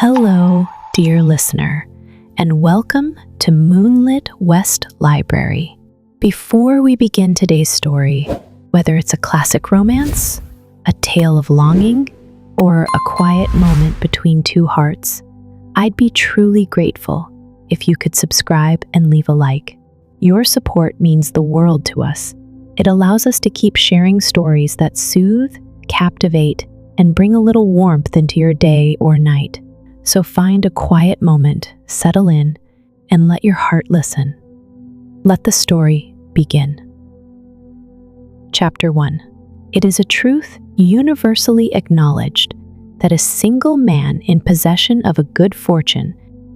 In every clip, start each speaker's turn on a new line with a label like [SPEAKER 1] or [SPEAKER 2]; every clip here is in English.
[SPEAKER 1] Hello, dear listener, and welcome to Moonlit West Library. Before we begin today's story, whether it's a classic romance, a tale of longing, or a quiet moment between two hearts, I'd be truly grateful if you could subscribe and leave a like. Your support means the world to us. It allows us to keep sharing stories that soothe, captivate, and bring a little warmth into your day or night. So find a quiet moment, settle in, and let your heart listen. Let the story begin. Chapter 1. It is a truth universally acknowledged that a single man in possession of a good fortune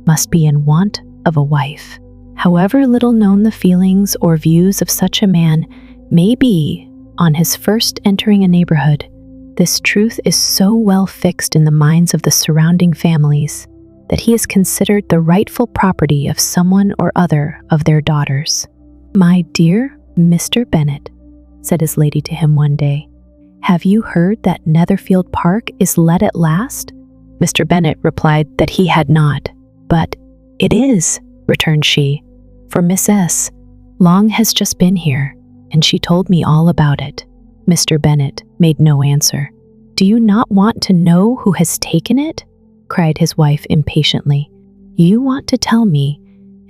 [SPEAKER 1] must be in want of a wife. However little known the feelings or views of such a man may be on his first entering a neighborhood, this truth is so well fixed in the minds of the surrounding families that he is considered the rightful property of someone or other of their daughters. "My dear Mr. Bennet," said his lady to him one day, "have you heard that Netherfield Park is let at last?" Mr. Bennet replied that he had not. "But it is," returned she, "for Miss S. Long has just been here, and she told me all about it." Mr. Bennet made no answer. "Do you not want to know who has taken it?" cried his wife impatiently. "You want to tell me,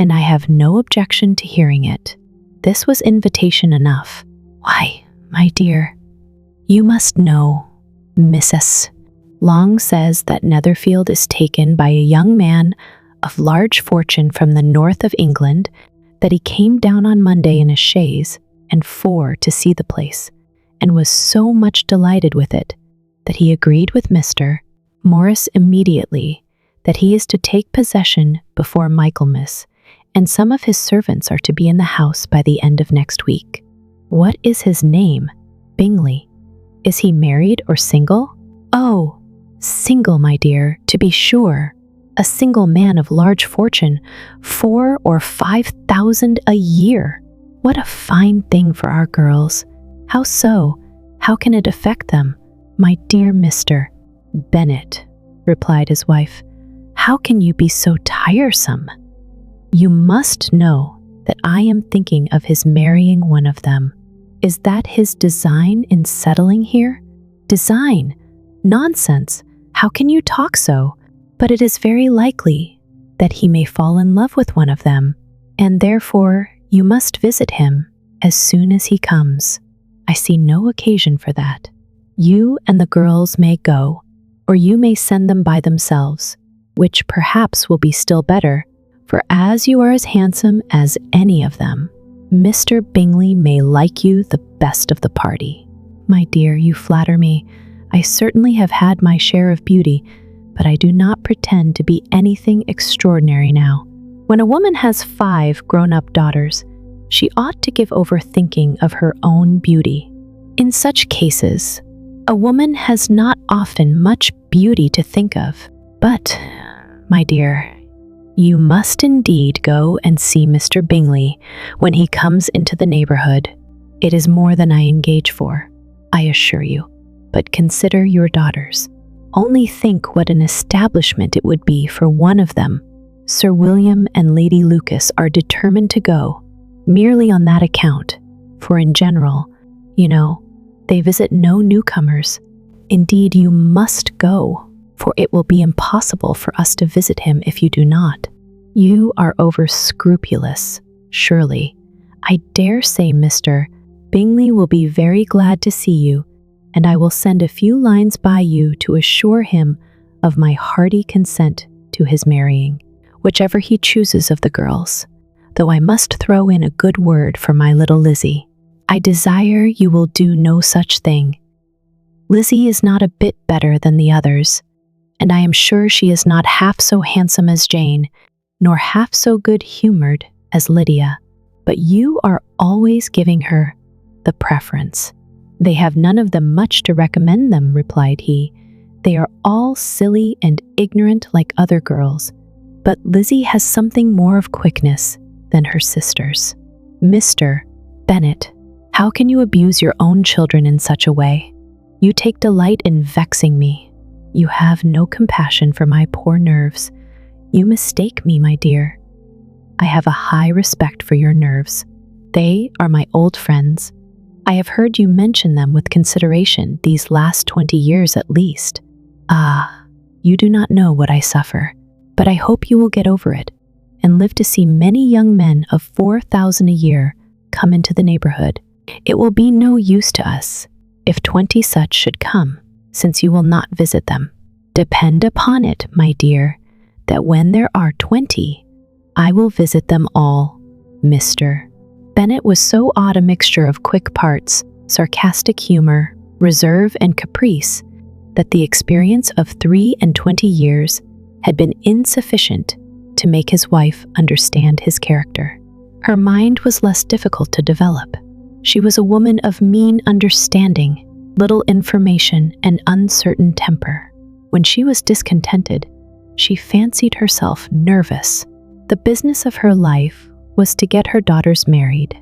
[SPEAKER 1] and I have no objection to hearing it." This was invitation enough. "Why, my dear, you must know. Mrs. Long says that Netherfield is taken by a young man of large fortune from the north of England, that he came down on Monday in a chaise and four to see the place, and was so much delighted with it that he agreed with Mr. Morris immediately that he is to take possession before Michaelmas, and some of his servants are to be in the house by the end of next week. What is his name? Bingley. Is he married or single? Oh, single, my dear, to be sure. A single man of large fortune, 4,000 or 5,000 a year. What a fine thing for our girls. How so? How can it affect them? "My dear Mr. Bennet," replied his wife, "how can you be so tiresome? You must know that I am thinking of his marrying one of them. Is that his design in settling here?" "Design? Nonsense! How can you talk so? But it is very likely that he may fall in love with one of them, and therefore you must visit him as soon as he comes. I see no occasion for that. You and the girls may go, or you may send them by themselves, which perhaps will be still better, for as you are as handsome as any of them, Mr. Bingley may like you the best of the party." "My dear, you flatter me. I certainly have had my share of beauty, but I do not pretend to be anything extraordinary now. When a woman has 5 grown-up daughters, she ought to give over thinking of her own beauty. In such cases, a woman has not often much beauty to think of. But, my dear, you must indeed go and see Mr. Bingley when he comes into the neighborhood. It is more than I engage for, I assure you. But consider your daughters. Only think what an establishment it would be for one of them. Sir William and Lady Lucas are determined to go, merely on that account, for in general, you know, they visit no newcomers. Indeed, you must go, for it will be impossible for us to visit him if you do not. You are over-scrupulous, surely. I dare say Mr. Bingley will be very glad to see you, and I will send a few lines by you to assure him of my hearty consent to his marrying, whichever he chooses of the girls, though I must throw in a good word for my little Lizzie. I desire you will do no such thing. Lizzie is not a bit better than the others, and I am sure she is not half so handsome as Jane, nor half so good-humored as Lydia, but you are always giving her the preference." "They have none of them much to recommend them," replied he. "They are all silly and ignorant like other girls, but Lizzie has something more of quickness than her sisters." "Mr. Bennet, how can you abuse your own children in such a way? You take delight in vexing me. You have no compassion for my poor nerves. You mistake me, my dear. I have a high respect for your nerves. They are my old friends. I have heard you mention them with consideration these last 20 years at least. Ah, you do not know what I suffer, but I hope you will get over it and live to see many young men of 4,000 a year come into the neighborhood. It will be no use to us if 20 such should come, since you will not visit them. Depend upon it, my dear, that when there are 20, I will visit them all. Mr. Bennet was so odd a mixture of quick parts, sarcastic humor, reserve, and caprice that the experience of 23 years had been insufficient to make his wife understand his character. Her mind was less difficult to develop. She was a woman of mean understanding, little information, and uncertain temper. When she was discontented, she fancied herself nervous. The business of her life was to get her daughters married.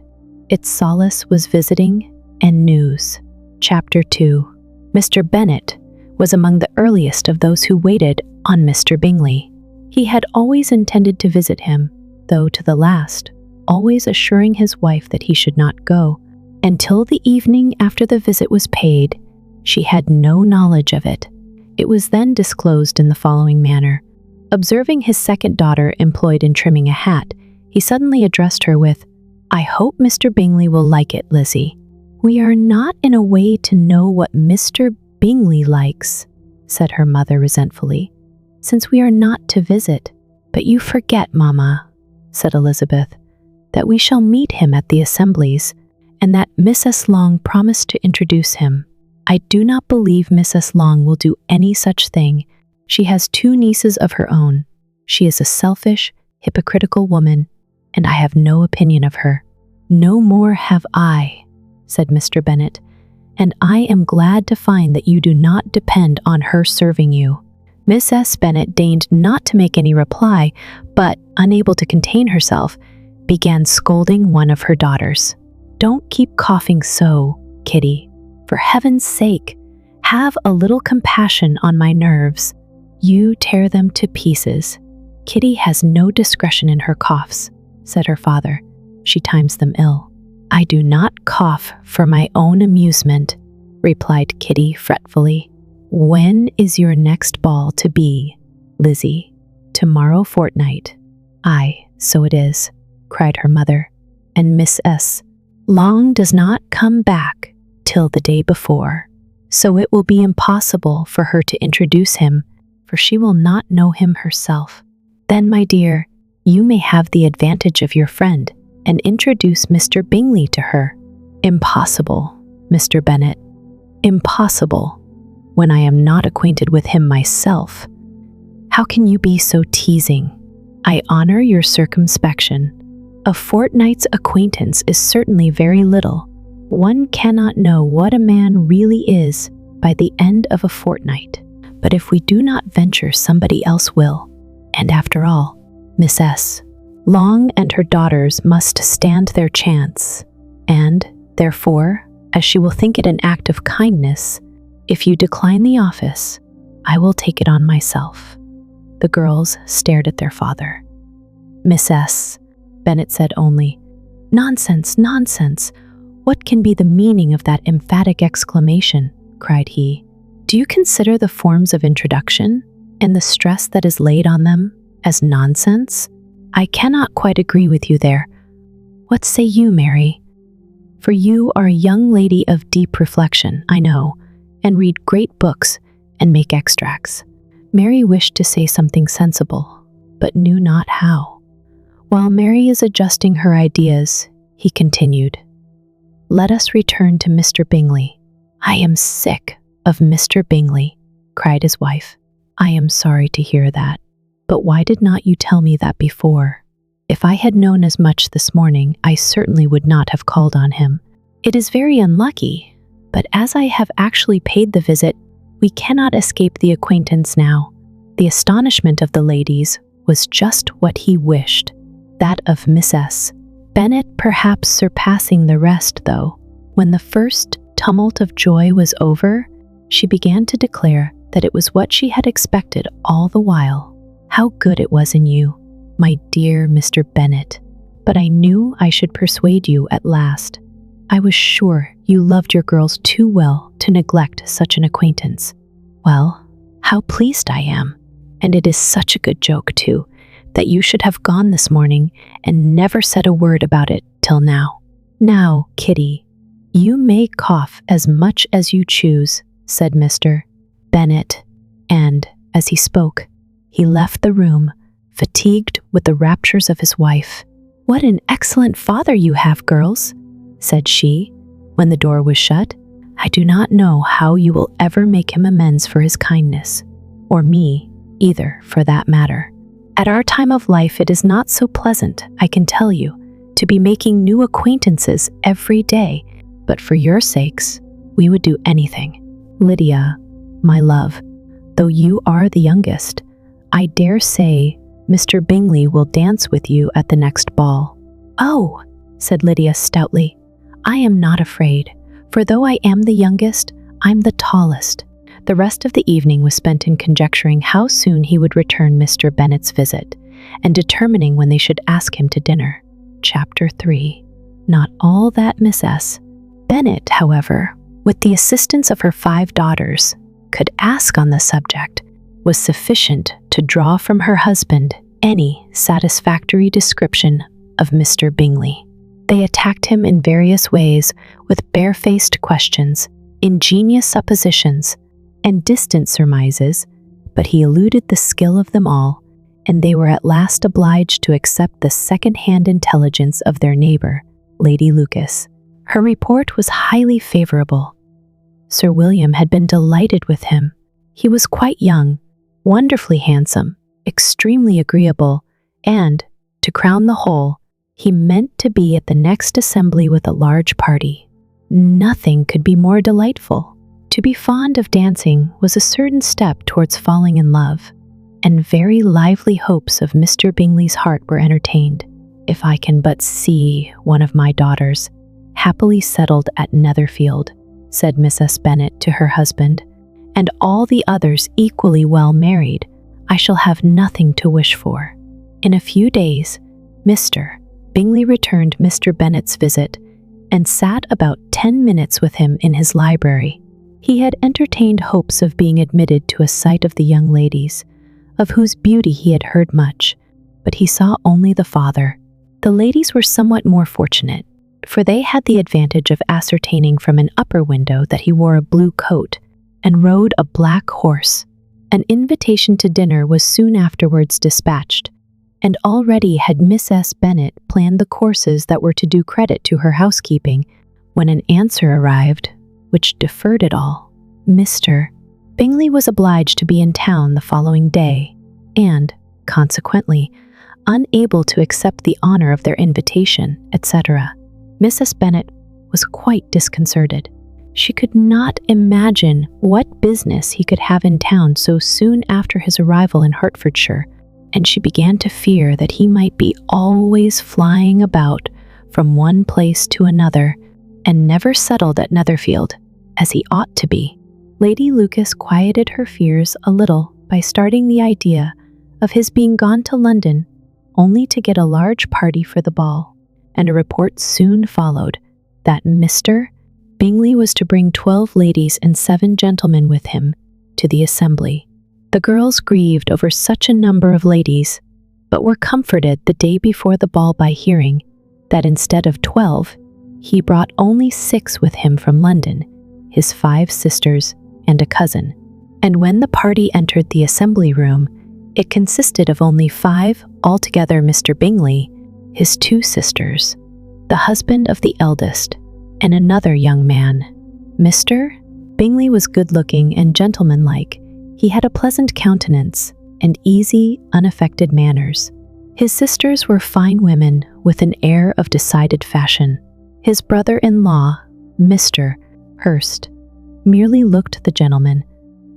[SPEAKER 1] Its solace was visiting and news. Chapter 2. Mr. Bennet was among the earliest of those who waited on Mr. Bingley. He had always intended to visit him, though to the last, always assuring his wife that he should not go. Until the evening after the visit was paid, she had no knowledge of it. It was then disclosed in the following manner. Observing his second daughter employed in trimming a hat, he suddenly addressed her with, "I hope Mr. Bingley will like it, Lizzie." "We are not in a way to know what Mr. Bingley likes," said her mother resentfully, "since we are not to visit." "But you forget, Mamma," said Elizabeth, "that we shall meet him at the assemblies, and that Mrs. Long promised to introduce him. I do not believe Mrs. Long will do any such thing. She has 2 nieces of her own. She is a selfish, hypocritical woman, and I have no opinion of her." "No more have I," said Mr. Bennet, "and I am glad to find that you do not depend on her serving you." Miss S. Bennet deigned not to make any reply, but, unable to contain herself, began scolding one of her daughters. "Don't keep coughing so, Kitty. For heaven's sake, have a little compassion on my nerves. You tear them to pieces." "Kitty has no discretion in her coughs," said her father. "She times them ill." "I do not cough for my own amusement," replied Kitty fretfully. "When is your next ball to be, Lizzie?" "Tomorrow fortnight." "Aye, so it is," cried her mother. "And Miss S. Long does not come back till the day before, so it will be impossible for her to introduce him, for she will not know him herself." "Then, my dear, you may have the advantage of your friend and introduce Mr. Bingley to her." "Impossible, Mr. Bennet. Impossible, when I am not acquainted with him myself. How can you be so teasing? I honor your circumspection. A fortnight's acquaintance is certainly very little. One cannot know what a man really is by the end of a fortnight. But if we do not venture, somebody else will. And after all, Miss S. Long and her daughters must stand their chance. And, therefore, as she will think it an act of kindness, if you decline the office, I will take it on myself." The girls stared at their father. "Miss S." Bennet said only, "Nonsense, nonsense! What can be the meaning of that emphatic exclamation?" cried he. "Do you consider the forms of introduction, and the stress that is laid on them, as nonsense? I cannot quite agree with you there. What say you, Mary? For you are a young lady of deep reflection, I know, and read great books and make extracts." Mary wished to say something sensible, but knew not how. While Mary is adjusting her ideas, he continued, "Let us return to Mr. Bingley." "I am sick of Mr. Bingley," cried his wife. "I am sorry to hear that. But why did not you tell me that before? If I had known as much this morning, I certainly would not have called on him. It is very unlucky, but as I have actually paid the visit, we cannot escape the acquaintance now." The astonishment of the ladies was just what he wished, that of Miss S. Bennet perhaps surpassing the rest, though. When the first tumult of joy was over, she began to declare that it was what she had expected all the while. How good it was in you, my dear Mr. Bennet. But I knew I should persuade you at last. I was sure you loved your girls too well to neglect such an acquaintance. Well, how pleased I am. And it is such a good joke, too, that you should have gone this morning and never said a word about it till now. Now, Kitty, you may cough as much as you choose, said Mr. Bennet, and, as he spoke, he left the room, fatigued with the raptures of his wife. What an excellent father you have, girls, said she, when the door was shut. I do not know how you will ever make him amends for his kindness, or me, either, for that matter. At our time of life, it is not so pleasant, I can tell you, to be making new acquaintances every day, but for your sakes, we would do anything. Lydia, my love, though you are the youngest, I dare say Mr. Bingley will dance with you at the next ball. Oh, said Lydia stoutly, I am not afraid, for though I am the youngest, I'm the tallest. The rest of the evening was spent in conjecturing how soon he would return Mr. Bennet's visit, and determining when they should ask him to dinner. Chapter 3. Not all that Miss S. Bennet, however, with the assistance of her 5 daughters, could ask on the subject, was sufficient to draw from her husband any satisfactory description of Mr. Bingley. They attacked him in various ways with barefaced questions, ingenious suppositions, and distant surmises, but he eluded the skill of them all, and they were at last obliged to accept the second-hand intelligence of their neighbor, Lady Lucas. Her report was highly favorable. Sir William had been delighted with him. He was quite young, wonderfully handsome, extremely agreeable, and, to crown the whole, he meant to be at the next assembly with a large party. Nothing could be more delightful. To be fond of dancing was a certain step towards falling in love, and very lively hopes of Mr. Bingley's heart were entertained. If I can but see one of my daughters happily settled at Netherfield, said Mrs. Bennet to her husband, and all the others equally well married, I shall have nothing to wish for. In a few days, Mr. Bingley returned Mr. Bennet's visit and sat about 10 minutes with him in his library. He had entertained hopes of being admitted to a sight of the young ladies, of whose beauty he had heard much, but he saw only the father. The ladies were somewhat more fortunate, for they had the advantage of ascertaining from an upper window that he wore a blue coat and rode a black horse. An invitation to dinner was soon afterwards dispatched, and already had Miss S. Bennet planned the courses that were to do credit to her housekeeping, when an answer arrived which deferred it all. Mr. Bingley was obliged to be in town the following day, and, consequently, unable to accept the honor of their invitation, etc. Mrs. Bennet was quite disconcerted. She could not imagine what business he could have in town so soon after his arrival in Hertfordshire, and she began to fear that he might be always flying about from one place to another, and never settled at Netherfield, as he ought to be. Lady Lucas quieted her fears a little by starting the idea of his being gone to London only to get a large party for the ball, and a report soon followed that Mr. Bingley was to bring 12 ladies and 7 gentlemen with him to the assembly. The girls grieved over such a number of ladies, but were comforted the day before the ball by hearing that instead of 12, he brought only 6 with him from London, his 5 sisters and a cousin. And when the party entered the assembly room, it consisted of only 5 altogether: Mr. Bingley, his 2 sisters, the husband of the eldest, and another young man. Mr. Bingley was good-looking and gentlemanlike. He had a pleasant countenance and easy, unaffected manners. His sisters were fine women with an air of decided fashion. His brother-in-law, Mr. Hurst, merely looked the gentleman,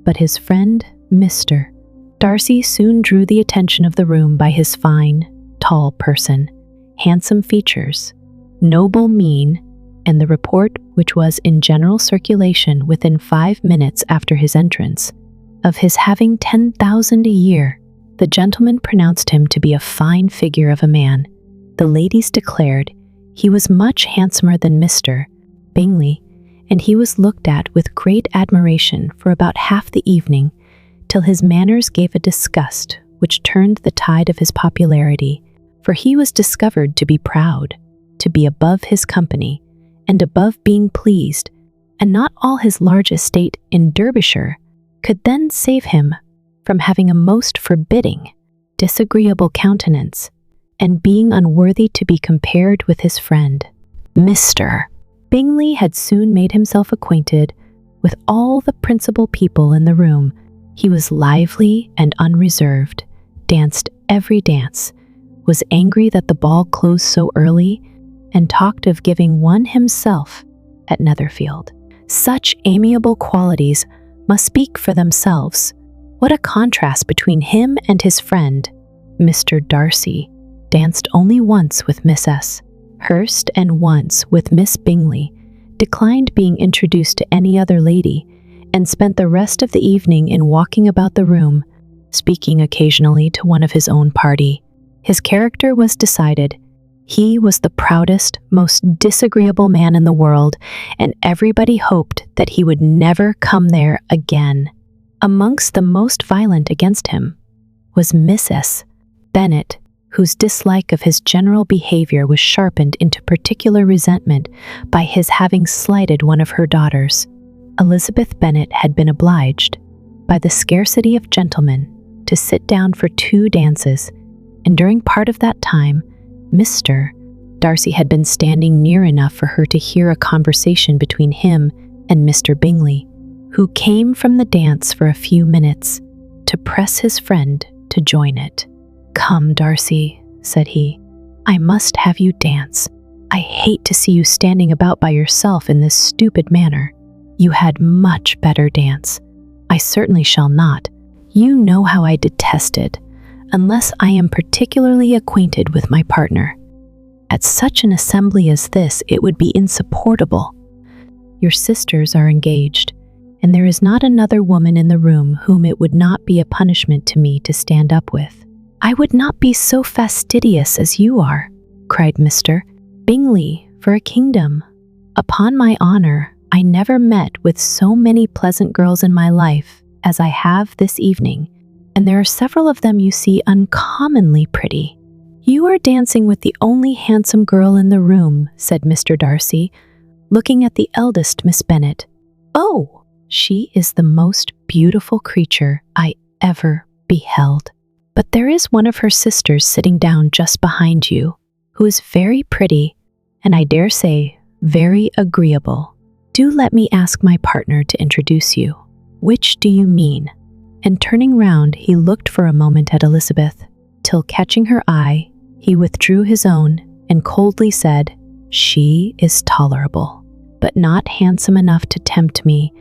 [SPEAKER 1] but his friend, Mr. Darcy, soon drew the attention of the room by his fine, tall person, handsome features, noble mien, and the report which was in general circulation within 5 minutes after his entrance, of his having 10,000 a year. The gentlemen pronounced him to be a fine figure of a man. The ladies declared he was much handsomer than Mr. Bingley, and he was looked at with great admiration for about half the evening, till his manners gave a disgust which turned the tide of his popularity, for he was discovered to be proud, to be above his company, and above being pleased, and not all his large estate in Derbyshire could then save him from having a most forbidding, disagreeable countenance, and being unworthy to be compared with his friend, Mr. Bingley had soon made himself acquainted with all the principal people in the room. He was lively and unreserved, danced every dance, was angry that the ball closed so early, and talked of giving one himself at Netherfield. Such amiable qualities must speak for themselves. What a contrast between him and his friend, Mr. Darcy, danced only once with Miss S. Hurst and once with Miss Bingley, declined being introduced to any other lady, and spent the rest of the evening in walking about the room, speaking occasionally to one of his own party. His character was decided. He was the proudest, most disagreeable man in the world, and everybody hoped that he would never come there again. Amongst the most violent against him was Mrs. Bennet, whose dislike of his general behavior was sharpened into particular resentment by his having slighted one of her daughters. Elizabeth Bennet had been obliged, by the scarcity of gentlemen, to sit down for 2 dances, and during part of that time, Mr. Darcy had been standing near enough for her to hear a conversation between him and Mr. Bingley, who came from the dance for a few minutes to press his friend to join it. "Come, Darcy," said he, "I must have you dance. I hate to see you standing about by yourself in this stupid manner. You had much better dance. I certainly shall not. You know how I detest it, unless I am particularly acquainted with my partner. At such an assembly as this, it would be insupportable. Your sisters are engaged, and there is not another woman in the room whom it would not be a punishment to me to stand up with." "I would not be so fastidious as you are," cried Mr. Bingley, "for a kingdom. Upon my honor, I never met with so many pleasant girls in my life as I have this evening, and there are several of them you see uncommonly pretty." "You are dancing with the only handsome girl in the room," said Mr. Darcy, looking at the eldest Miss Bennet. "Oh, she is the most beautiful creature I ever beheld. But there is one of her sisters sitting down just behind you, who is very pretty, and I dare say very agreeable. Do let me ask my partner to introduce you. Which do you mean?" And turning round, he looked for a moment at Elizabeth, till catching her eye, he withdrew his own and coldly said, "She is tolerable, but not handsome enough to tempt me.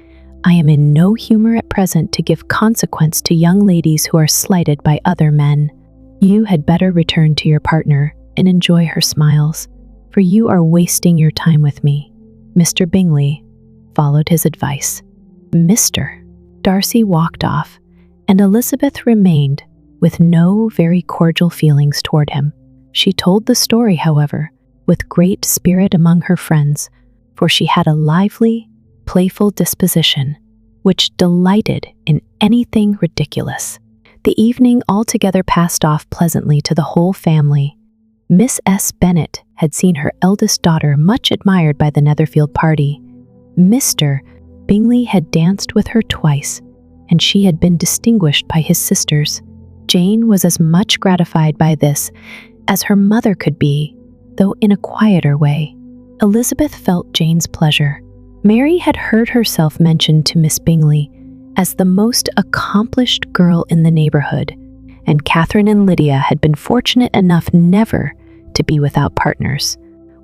[SPEAKER 1] I am in no humor at present to give consequence to young ladies who are slighted by other men. You had better return to your partner and enjoy her smiles, for you are wasting your time with me." Mr. Bingley followed his advice. Mr. Darcy walked off, and Elizabeth remained with no very cordial feelings toward him. She told the story, however, with great spirit among her friends, for she had a lively, playful disposition, which delighted in anything ridiculous. The evening altogether passed off pleasantly to the whole family. Miss S. Bennet had seen her eldest daughter much admired by the Netherfield party. Mr. Bingley had danced with her twice, and she had been distinguished by his sisters. Jane was as much gratified by this as her mother could be, though in a quieter way. Elizabeth felt Jane's pleasure. Mary had heard herself mentioned to Miss Bingley as the most accomplished girl in the neighborhood, and Catherine and Lydia had been fortunate enough never to be without partners,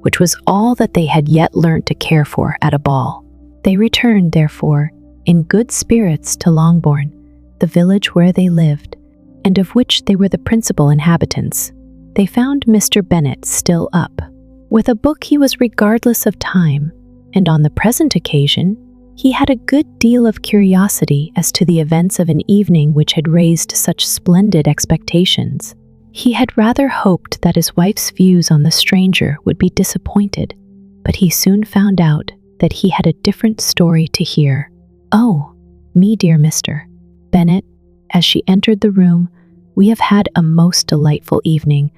[SPEAKER 1] which was all that they had yet learnt to care for at a ball. They returned, therefore, in good spirits to Longbourn, the village where they lived, and of which they were the principal inhabitants. They found Mr. Bennet still up. With a book he was regardless of time, and on the present occasion He had a good deal of curiosity as to the events of an evening which had raised such splendid expectations. He had rather hoped that his wife's views on the stranger would be disappointed, but he soon found out that he had a different story to hear. "Oh, me dear Mr. Bennet," as she entered the room, "we have had a most delightful evening,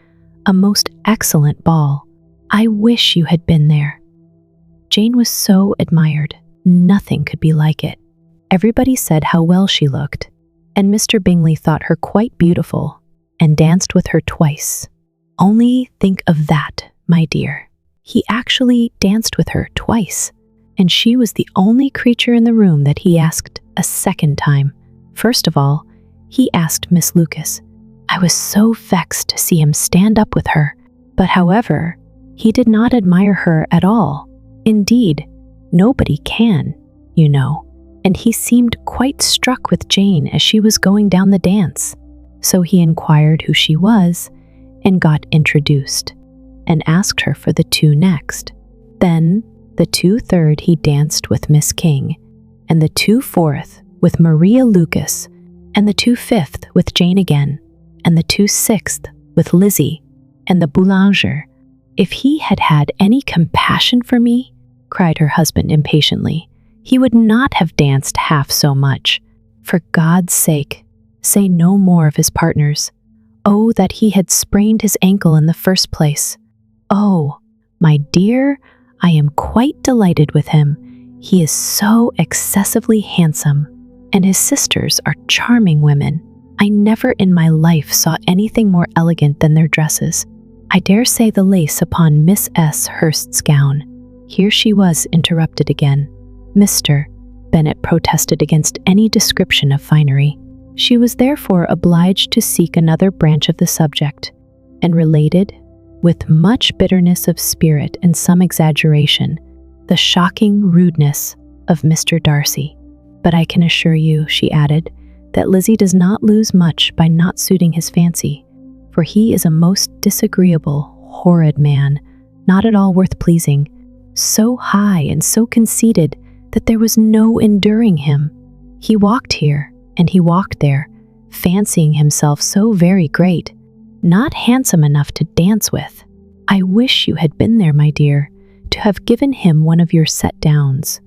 [SPEAKER 1] a most excellent ball. I wish you had been there." Jane was so admired. Nothing could be like it. Everybody said how well she looked, and Mr. Bingley thought her quite beautiful and danced with her twice. Only think of that, my dear. He actually danced with her twice, and she was the only creature in the room that he asked a second time. First of all, he asked Miss Lucas. I was so vexed to see him stand up with her, but however, he did not admire her at all. Indeed, nobody can, you know, and he seemed quite struck with Jane as she was going down the dance. So he inquired who she was and got introduced, and asked her for the two next. Then, the 2/3 he danced with Miss King, and the 2/4 with Maria Lucas, and the 2/5 with Jane again, and the 2/6 with Lizzie, and the Boulanger. If he had had any compassion for me, cried her husband impatiently, he would not have danced half so much. For God's sake, say no more of his partners. Oh, that he had sprained his ankle in the first place. Oh, my dear, I am quite delighted with him. He is so excessively handsome, and his sisters are charming women. I never in my life saw anything more elegant than their dresses. I dare say the lace upon Miss S. Hurst's gown. Here she was interrupted again. Mr. Bennet protested against any description of finery. She was therefore obliged to seek another branch of the subject, and related, with much bitterness of spirit and some exaggeration, the shocking rudeness of Mr. Darcy. But I can assure you, she added, that Lizzie does not lose much by not suiting his fancy, for he is a most disagreeable, horrid man, not at all worth pleasing, so high and so conceited that there was no enduring him. He walked here, and he walked there, fancying himself so very great, not handsome enough to dance with. I wish you had been there, my dear, to have given him one of your set-downs.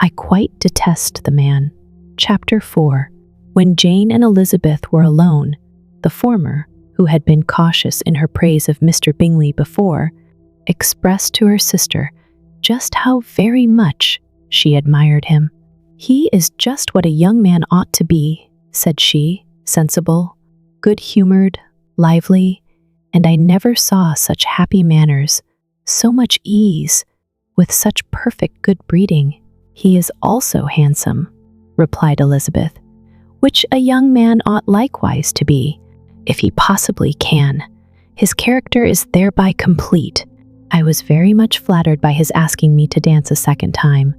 [SPEAKER 1] I quite detest the man. Chapter 4. When Jane and Elizabeth were alone, the former, who had been cautious in her praise of Mr. Bingley before, expressed to her sister just how very much she admired him. He is just what a young man ought to be, said she, sensible, good-humored, lively, and I never saw such happy manners, so much ease, with such perfect good breeding. He is also handsome, replied Elizabeth, which a young man ought likewise to be, if he possibly can. His character is thereby complete. I was very much flattered by his asking me to dance a second time.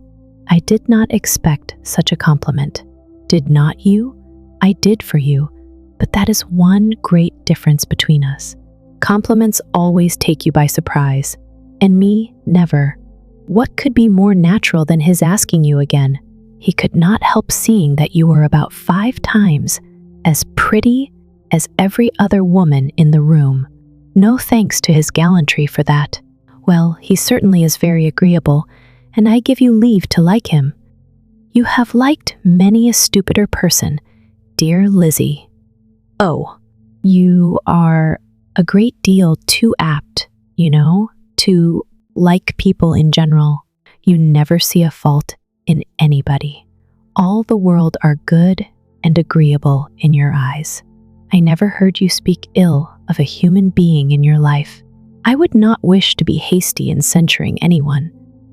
[SPEAKER 1] I did not expect such a compliment. Did not you? I did for you, but that is one great difference between us. Compliments always take you by surprise, and me never. What could be more natural than his asking you again? He could not help seeing that you were about 5 times as pretty as every other woman in the room. No thanks to his gallantry for that. Well, he certainly is very agreeable, and I give you leave to like him. You have liked many a stupider person, dear Lizzie. Oh, you are a great deal too apt, you know, to like people in general. You never see a fault in anybody. All the world are good and agreeable in your eyes. I never heard you speak ill of a human being in your life. I would not wish to be hasty in censuring anyone,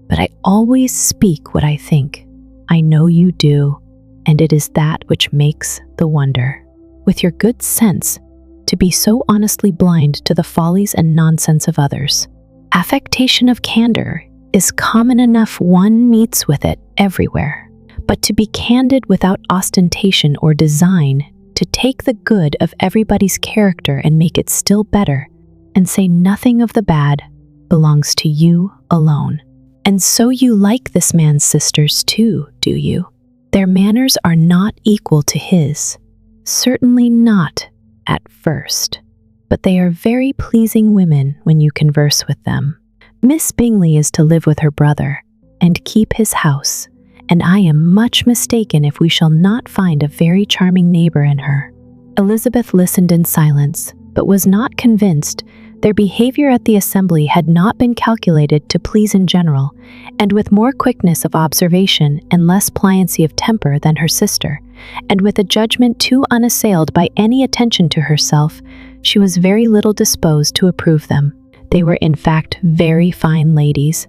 [SPEAKER 1] but I always speak what I think. I know you do, and it is that which makes the wonder. With your good sense, to be so honestly blind to the follies and nonsense of others. Affectation of candor is common enough, one meets with it everywhere. But to be candid without ostentation or design, to take the good of everybody's character and make it still better, and say nothing of the bad, belongs to you alone. "And so you like this man's sisters too, do you? Their manners are not equal to his." "Certainly not at first, but they are very pleasing women when you converse with them. Miss Bingley is to live with her brother and keep his house, and I am much mistaken if we shall not find a very charming neighbor in her." Elizabeth listened in silence, but was not convinced. Their behavior at the assembly had not been calculated to please in general, and with more quickness of observation and less pliancy of temper than her sister, and with a judgment too unassailed by any attention to herself, she was very little disposed to approve them. They were in fact very fine ladies,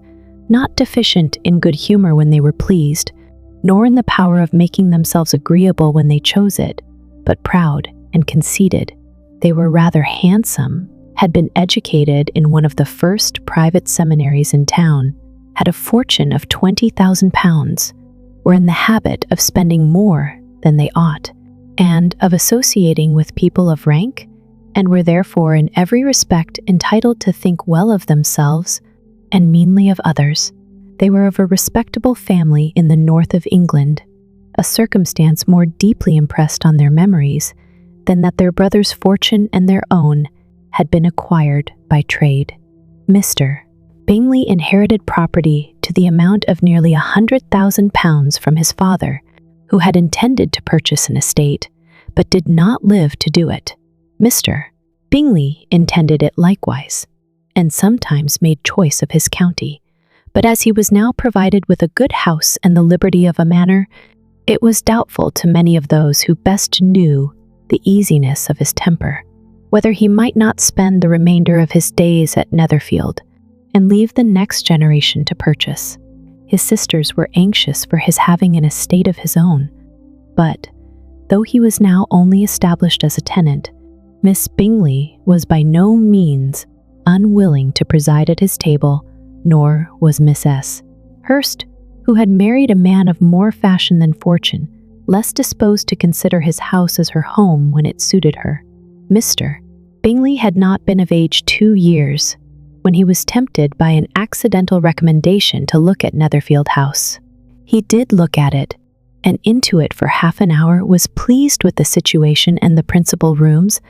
[SPEAKER 1] not deficient in good humor when they were pleased, nor in the power of making themselves agreeable when they chose it, but proud and conceited. They were rather handsome, had been educated in one of the first private seminaries in town, had a fortune of £20,000, were in the habit of spending more than they ought, and of associating with people of rank, and were therefore in every respect entitled to think well of themselves and meanly of others. They were of a respectable family in the north of England, a circumstance more deeply impressed on their memories than that their brother's fortune and their own had been acquired by trade. Mr. Bingley inherited property to the amount of nearly £100,000 from his father, who had intended to purchase an estate, but did not live to do it. Mr. Bingley intended it likewise, and sometimes made choice of his county, but as he was now provided with a good house and the liberty of a manor, it was doubtful to many of those who best knew the easiness of his temper, whether he might not spend the remainder of his days at Netherfield, and leave the next generation to purchase. His sisters were anxious for his having an estate of his own, but, though he was now only established as a tenant, Miss Bingley was by no means unwilling to preside at his table, nor was Miss S. Hurst, who had married a man of more fashion than fortune, less disposed to consider his house as her home when it suited her. Mr. Bingley had not been of age 2 years when he was tempted by an accidental recommendation to look at Netherfield House. He did look at it, and into it for half an hour, was pleased with the situation and the principal rooms,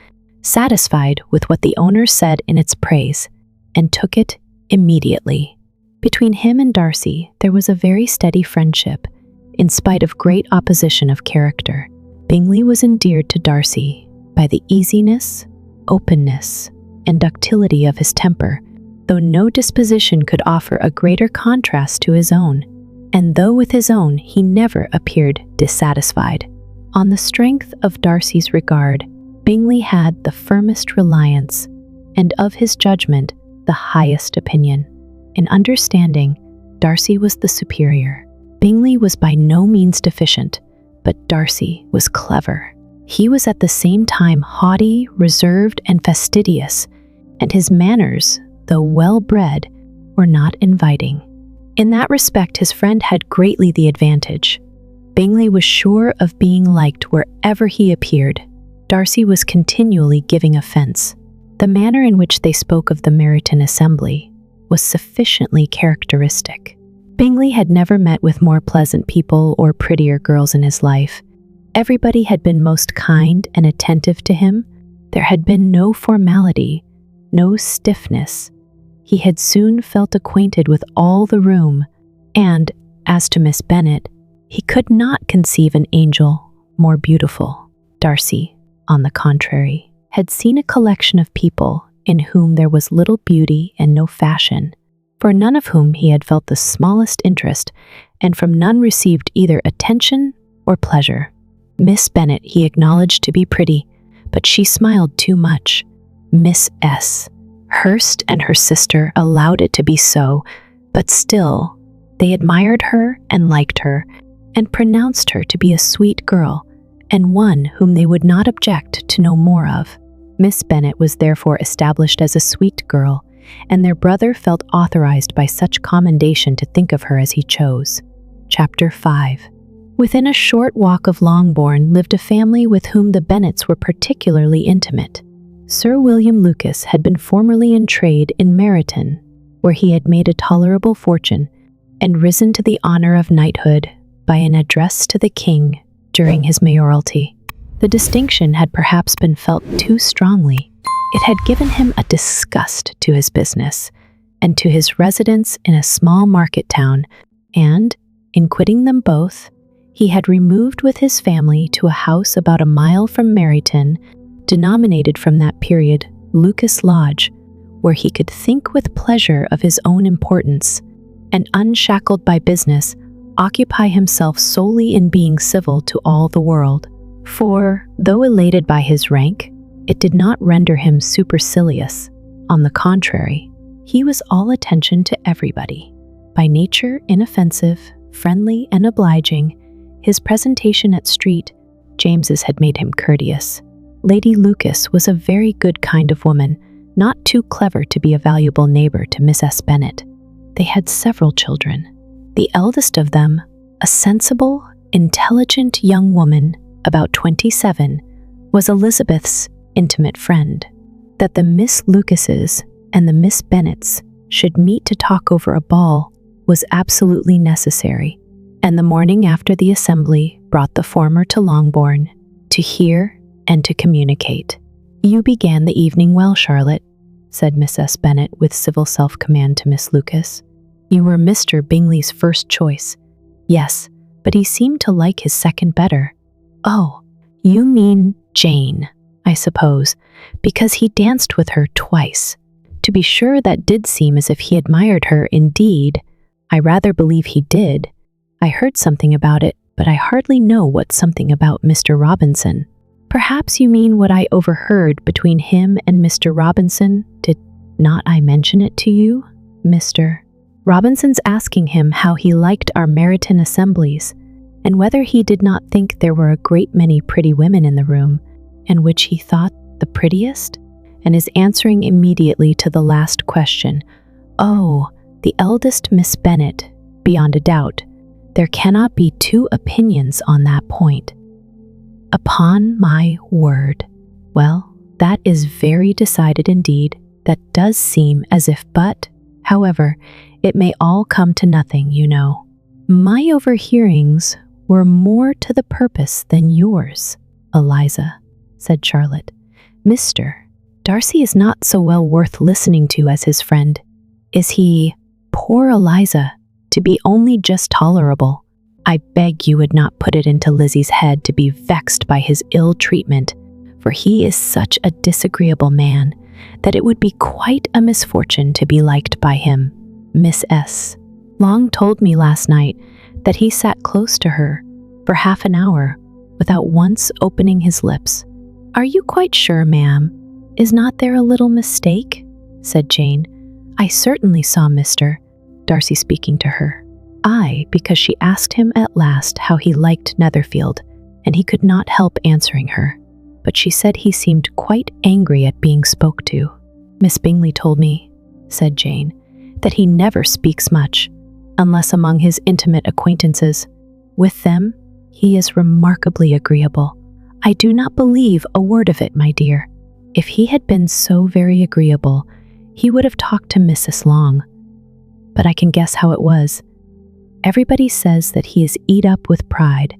[SPEAKER 1] satisfied with what the owner said in its praise, and took it immediately. Between him and Darcy there was a very steady friendship, in spite of great opposition of character. Bingley was endeared to Darcy by the easiness, openness, and ductility of his temper, though no disposition could offer a greater contrast to his own, and though with his own he never appeared dissatisfied. On the strength of Darcy's regard, Bingley had the firmest reliance, and of his judgment the highest opinion. In understanding, Darcy was the superior. Bingley was by no means deficient, but Darcy was clever. He was at the same time haughty, reserved, and fastidious, and his manners, though well-bred, were not inviting. In that respect his friend had greatly the advantage. Bingley was sure of being liked wherever he appeared. Darcy was continually giving offense. The manner in which they spoke of the Meryton assembly was sufficiently characteristic. Bingley had never met with more pleasant people or prettier girls in his life. Everybody had been most kind and attentive to him. There had been no formality, no stiffness. He had soon felt acquainted with all the room, and, as to Miss Bennet, he could not conceive an angel more beautiful. Darcy, on the contrary, had seen a collection of people in whom there was little beauty and no fashion, for none of whom he had felt the smallest interest, and from none received either attention or pleasure. Miss Bennet he acknowledged to be pretty, but she smiled too much. Miss S. Hurst and her sister allowed it to be so, but still, they admired her and liked her, and pronounced her to be a sweet girl, and one whom they would not object to know more of. Miss Bennet was therefore established as a sweet girl, and their brother felt authorized by such commendation to think of her as he chose. Chapter 5. Within a short walk of Longbourn lived a family with whom the Bennets were particularly intimate. Sir William Lucas had been formerly in trade in Meryton, where he had made a tolerable fortune, and risen to the honor of knighthood by an address to the king during his mayoralty. The distinction had perhaps been felt too strongly. It had given him a disgust to his business and to his residence in a small market town, and, in quitting them both, he had removed with his family to a house about a mile from Meryton, denominated from that period Lucas Lodge, where he could think with pleasure of his own importance, and unshackled by business, occupy himself solely in being civil to all the world. For, though elated by his rank, it did not render him supercilious. On the contrary, he was all attention to everybody. By nature inoffensive, friendly, and obliging, his presentation at St. James's had made him courteous. Lady Lucas was a very good kind of woman, not too clever to be a valuable neighbor to Miss S. Bennet. They had several children. The eldest of them, a sensible, intelligent young woman, about 27, was Elizabeth's intimate friend. That the Miss Lucases and the Miss Bennets should meet to talk over a ball was absolutely necessary, and the morning after the assembly brought the former to Longbourn to hear and to communicate. "You began the evening well, Charlotte," said Miss S. Bennet with civil self-command to Miss Lucas. "You were Mr. Bingley's first choice." "Yes, but he seemed to like his second better." "Oh, you mean Jane, I suppose, because he danced with her twice. To be sure, that did seem as if he admired her indeed. I rather believe he did. I heard something about it, but I hardly know what something about Mr. Robinson." "Perhaps you mean what I overheard between him and Mr. Robinson. Did not I mention it to you? Mr. Robinson's asking him how he liked our Meryton assemblies, and whether he did not think there were a great many pretty women in the room, and which he thought the prettiest, and is answering immediately to the last question. Oh, the eldest Miss Bennet, beyond a doubt. There cannot be two opinions on that point." "Upon my word. Well, that is very decided indeed. That does seem as if, but, however, it may all come to nothing, you know. My overhearings were more to the purpose than yours, Eliza," said Charlotte. "Mr. Darcy is not so well worth listening to as his friend. Is he, poor Eliza, to be only just tolerable? I beg you would not put it into Lizzie's head to be vexed by his ill treatment, for he is such a disagreeable man that it would be quite a misfortune to be liked by him. Miss S. Long told me last night that he sat close to her for half an hour without once opening his lips." "Are you quite sure, ma'am? Is not there a little mistake?" said Jane. "I certainly saw Mr. Darcy speaking to her. Aye, because she asked him at last how he liked Netherfield, and he could not help answering her. But she said he seemed quite angry at being spoke to." "Miss Bingley told me," said Jane, "that he never speaks much, unless among his intimate acquaintances. With them, he is remarkably agreeable. I do not believe a word of it, my dear. If he had been so very agreeable, he would have talked to Mrs. Long. But I can guess how it was. Everybody says that he is eat up with pride,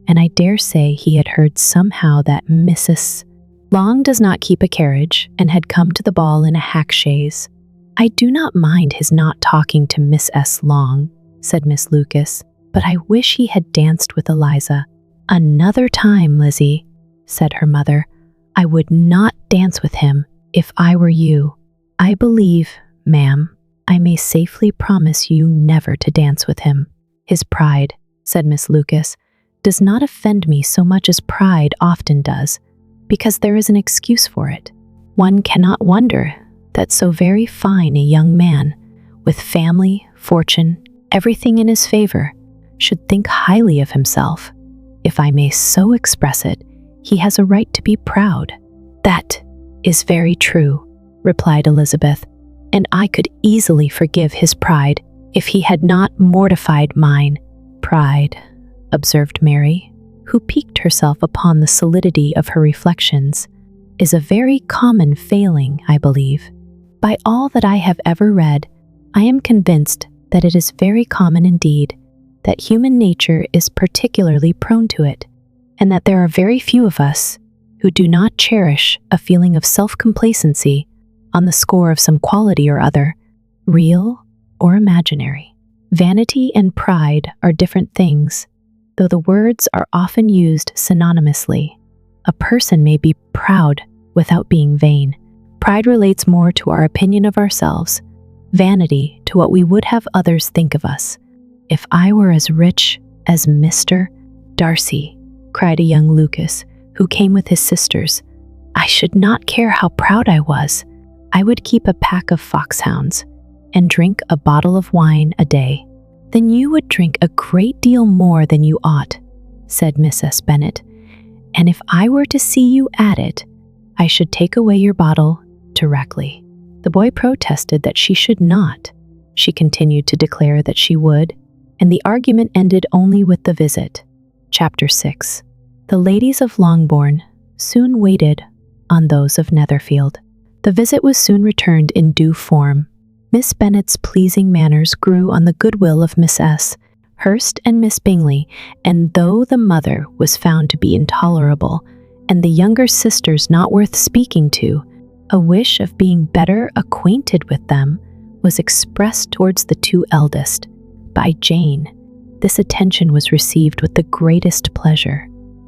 [SPEAKER 1] and I dare say he had heard somehow that Mrs. Long does not keep a carriage and had come to the ball in a hack chaise. I do not mind his not talking to Miss S. Long," said Miss Lucas, "but I wish he had danced with Eliza." "Another time, Lizzie," said her mother. "I would not dance with him if I were you. I believe, ma'am, I may safely promise you never to dance with him." "His pride," said Miss Lucas, "does not offend me so much as pride often does, because there is an excuse for it. One cannot wonder that so very fine a young man, with family, fortune, everything in his favor, should think highly of himself. If I may so express it, he has a right to be proud." "That is very true," replied Elizabeth, "and I could easily forgive his pride if he had not mortified mine." "Pride," observed Mary, who piqued herself upon the solidity of her reflections, "is a very common failing, I believe. By all that I have ever read, I am convinced that it is very common indeed that human nature is particularly prone to it, and that there are very few of us who do not cherish a feeling of self-complacency on the score of some quality or other, real or imaginary. Vanity and pride are different things, though the words are often used synonymously. A person may be proud without being vain. Pride relates more to our opinion of ourselves, vanity to what we would have others think of us. "If I were as rich as Mr. Darcy," cried a young Lucas, who came with his sisters, "I should not care how proud I was. I would keep a pack of foxhounds and drink a bottle of wine a day." "Then you would drink a great deal more than you ought," said Mrs. Bennet, "and if I were to see you at it, I should take away your bottle directly." The boy protested that she should not. She continued to declare that she would, and the argument ended only with the visit. Chapter 6. The ladies of Longbourn soon waited on those of Netherfield. The visit was soon returned in due form. Miss Bennet's pleasing manners grew on the goodwill of Miss S. Hurst and Miss Bingley, and though the mother was found to be intolerable, and the younger sisters not worth speaking to, a wish of being better acquainted with them was expressed towards the two eldest by Jane. This attention was received with the greatest pleasure,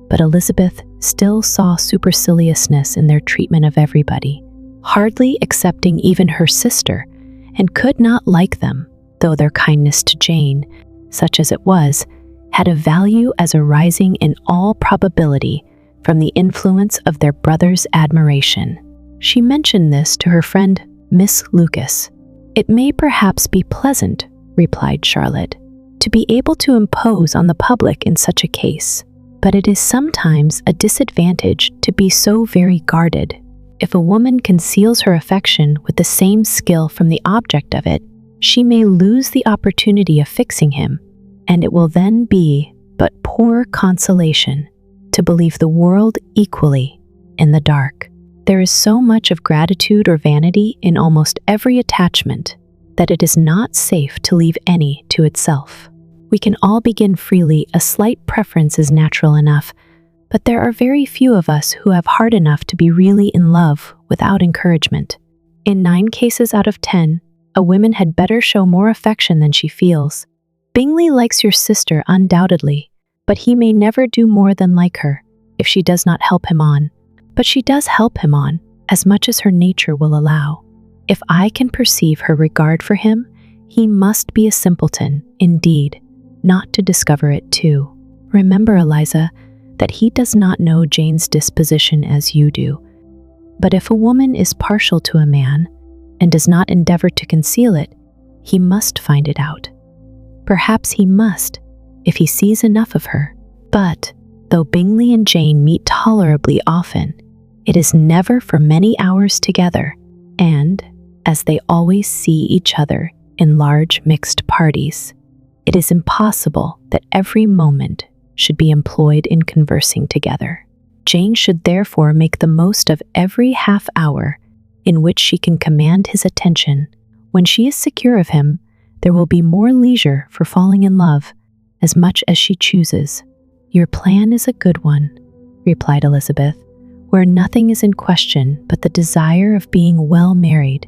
[SPEAKER 1] but Elizabeth still saw superciliousness in their treatment of everybody, hardly excepting even her sister, and could not like them, though their kindness to Jane, such as it was, had a value as arising in all probability from the influence of their brother's admiration. She mentioned this to her friend Miss Lucas. "It may perhaps be pleasant," replied Charlotte, "to be able to impose on the public in such a case, but it is sometimes a disadvantage to be so very guarded. If a woman conceals her affection with the same skill from the object of it, she may lose the opportunity of fixing him, and it will then be but poor consolation to believe the world equally in the dark. There is so much of gratitude or vanity in almost every attachment that it is not safe to leave any to itself. We can all begin freely, a slight preference is natural enough, but there are very few of us who have heart enough to be really in love without encouragement. In 9 cases out of 10, a woman had better show more affection than she feels. Bingley likes your sister undoubtedly, but he may never do more than like her if she does not help him on. But she does help him on, as much as her nature will allow. If I can perceive her regard for him, he must be a simpleton, indeed, not to discover it too. Remember, Eliza, that he does not know Jane's disposition as you do. But if a woman is partial to a man, and does not endeavor to conceal it, he must find it out. Perhaps he must, if he sees enough of her. But, though Bingley and Jane meet tolerably often, it is never for many hours together, and, as they always see each other in large mixed parties, it is impossible that every moment should be employed in conversing together. Jane should therefore make the most of every half hour in which she can command his attention. When she is secure of him, there will be more leisure for falling in love, as much as she chooses. "Your plan is a good one," replied Elizabeth, "where nothing is in question but the desire of being well married,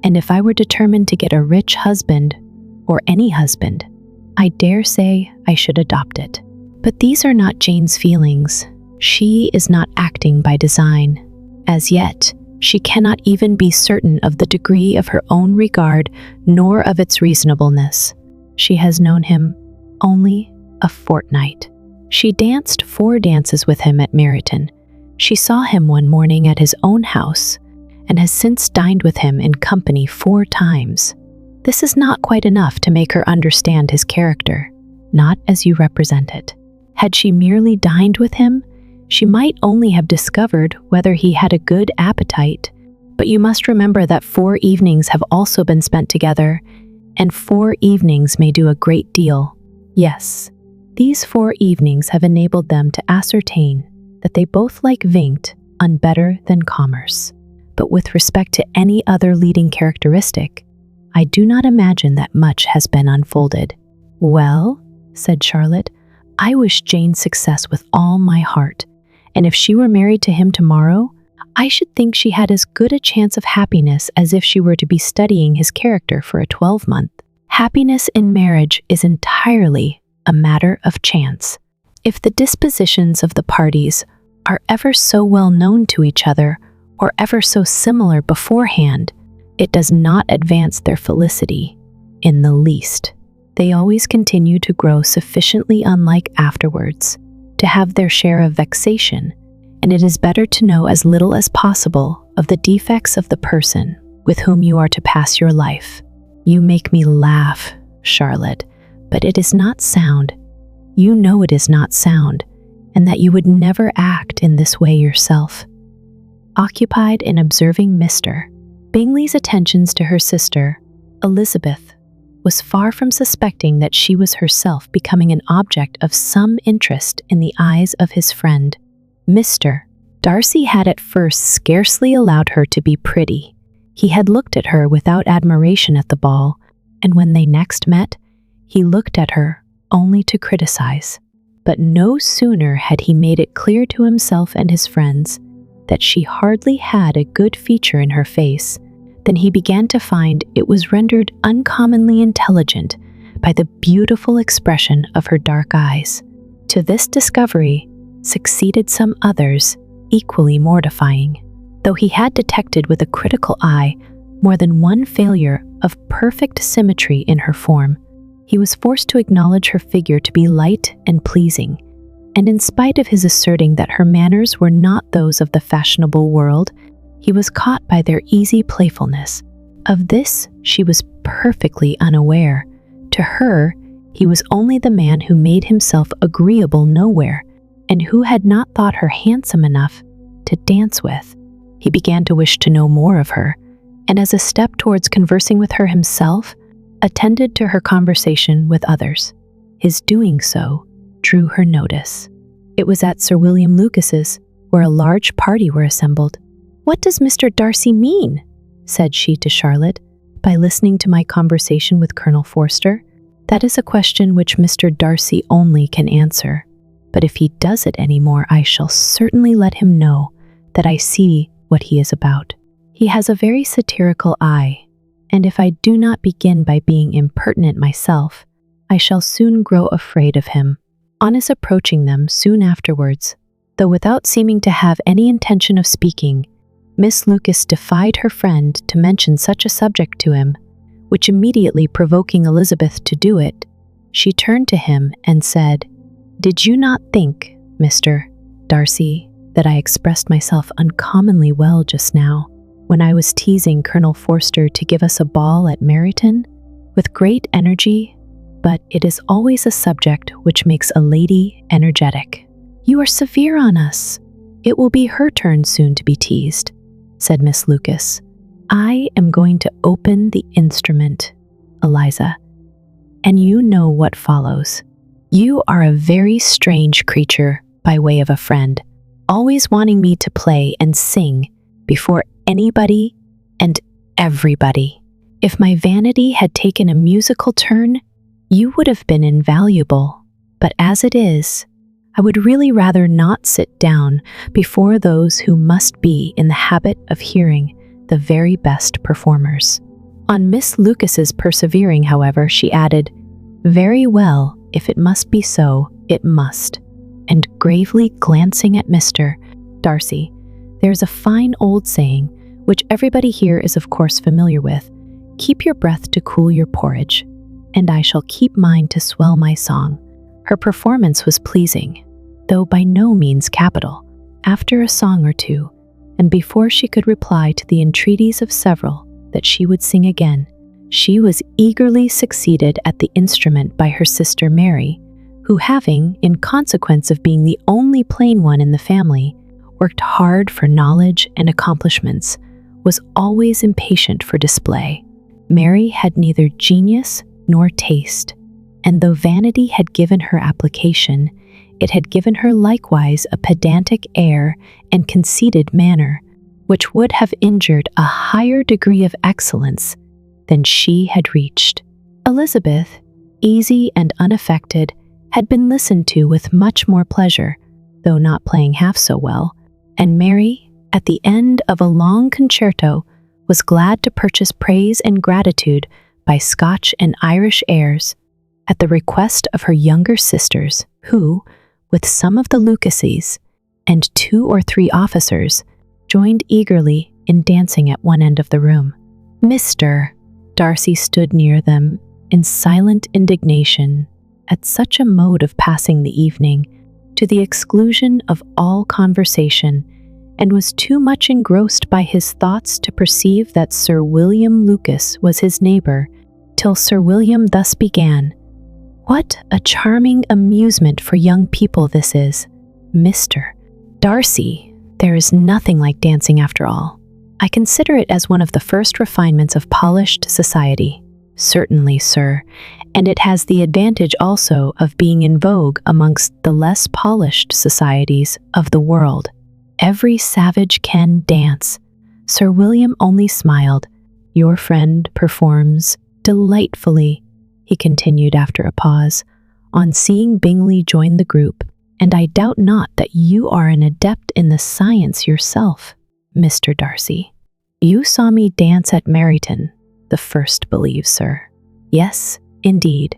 [SPEAKER 1] and if I were determined to get a rich husband, or any husband, I dare say I should adopt it. But these are not Jane's feelings. She is not acting by design. As yet, she cannot even be certain of the degree of her own regard, nor of its reasonableness. She has known him only a fortnight. She danced 4 dances with him at Meryton. She saw him one morning at his own house, and has since dined with him in company 4 times. This is not quite enough to make her understand his character, not as you represent it. Had she merely dined with him, she might only have discovered whether he had a good appetite, but you must remember that 4 evenings have also been spent together, and 4 evenings may do a great deal. Yes, these 4 evenings have enabled them to ascertain that they both like Vingt on better than commerce. But with respect to any other leading characteristic, I do not imagine that much has been unfolded." "Well," said Charlotte, "I wish Jane success with all my heart, and if she were married to him tomorrow, I should think she had as good a chance of happiness as if she were to be studying his character for a 12-month. Happiness in marriage is entirely a matter of chance. If the dispositions of the parties are ever so well known to each other or ever so similar beforehand, it does not advance their felicity in the least. They always continue to grow sufficiently unlike afterwards to have their share of vexation, and it is better to know as little as possible of the defects of the person with whom you are to pass your life." "You make me laugh, Charlotte, but it is not sound. You know it is not sound, and that you would never act in this way yourself." Occupied in observing Mr. Bingley's attentions to her sister, Elizabeth was far from suspecting that she was herself becoming an object of some interest in the eyes of his friend. Mr. Darcy had at first scarcely allowed her to be pretty. He had looked at her without admiration at the ball, and when they next met, he looked at her only to criticize. But no sooner had he made it clear to himself and his friends that she hardly had a good feature in her face than he began to find it was rendered uncommonly intelligent by the beautiful expression of her dark eyes. To this discovery succeeded some others equally mortifying. Though he had detected with a critical eye more than one failure of perfect symmetry in her form, he was forced to acknowledge her figure to be light and pleasing, and in spite of his asserting that her manners were not those of the fashionable world, he was caught by their easy playfulness. Of this she was perfectly unaware. To her, he was only the man who made himself agreeable nowhere, and who had not thought her handsome enough to dance with. He began to wish to know more of her, and as a step towards conversing with her himself, attended to her conversation with others. His doing so drew her notice. It was at Sir William Lucas's, where a large party were assembled. "What does Mr. Darcy mean," said she to Charlotte, "by listening to my conversation with Colonel Forster? That is a question which Mr. Darcy only can answer. But if he does it any more, I shall certainly let him know that I see what he is about. He has a very satirical eye, and if I do not begin by being impertinent myself, I shall soon grow afraid of him." On his approaching them soon afterwards, though without seeming to have any intention of speaking, Miss Lucas defied her friend to mention such a subject to him, which immediately provoking Elizabeth to do it, she turned to him and said, "Did you not think, Mr. Darcy, that I expressed myself uncommonly well just now, when I was teasing Colonel Forster to give us a ball at Meryton? With great energy, but it is always a subject which makes a lady energetic." "You are severe on us. It will be her turn soon to be teased," said Miss Lucas. "I am going to open the instrument, Eliza, and you know what follows. You are a very strange creature by way of a friend, always wanting me to play and sing before anybody and everybody. If my vanity had taken a musical turn, you would have been invaluable, but as it is, I would really rather not sit down before those who must be in the habit of hearing the very best performers." On Miss Lucas's persevering, however, she added, "Very well, if it must be so, it must," and gravely glancing at Mr. Darcy, "There is a fine old saying, which everybody here is of course familiar with, 'Keep your breath to cool your porridge,' and I shall keep mine to swell my song." Her performance was pleasing, though by no means capital. After a song or two, and before she could reply to the entreaties of several that she would sing again, she was eagerly succeeded at the instrument by her sister Mary, who, having, in consequence of being the only plain one in the family, worked hard for knowledge and accomplishments, was always impatient for display. Mary had neither genius nor taste, and though vanity had given her application, it had given her likewise a pedantic air and conceited manner, which would have injured a higher degree of excellence than she had reached. Elizabeth, easy and unaffected, had been listened to with much more pleasure, though not playing half so well, and Mary, at the end of a long concerto, was glad to purchase praise and gratitude by Scotch and Irish airs, at the request of her younger sisters, who, with some of the Lucases and 2 or 3 officers, joined eagerly in dancing at one end of the room. Mr. Darcy stood near them in silent indignation at such a mode of passing the evening, to the exclusion of all conversation, and was too much engrossed by his thoughts to perceive that Sir William Lucas was his neighbor, till Sir William thus began: "What a charming amusement for young people this is, Mr. Darcy. There is nothing like dancing after all. I consider it as one of the first refinements of polished society." "Certainly, sir, and it has the advantage also of being in vogue amongst the less polished societies of the world. Every savage can dance." Sir William only smiled. "Your friend performs delightfully," he continued after a pause, on seeing Bingley join the group, "and I doubt not that you are an adept in the science yourself, Mr. Darcy. You saw me dance at Meryton, the first believe, sir." "Yes, indeed,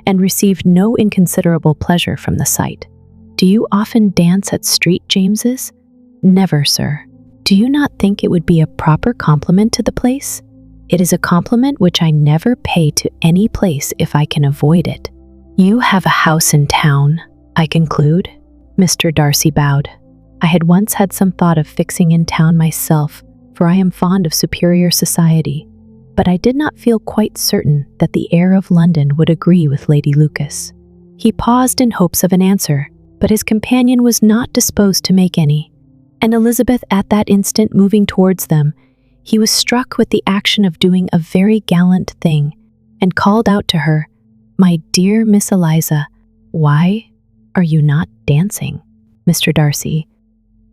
[SPEAKER 1] and received no inconsiderable pleasure from the sight." "Do you often dance at St. James's?" "Never, sir." "Do you not think it would be a proper compliment to the place?" "It is a compliment which I never pay to any place if I can avoid it." "You have a house in town, I conclude?" Mr. Darcy bowed. "I had once had some thought of fixing in town myself, for I am fond of superior society, but I did not feel quite certain that the air of London would agree with Lady Lucas." He paused in hopes of an answer, but his companion was not disposed to make any, and Elizabeth at that instant moving towards them, he was struck with the action of doing a very gallant thing, and called out to her, "My dear Miss Eliza, why are you not dancing?" "Mr. Darcy,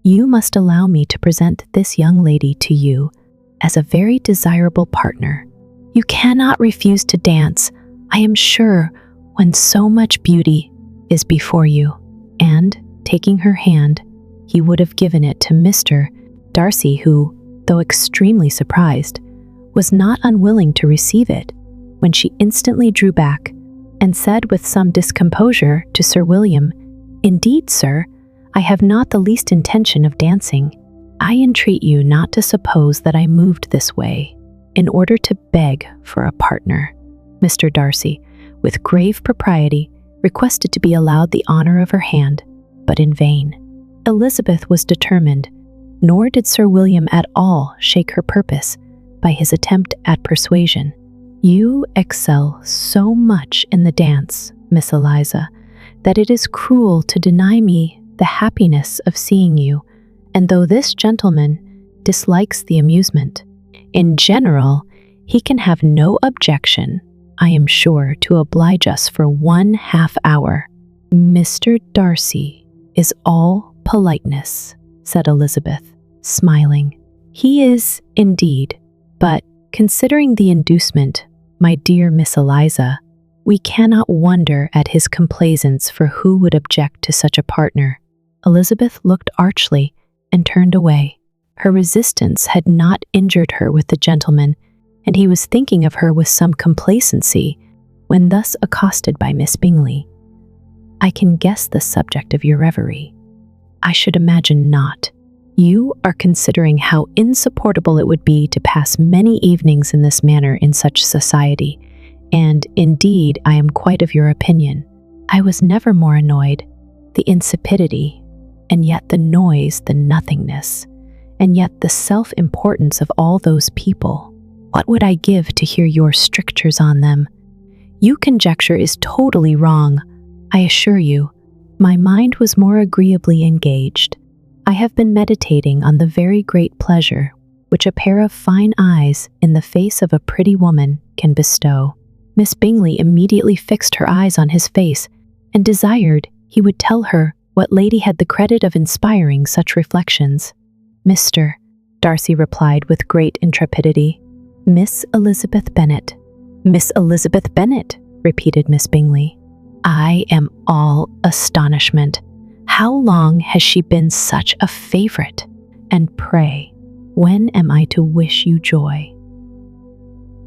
[SPEAKER 1] you must allow me to present this young lady to you as a very desirable partner. You cannot refuse to dance, I am sure, when so much beauty is before you." And, taking her hand, he would have given it to Mr. Darcy, who, though extremely surprised, was not unwilling to receive it, when she instantly drew back, and said with some discomposure to Sir William, "Indeed, sir, I have not the least intention of dancing. I entreat you not to suppose that I moved this way in order to beg for a partner." Mr. Darcy, with grave propriety, requested to be allowed the honor of her hand, but in vain. Elizabeth was determined, nor did Sir William at all shake her purpose by his attempt at persuasion. "You excel so much in the dance, Miss Eliza, that it is cruel to deny me the happiness of seeing you, and though this gentleman dislikes the amusement, in general, he can have no objection, I am sure, to oblige us for 1/2 hour." "Mr. Darcy is all politeness," said Elizabeth, smiling. "He is, indeed, but considering the inducement, my dear Miss Eliza, we cannot wonder at his complaisance, for who would object to such a partner?" Elizabeth looked archly and turned away. Her resistance had not injured her with the gentleman, and he was thinking of her with some complacency when thus accosted by Miss Bingley. "I can guess the subject of your reverie." "I should imagine not. You are considering how insupportable it would be to pass many evenings in this manner in such society, and indeed I am quite of your opinion. I was never more annoyed. The insipidity, and yet the noise, the nothingness, and yet the self-importance of all those people. What would I give to hear your strictures on them? Your conjecture is totally wrong, I assure you. My mind was more agreeably engaged. I have been meditating on the very great pleasure which a pair of fine eyes in the face of a pretty woman can bestow." Miss Bingley immediately fixed her eyes on his face, and desired he would tell her what lady had the credit of inspiring such reflections. "Mr. Darcy replied with great intrepidity, Miss Elizabeth Bennet. Miss Elizabeth Bennet, repeated Miss Bingley. I am all astonishment. How long has she been such a favorite? And pray, when am I to wish you joy?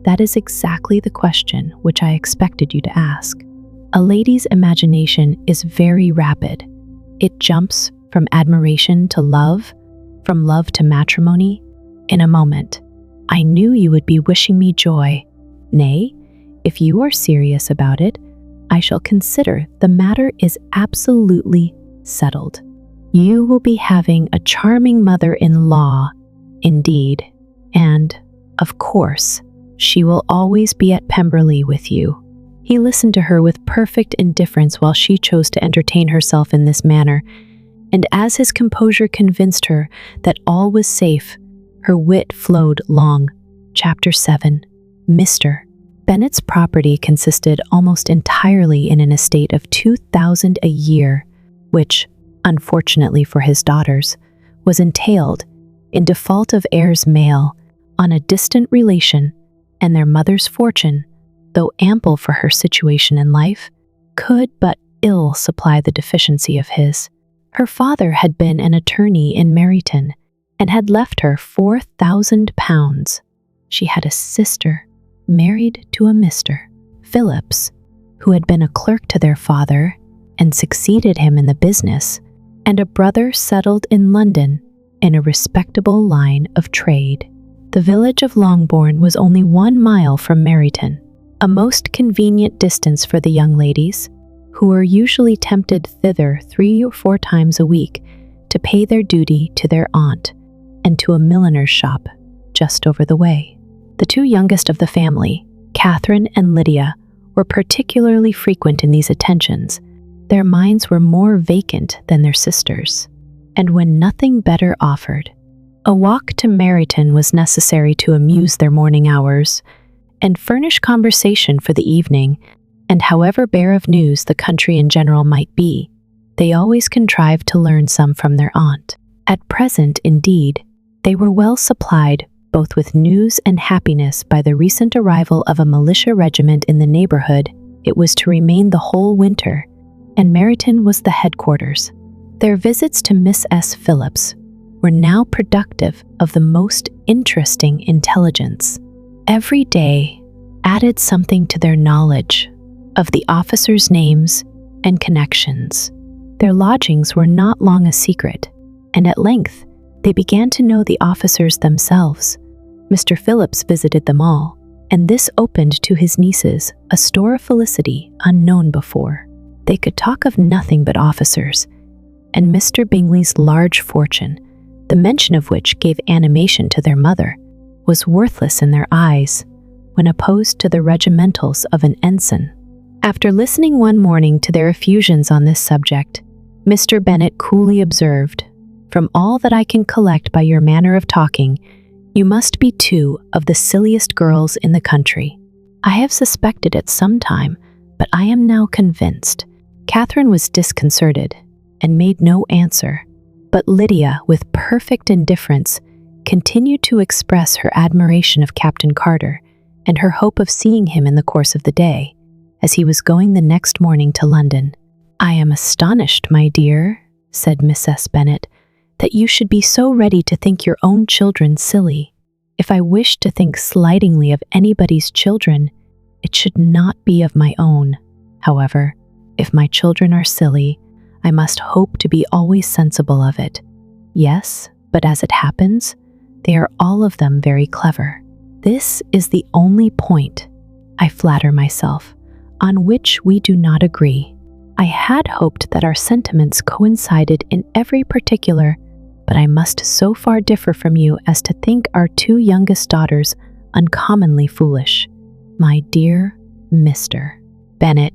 [SPEAKER 1] That is exactly the question which I expected you to ask. A lady's imagination is very rapid. It jumps from admiration to love, from love to matrimony, in a moment. I knew you would be wishing me joy. Nay, if you are serious about it, I shall consider the matter is absolutely settled. You will be having a charming mother-in-law, indeed, and, of course, she will always be at Pemberley with you. He listened to her with perfect indifference while she chose to entertain herself in this manner, and as his composure convinced her that all was safe, her wit flowed long. Chapter 7. Mr. Bennet's property consisted almost entirely in an estate of 2,000 a year, which, unfortunately for his daughters, was entailed, in default of heirs male, on a distant relation, and their mother's fortune, though ample for her situation in life, could but ill supply the deficiency of his. Her father had been an attorney in Meryton, and had left her £4,000. She had a sister, married to a Mr. Phillips, who had been a clerk to their father and succeeded him in the business, and a brother settled in London in a respectable line of trade. The village of Longbourn was only 1 mile from Meryton, a most convenient distance for the young ladies, who were usually tempted thither 3 or 4 times a week to pay their duty to their aunt and to a milliner's shop just over the way. The 2 youngest of the family, Catherine and Lydia, were particularly frequent in these attentions. Their minds were more vacant than their sisters', and when nothing better offered, a walk to Meryton was necessary to amuse their morning hours and furnish conversation for the evening, and however bare of news the country in general might be, they always contrived to learn some from their aunt. At present, indeed, they were well supplied both with news and happiness by the recent arrival of a militia regiment in the neighborhood. It was to remain the whole winter, and Meryton was the headquarters. Their visits to Miss S. Phillips were now productive of the most interesting intelligence. Every day added something to their knowledge of the officers' names and connections. Their lodgings were not long a secret, and at length they began to know the officers themselves. Mr. Phillips visited them all, and this opened to his nieces a store of felicity unknown before. They could talk of nothing but officers, and Mr. Bingley's large fortune, the mention of which gave animation to their mother, was worthless in their eyes when opposed to the regimentals of an ensign. After listening one morning to their effusions on this subject, Mr. Bennet coolly observed, "From all that I can collect by your manner of talking, you must be 2 of the silliest girls in the country. I have suspected it some time, but I am now convinced." Catherine was disconcerted and made no answer, but Lydia, with perfect indifference, continued to express her admiration of Captain Carter and her hope of seeing him in the course of the day, as he was going the next morning to London. "I am astonished, my dear," said Mrs. Bennet, "that you should be so ready to think your own children silly. If I wish to think slightingly of anybody's children, it should not be of my own. However, if my children are silly, I must hope to be always sensible of it. Yes, but as it happens, they are all of them very clever. This is the only point, I flatter myself, on which we do not agree. I had hoped that our sentiments coincided in every particular, but I must so far differ from you as to think our 2 youngest daughters uncommonly foolish. My dear Mr. Bennet,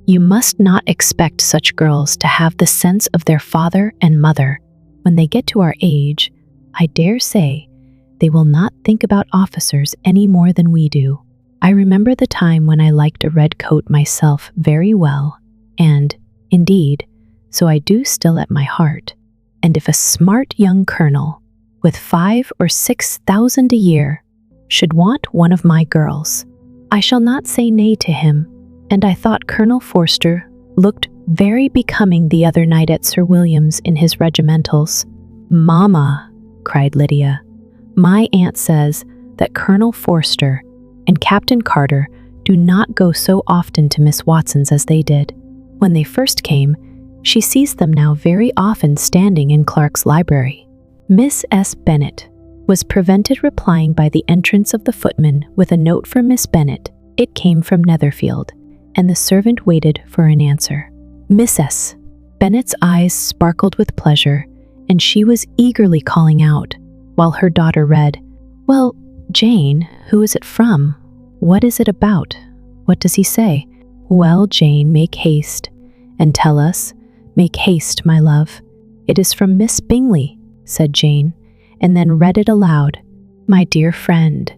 [SPEAKER 1] you must not expect such girls to have the sense of their father and mother. When they get to our age, I dare say, they will not think about officers any more than we do. I remember the time when I liked a red coat myself very well, and, indeed, so I do still at my heart. And if a smart young colonel, with 5 or 6 thousand a year, should want one of my girls. I shall not say nay to him, and I thought Colonel Forster looked very becoming the other night at Sir William's in his regimentals." "Mamma," cried Lydia, "my aunt says that Colonel Forster and Captain Carter do not go so often to Miss Watson's as they did. When they first came, she sees them now very often standing in Clark's library." Miss S. Bennet was prevented replying by the entrance of the footman with a note for Miss Bennet. It came from Netherfield, and the servant waited for an answer. Miss S. Bennet's eyes sparkled with pleasure, and she was eagerly calling out, while her daughter read, "Well, Jane, who is it from? What is it about? What does he say?" "Well, Jane, make haste, and tell us. Make haste, my love." "It is from Miss Bingley," said Jane, and then read it aloud. "My dear friend,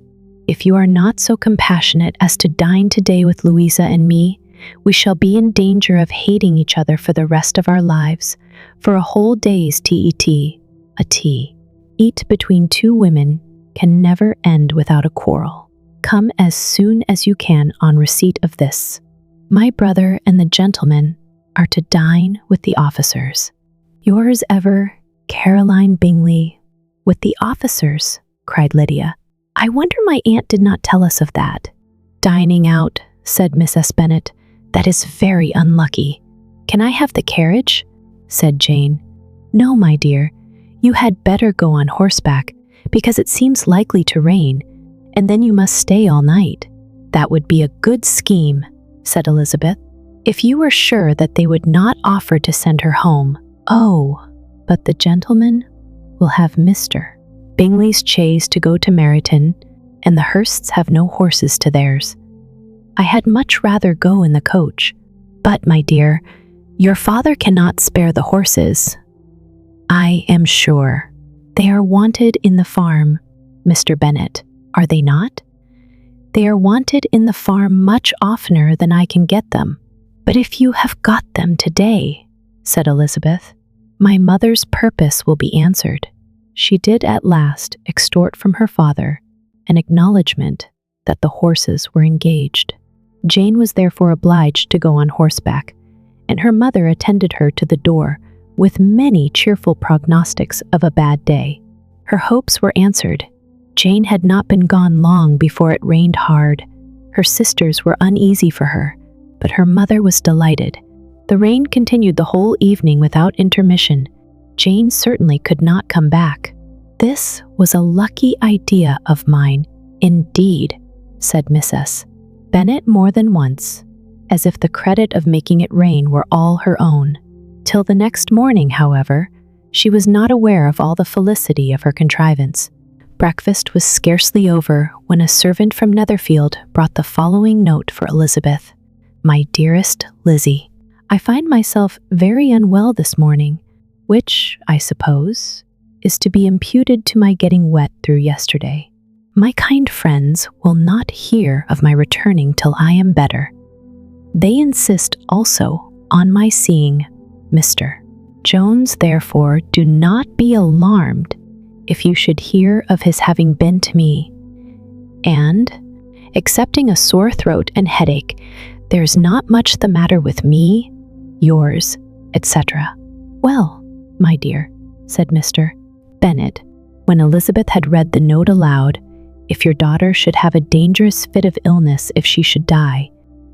[SPEAKER 1] if you are not so compassionate as to dine today with Louisa and me, we shall be in danger of hating each other for the rest of our lives, for a whole day's tea. A tea. Eat between two women can never end without a quarrel. Come as soon as you can on receipt of this. My brother and the gentlemen are to dine with the officers. Yours ever, Caroline Bingley." "With the officers?" cried Lydia. "I wonder my aunt did not tell us of that." "Dining out," said Mrs. Bennet. "That is very unlucky." "Can I have the carriage?" said Jane. "No, my dear, you had better go on horseback, because it seems likely to rain, and then you must stay all night." "That would be a good scheme," said Elizabeth, "if you were sure that they would not offer to send her home." "Oh, but the gentleman will have Mr. Bingley's chaise to go to Meryton, and the Hursts have no horses to theirs. I had much rather go in the coach. But, my dear, your father cannot spare the horses." "I am sure. They are wanted in the farm, Mr. Bennet, are they not?" "They are wanted in the farm much oftener than I can get them." "But if you have got them today," said Elizabeth, "my mother's purpose will be answered." She did at last extort from her father an acknowledgment that the horses were engaged. Jane was therefore obliged to go on horseback, and her mother attended her to the door with many cheerful prognostics of a bad day. Her hopes were answered. Jane had not been gone long before it rained hard. Her sisters were uneasy for her, but her mother was delighted. The rain continued the whole evening without intermission. Jane certainly could not come back. "This was a lucky idea of mine, indeed," said Mrs. Bennet more than once, as if the credit of making it rain were all her own. Till the next morning, however, she was not aware of all the felicity of her contrivance. Breakfast was scarcely over when a servant from Netherfield brought the following note for Elizabeth. "My dearest Lizzie, I find myself very unwell this morning, which, I suppose, is to be imputed to my getting wet through yesterday. My kind friends will not hear of my returning till I am better. They insist also on my seeing Mr. Jones, therefore do not be alarmed if you should hear of his having been to me. And, excepting a sore throat and headache, there's not much the matter with me, yours, etc." "Well, my dear," said Mr. Bennet, when Elizabeth had read the note aloud, "if your daughter should have a dangerous fit of illness if she should die,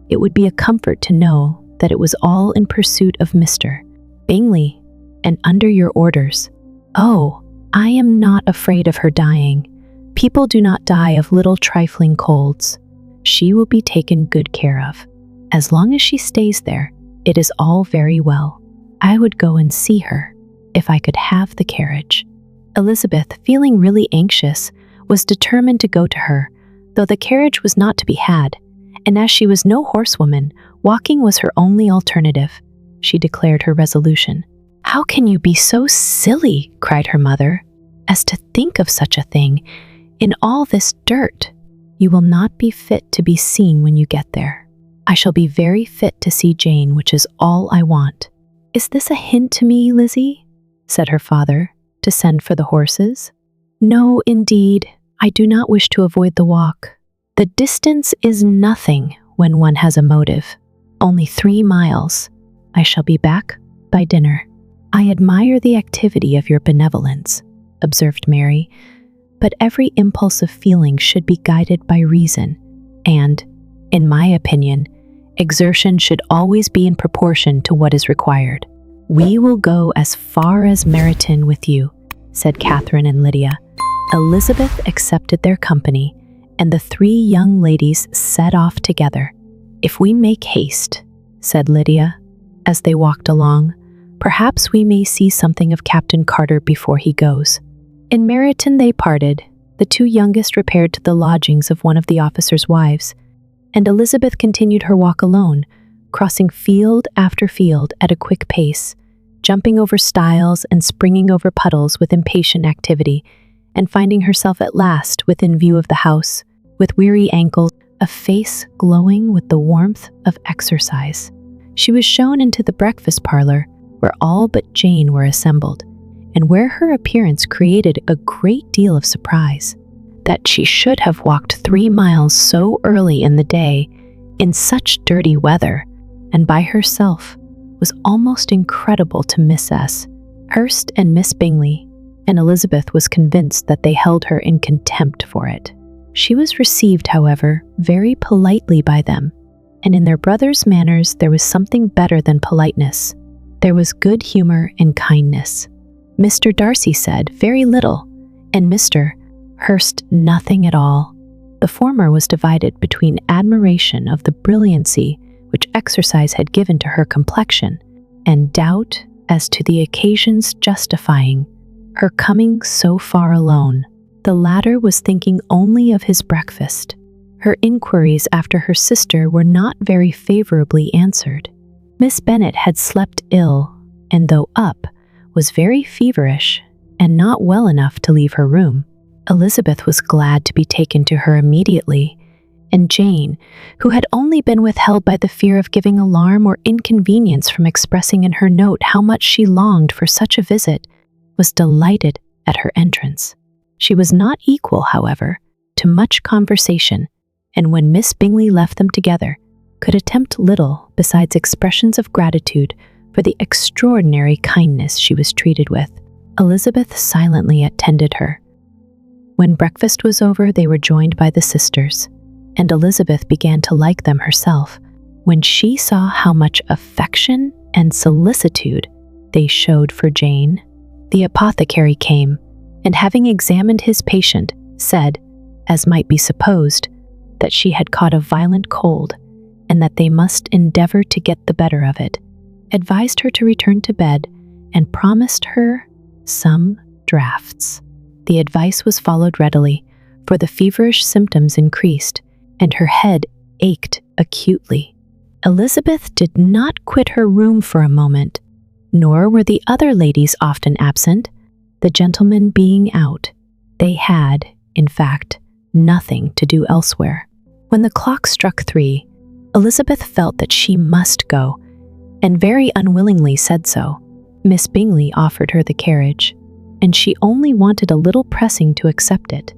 [SPEAKER 1] it would be a comfort to know that it was all in pursuit of Mr. Bingley, and under your orders. Oh, I am not afraid of her dying. People do not die of little trifling colds. She will be taken good care of. As long as she stays there, it is all very well. I would go and see her, if I could have the carriage." Elizabeth, feeling really anxious, was determined to go to her, though the carriage was not to be had, and as she was no horsewoman, walking was her only alternative. She declared her resolution. "How can you be so silly," cried her mother, "as to think of such a thing, in all this dirt? You will not be fit to be seen when you get there. I shall be very fit to see Jane, which is all I want." "Is this a hint to me, Lizzie," said her father, "to send for the horses?" "No, indeed, I do not wish to avoid the walk. The distance is nothing when one has a motive. Only 3 miles. I shall be back by dinner." "I admire the activity of your benevolence," observed Mary, "but every impulse of feeling should be guided by reason, and, in my opinion, exertion should always be in proportion to what is required." "We will go as far as Meryton with you," said Catherine and Lydia. Elizabeth accepted their company, and the 3 young ladies set off together. "If we make haste," said Lydia, as they walked along, "perhaps we may see something of Captain Carter before he goes." In Meryton they parted. The 2 youngest repaired to the lodgings of one of the officers' wives, and Elizabeth continued her walk alone, crossing field after field at a quick pace, jumping over stiles and springing over puddles with impatient activity, and finding herself at last within view of the house, with weary ankles, a face glowing with the warmth of exercise. She was shown into the breakfast parlor, where all but Jane were assembled, and where her appearance created a great deal of surprise. That she should have walked 3 miles so early in the day, in such dirty weather, and by herself, was almost incredible to Miss S. Hurst and Miss Bingley, and Elizabeth was convinced that they held her in contempt for it. She was received, however, very politely by them, and in their brother's manners there was something better than politeness. There was good humor and kindness. Mr. Darcy said very little, and Mr. Hurst nothing at all. The former was divided between admiration of the brilliancy which exercise had given to her complexion, and doubt as to the occasions justifying her coming so far alone. The latter was thinking only of his breakfast. Her inquiries after her sister were not very favorably answered. Miss Bennet had slept ill, and though up, was very feverish and not well enough to leave her room. Elizabeth was glad to be taken to her immediately, and Jane, who had only been withheld by the fear of giving alarm or inconvenience from expressing in her note how much she longed for such a visit, was delighted at her entrance. She was not equal, however, to much conversation, and when Miss Bingley left them together, could attempt little besides expressions of gratitude for the extraordinary kindness she was treated with. Elizabeth silently attended her. When breakfast was over, they were joined by the sisters, and Elizabeth began to like them herself when she saw how much affection and solicitude they showed for Jane. The apothecary came, and having examined his patient, said, as might be supposed, that she had caught a violent cold, and that they must endeavor to get the better of it, advised her to return to bed, and promised her some draughts. The advice was followed readily, for the feverish symptoms increased, and her head ached acutely. Elizabeth did not quit her room for a moment, nor were the other ladies often absent, the gentlemen being out. They had, in fact, nothing to do elsewhere. When the clock struck 3, Elizabeth felt that she must go, and very unwillingly said so. Miss Bingley offered her the carriage, and she only wanted a little pressing to accept it.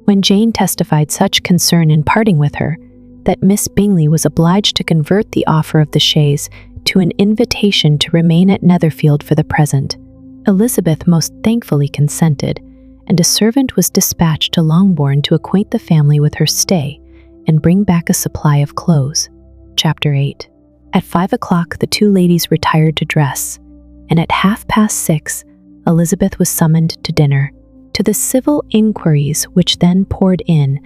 [SPEAKER 1] When Jane testified such concern in parting with her, that Miss Bingley was obliged to convert the offer of the chaise to an invitation to remain at Netherfield for the present, Elizabeth most thankfully consented, and a servant was dispatched to Longbourn to acquaint the family with her stay and bring back a supply of clothes. Chapter 8. At 5 o'clock the 2 ladies retired to dress, and at 6:30, Elizabeth was summoned to dinner. To the civil inquiries which then poured in,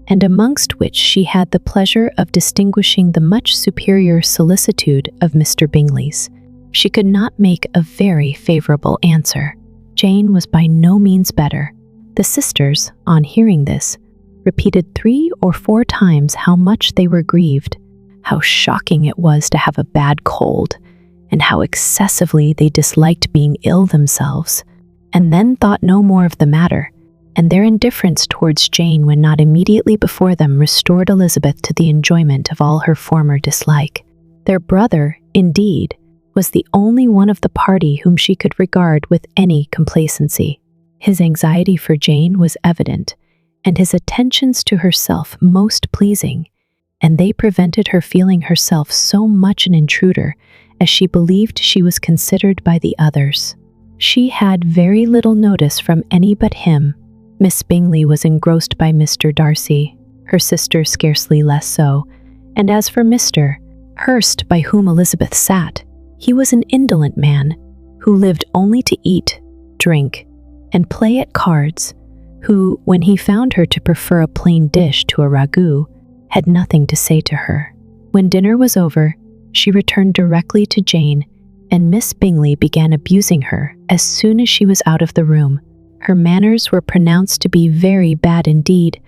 [SPEAKER 1] and amongst which she had the pleasure of distinguishing the much superior solicitude of Mr. Bingley's, she could not make a very favorable answer. Jane was by no means better. The sisters, on hearing this, repeated 3 or 4 times how much they were grieved, how shocking it was to have a bad cold, and how excessively they disliked being ill themselves, and then thought no more of the matter, and their indifference towards Jane when not immediately before them restored Elizabeth to the enjoyment of all her former dislike. Their brother, indeed, was the only one of the party whom she could regard with any complacency. His anxiety for Jane was evident, and his attentions to herself most pleasing, and they prevented her feeling herself so much an intruder as she believed she was considered by the others. She had very little notice from any but him. Miss Bingley was engrossed by Mr. Darcy, her sister scarcely less so, and as for Mr. Hurst, by whom Elizabeth sat, he was an indolent man who lived only to eat, drink, and play at cards, who, when he found her to prefer a plain dish to a ragout, had nothing to say to her. When dinner was over, she returned directly to Jane, and Miss Bingley began abusing her as soon as she was out of the room. Her manners were pronounced to be very bad indeed,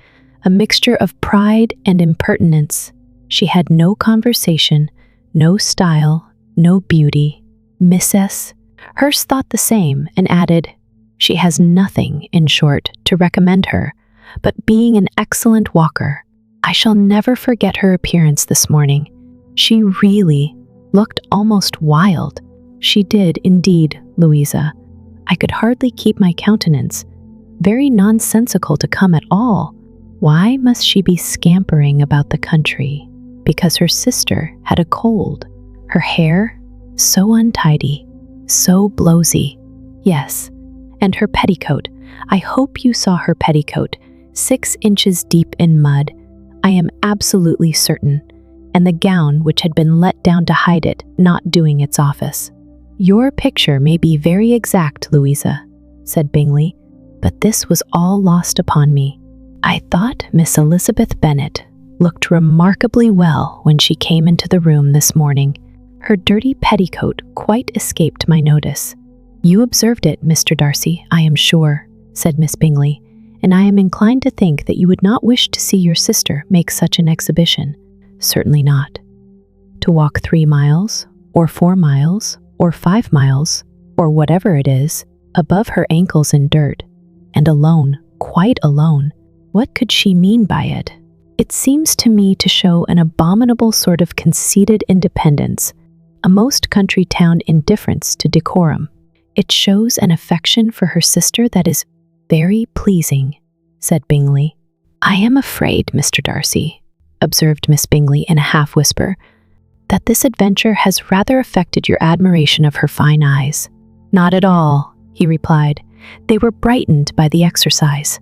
[SPEAKER 1] a mixture of pride and impertinence. She had no conversation, no style, no beauty. Mrs. Hurst thought the same and added, "She has nothing, in short, to recommend her, but being an excellent walker. I shall never forget her appearance this morning. She really looked almost wild." "She did, indeed, Louisa. I could hardly keep my countenance. Very nonsensical to come at all. Why must she be scampering about the country? Because her sister had a cold. Her hair, so untidy, so blowsy. Yes, and her petticoat. I hope you saw her petticoat, 6 inches deep in mud. I am absolutely certain. And the gown which had been let down to hide it, not doing its office." "Your picture may be very exact, Louisa," said Bingley, "but this was all lost upon me. I thought Miss Elizabeth Bennet looked remarkably well when she came into the room this morning. Her dirty petticoat quite escaped my notice." "You observed it, Mr. Darcy, I am sure," said Miss Bingley, "and I am inclined to think that you would not wish to see your sister make such an exhibition." "Certainly not. To walk 3 miles, or 4 miles, or 5 miles, or whatever it is, above her ankles in dirt, and alone, quite alone. What could she mean by it? It seems to me to show an abominable sort of conceited independence, a most country town indifference to decorum. It shows an affection for her sister that is very pleasing," said Bingley. "I am afraid, Mr. Darcy," observed Miss Bingley in a half-whisper, "that this adventure has rather affected your admiration of her fine eyes." "Not at all," he replied. "They were brightened by the exercise."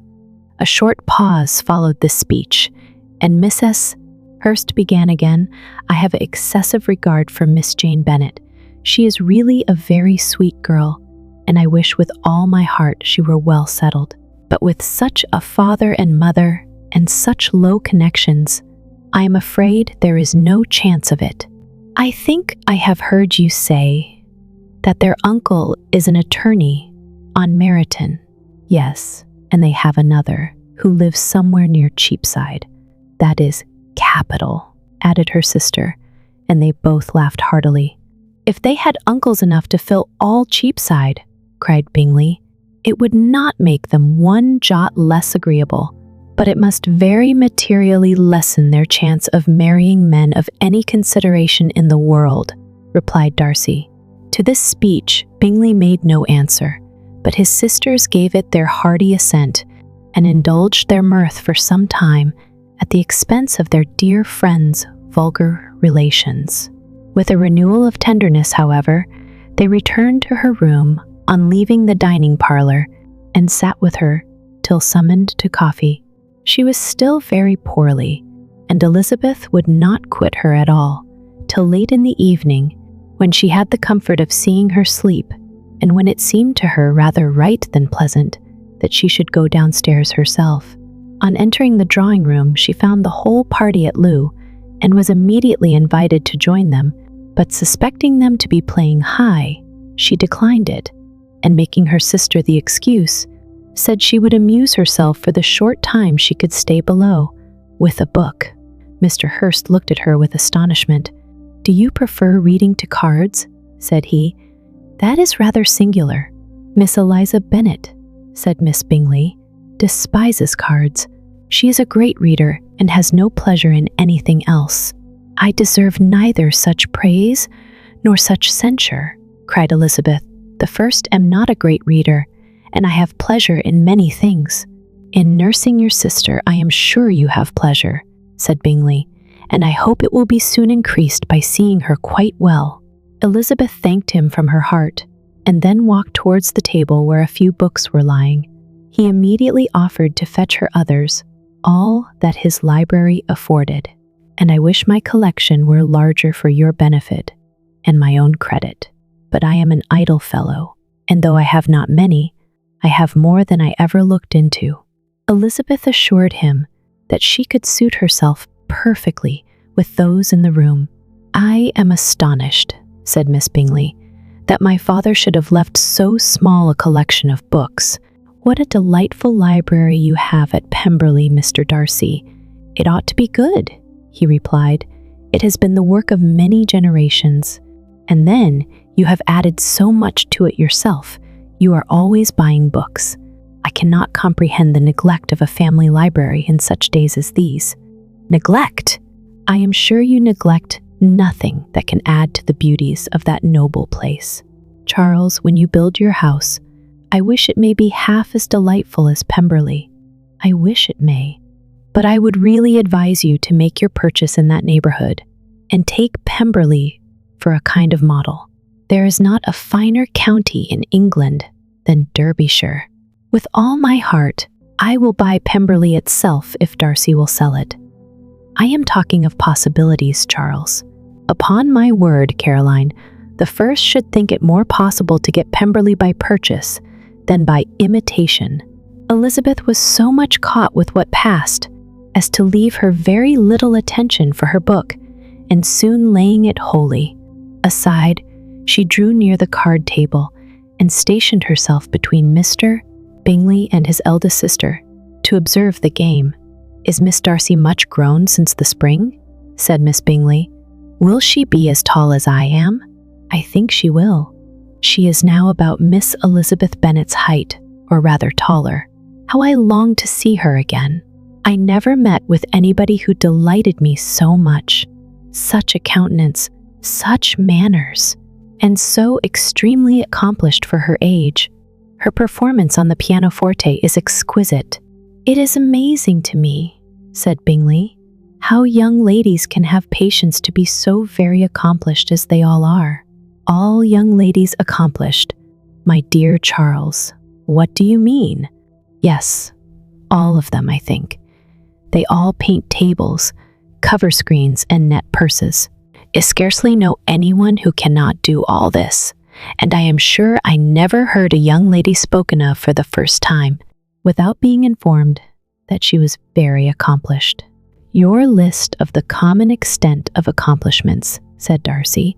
[SPEAKER 1] A short pause followed this speech, and Mrs. Hurst began again. "I have excessive regard for Miss Jane Bennet. She is really a very sweet girl, and I wish with all my heart she were well settled. But with such a father and mother, and such low connections, I am afraid there is no chance of it. I think I have heard you say that their uncle is an attorney on Meryton." "Yes, and they have another, who lives somewhere near Cheapside." "That is capital," added her sister, and they both laughed heartily. "If they had uncles enough to fill all Cheapside," cried Bingley, "it would not make them one jot less agreeable. But it must very materially lessen their chance of marrying men of any consideration in the world," replied Darcy. To this speech, Bingley made no answer, but his sisters gave it their hearty assent, and indulged their mirth for some time at the expense of their dear friend's vulgar relations. With a renewal of tenderness, however, they returned to her room on leaving the dining parlour, and sat with her till summoned to coffee. She was still very poorly, and Elizabeth would not quit her at all, till late in the evening, when she had the comfort of seeing her sleep, and when it seemed to her rather right than pleasant that she should go downstairs herself. On entering the drawing-room, she found the whole party at loo, and was immediately invited to join them, but suspecting them to be playing high, she declined it, and making her sister the excuse, said she would amuse herself for the short time she could stay below, with a book. Mr. Hurst looked at her with astonishment. "Do you prefer reading to cards?" said he. "That is rather singular. Miss Eliza Bennet," said Miss Bingley, "despises cards. She is a great reader, and has no pleasure in anything else." "I deserve neither such praise nor such censure," cried Elizabeth. "The first am not a great reader, and I have pleasure in many things. "In nursing your sister, I am sure you have pleasure," said Bingley, "and I hope it will be soon increased by seeing her quite well." Elizabeth thanked him from her heart, and then walked towards the table where a few books were lying. He immediately offered to fetch her others, all that his library afforded. "And I wish my collection were larger for your benefit and my own credit. But I am an idle fellow, and though I have not many, I have more than I ever looked into." Elizabeth assured him that she could suit herself perfectly with those in the room. "I am astonished," said Miss Bingley, "that my father should have left so small a collection of books. What a delightful library you have at Pemberley, Mr. Darcy." "It ought to be good," he replied. "It has been the work of many generations. And then you have added so much to it yourself. You are always buying books. I cannot comprehend the neglect of a family library in such days as these." "Neglect? I am sure you neglect nothing that can add to the beauties of that noble place. Charles, when you build your house, I wish it may be half as delightful as Pemberley. I wish it may. But I would really advise you to make your purchase in that neighborhood, and take Pemberley for a kind of model. There is not a finer county in England than Derbyshire. With all my heart, I will buy Pemberley itself if Darcy will sell it. I am talking of possibilities, Charles. Upon my word, Caroline, the first should think it more possible to get Pemberley by purchase than by imitation." Elizabeth was so much caught with what passed as to leave her very little attention for her book, and soon laying it wholly aside, she drew near the card table and stationed herself between Mr. Bingley and his eldest sister to observe the game. "Is Miss Darcy much grown since the spring?" said Miss Bingley. "Will she be as tall as I am?" "I think she will. She is now about Miss Elizabeth Bennet's height, or rather taller. How I long to see her again. I never met with anybody who delighted me so much. Such a countenance, such manners, and so extremely accomplished for her age. Her performance on the pianoforte is exquisite." "It is amazing to me," said Bingley, "how young ladies can have patience to be so very accomplished as they all are." "All young ladies accomplished? My dear Charles, what do you mean?" "Yes, all of them, I think. They all paint tables, cover screens, and net purses. I scarcely know anyone who cannot do all this, and I am sure I never heard a young lady spoken of for the first time without being informed that she was very accomplished." "Your list of the common extent of accomplishments," said Darcy,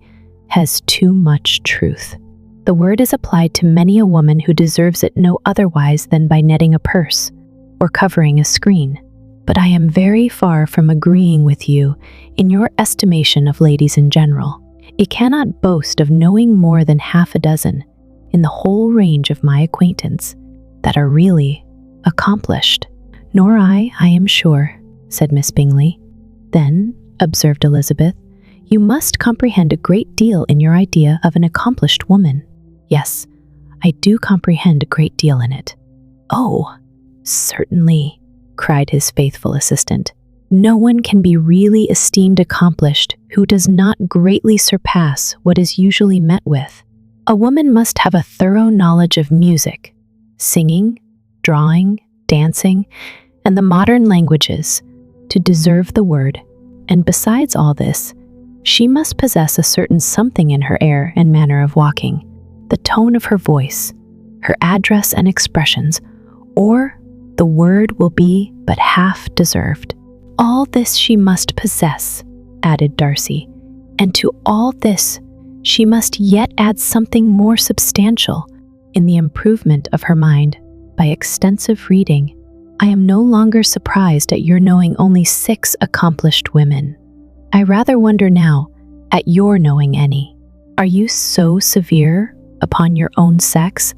[SPEAKER 1] "has too much truth. The word is applied to many a woman who deserves it no otherwise than by netting a purse or covering a screen. But I am very far from agreeing with you in your estimation of ladies in general. I cannot boast of knowing more than half a dozen, in the whole range of my acquaintance, that are really accomplished." "Nor I am sure," said Miss Bingley. "Then," observed Elizabeth, "you must comprehend a great deal in your idea of an accomplished woman." "Yes, I do comprehend a great deal in it." "Oh, certainly," cried his faithful assistant. "No one can be really esteemed accomplished who does not greatly surpass what is usually met with. A woman must have a thorough knowledge of music, singing, drawing, dancing, and the modern languages to deserve the word, and besides all this, she must possess a certain something in her air and manner of walking, the tone of her voice, her address and expressions, or the word will be but half deserved. All this she must possess," added Darcy, "and to all this she must yet add something more substantial in the improvement of her mind by extensive reading. I am no longer surprised at your knowing only 6 accomplished women. I rather wonder now at your knowing any. Are you so severe upon your own sex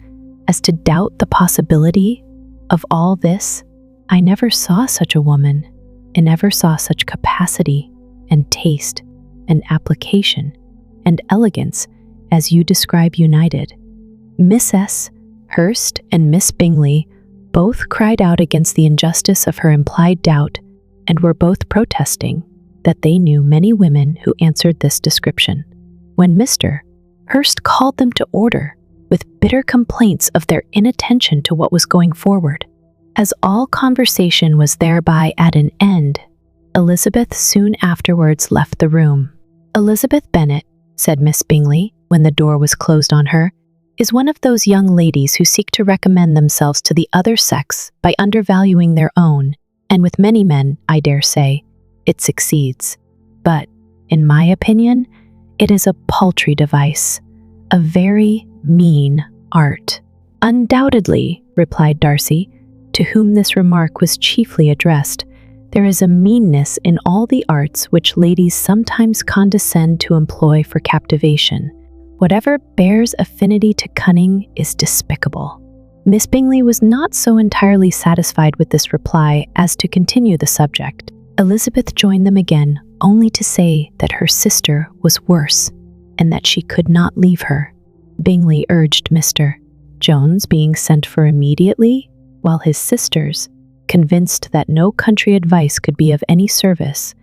[SPEAKER 1] as to doubt the possibility of all this? I never saw such a woman, and never saw such capacity and taste and application and elegance as you describe united. Miss S. Hurst and Miss Bingley Both cried out against the injustice of her implied doubt and were both protesting that they knew many women who answered this description. When Mr. Hurst called them to order with bitter complaints of their inattention to what was going forward. As all conversation was thereby at an end, Elizabeth soon afterwards left the room. "Elizabeth Bennet," said Miss Bingley, when the door was closed on her, "is one of those young ladies who seek to recommend themselves to the other sex by undervaluing their own, and with many men, I dare say, it succeeds. But, in my opinion, it is a paltry device, a very mean art." "Undoubtedly," replied Darcy, to whom this remark was chiefly addressed, "there is a meanness in all the arts which ladies sometimes condescend to employ for captivation. Whatever bears affinity to cunning is despicable." Miss Bingley was not so entirely satisfied with this reply as to continue the subject. Elizabeth joined them again, only to say that her sister was worse, and that she could not leave her. Bingley urged Mr. Jones being sent for immediately, while his sisters, convinced that no country advice could be of any service,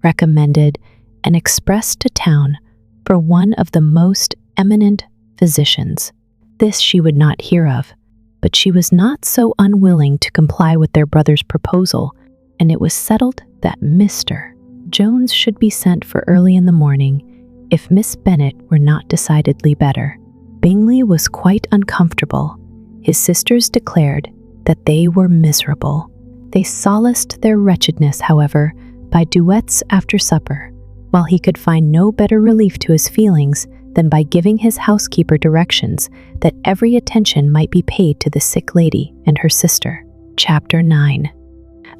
[SPEAKER 1] recommended and expressed to town for one of the most eminent physicians. This she would not hear of, but she was not so unwilling to comply with their brother's proposal, and it was settled that Mr. Jones should be sent for early in the morning, if Miss Bennet were not decidedly better. Bingley was quite uncomfortable. His sisters declared that they were miserable. They solaced their wretchedness, however, by duets after supper, while he could find no better relief to his feelings than by giving his housekeeper directions that every attention might be paid to the sick lady and her sister. Chapter 9.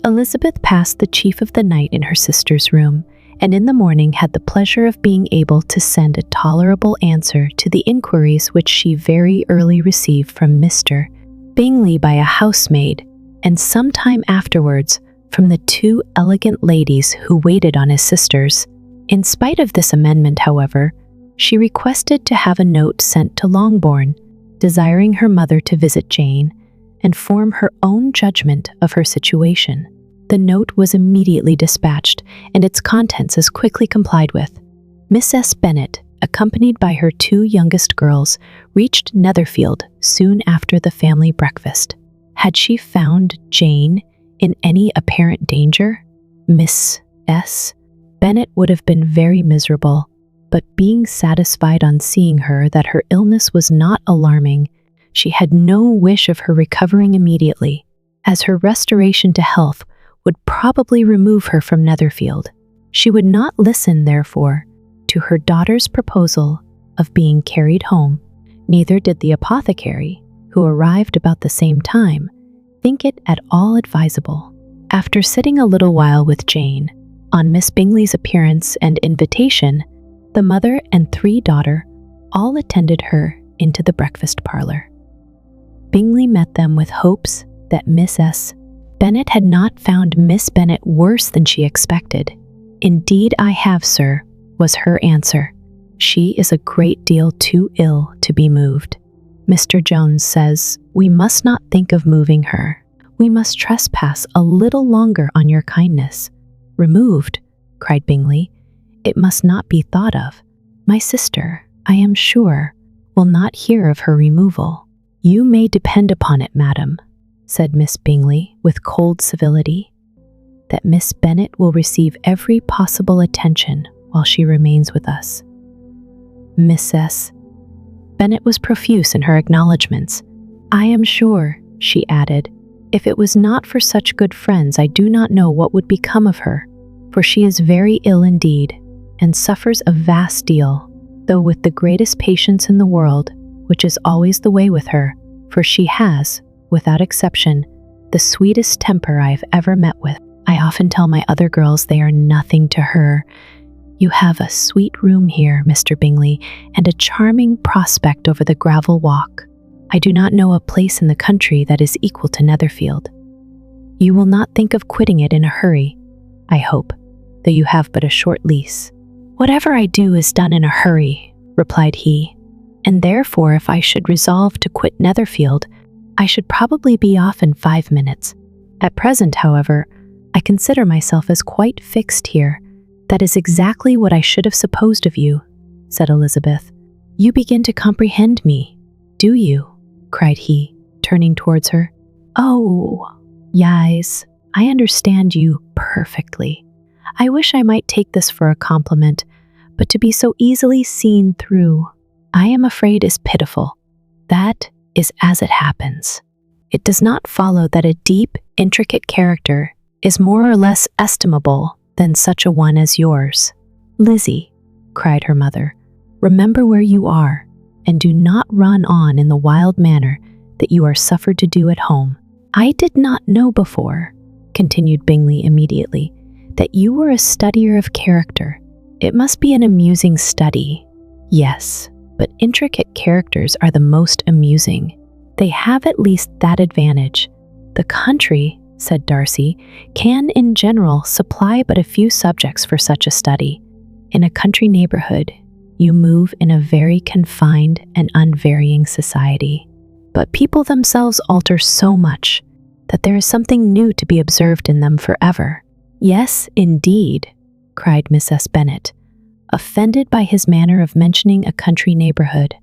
[SPEAKER 1] Elizabeth passed the chief of the night in her sister's room, and in the morning had the pleasure of being able to send a tolerable answer to the inquiries which she very early received from Mr. Bingley by a housemaid, and some time afterwards from the two elegant ladies who waited on his sisters. In spite of this amendment, however, she requested to have a note sent to Longbourn, desiring her mother to visit Jane and form her own judgment of her situation. The note was immediately dispatched, and its contents as quickly complied with. Miss S. Bennet, accompanied by her two youngest girls, reached Netherfield soon after the family breakfast. Had she found Jane in any apparent danger? Miss S. Bennet would have been very miserable, but being satisfied on seeing her that her illness was not alarming, she had no wish of her recovering immediately, as her restoration to health would probably remove her from Netherfield. She would not listen, therefore, to her daughter's proposal of being carried home. Neither did the apothecary, who arrived about the same time, think it at all advisable. After sitting a little while with Jane, on Miss Bingley's appearance and invitation, the mother and three daughters all attended her into the breakfast parlor. Bingley met them with hopes that Miss S. Bennet had not found Miss Bennet worse than she expected. "Indeed I have, sir," was her answer. "She is a great deal too ill to be moved. Mr. Jones says we must not think of moving her. We must trespass a little longer on your kindness." "Removed?" cried Bingley. "It must not be thought of. My sister, I am sure, will not hear of her removal." "You may depend upon it, madam," said Miss Bingley with cold civility, "that Miss Bennet will receive every possible attention while she remains with us." Miss S. Bennet was profuse in her acknowledgments. "I am sure," she added, "if it was not for such good friends, I do not know what would become of her, for she is very ill indeed, and suffers a vast deal, though with the greatest patience in the world, which is always the way with her, for she has, without exception, the sweetest temper I have ever met with. I often tell my other girls they are nothing to her. You have a sweet room here, Mr. Bingley, and a charming prospect over the gravel walk. I do not know a place in the country that is equal to Netherfield. You will not think of quitting it in a hurry, I hope, though you have but a short lease." "Whatever I do is done in a hurry," replied he, "and therefore if I should resolve to quit Netherfield, I should probably be off in 5 minutes. At present, however, I consider myself as quite fixed here. That is exactly what I should have supposed of you," said Elizabeth. "You begin to comprehend me, do you?" cried he, turning towards her. "Oh, yes, I understand you perfectly. I wish I might take this for a compliment, but to be so easily seen through, I am afraid is pitiful. That is as it happens. It does not follow that a deep, intricate character is more or less estimable than such a one as yours." "Lizzie," cried her mother, "remember where you are, and do not run on in the wild manner that you are suffered to do at home. I did not know before," continued Bingley immediately, "that you were a studier of character. It must be an amusing study." "Yes, but intricate characters are the most amusing. They have at least that advantage. The country," said Darcy, "can in general supply but a few subjects for such a study. In a country neighborhood, you move in a very confined and unvarying society. But people themselves alter so much that there is something new to be observed in them forever." "Yes, indeed," cried Mrs. Bennet, offended by his manner of mentioning a country neighborhood.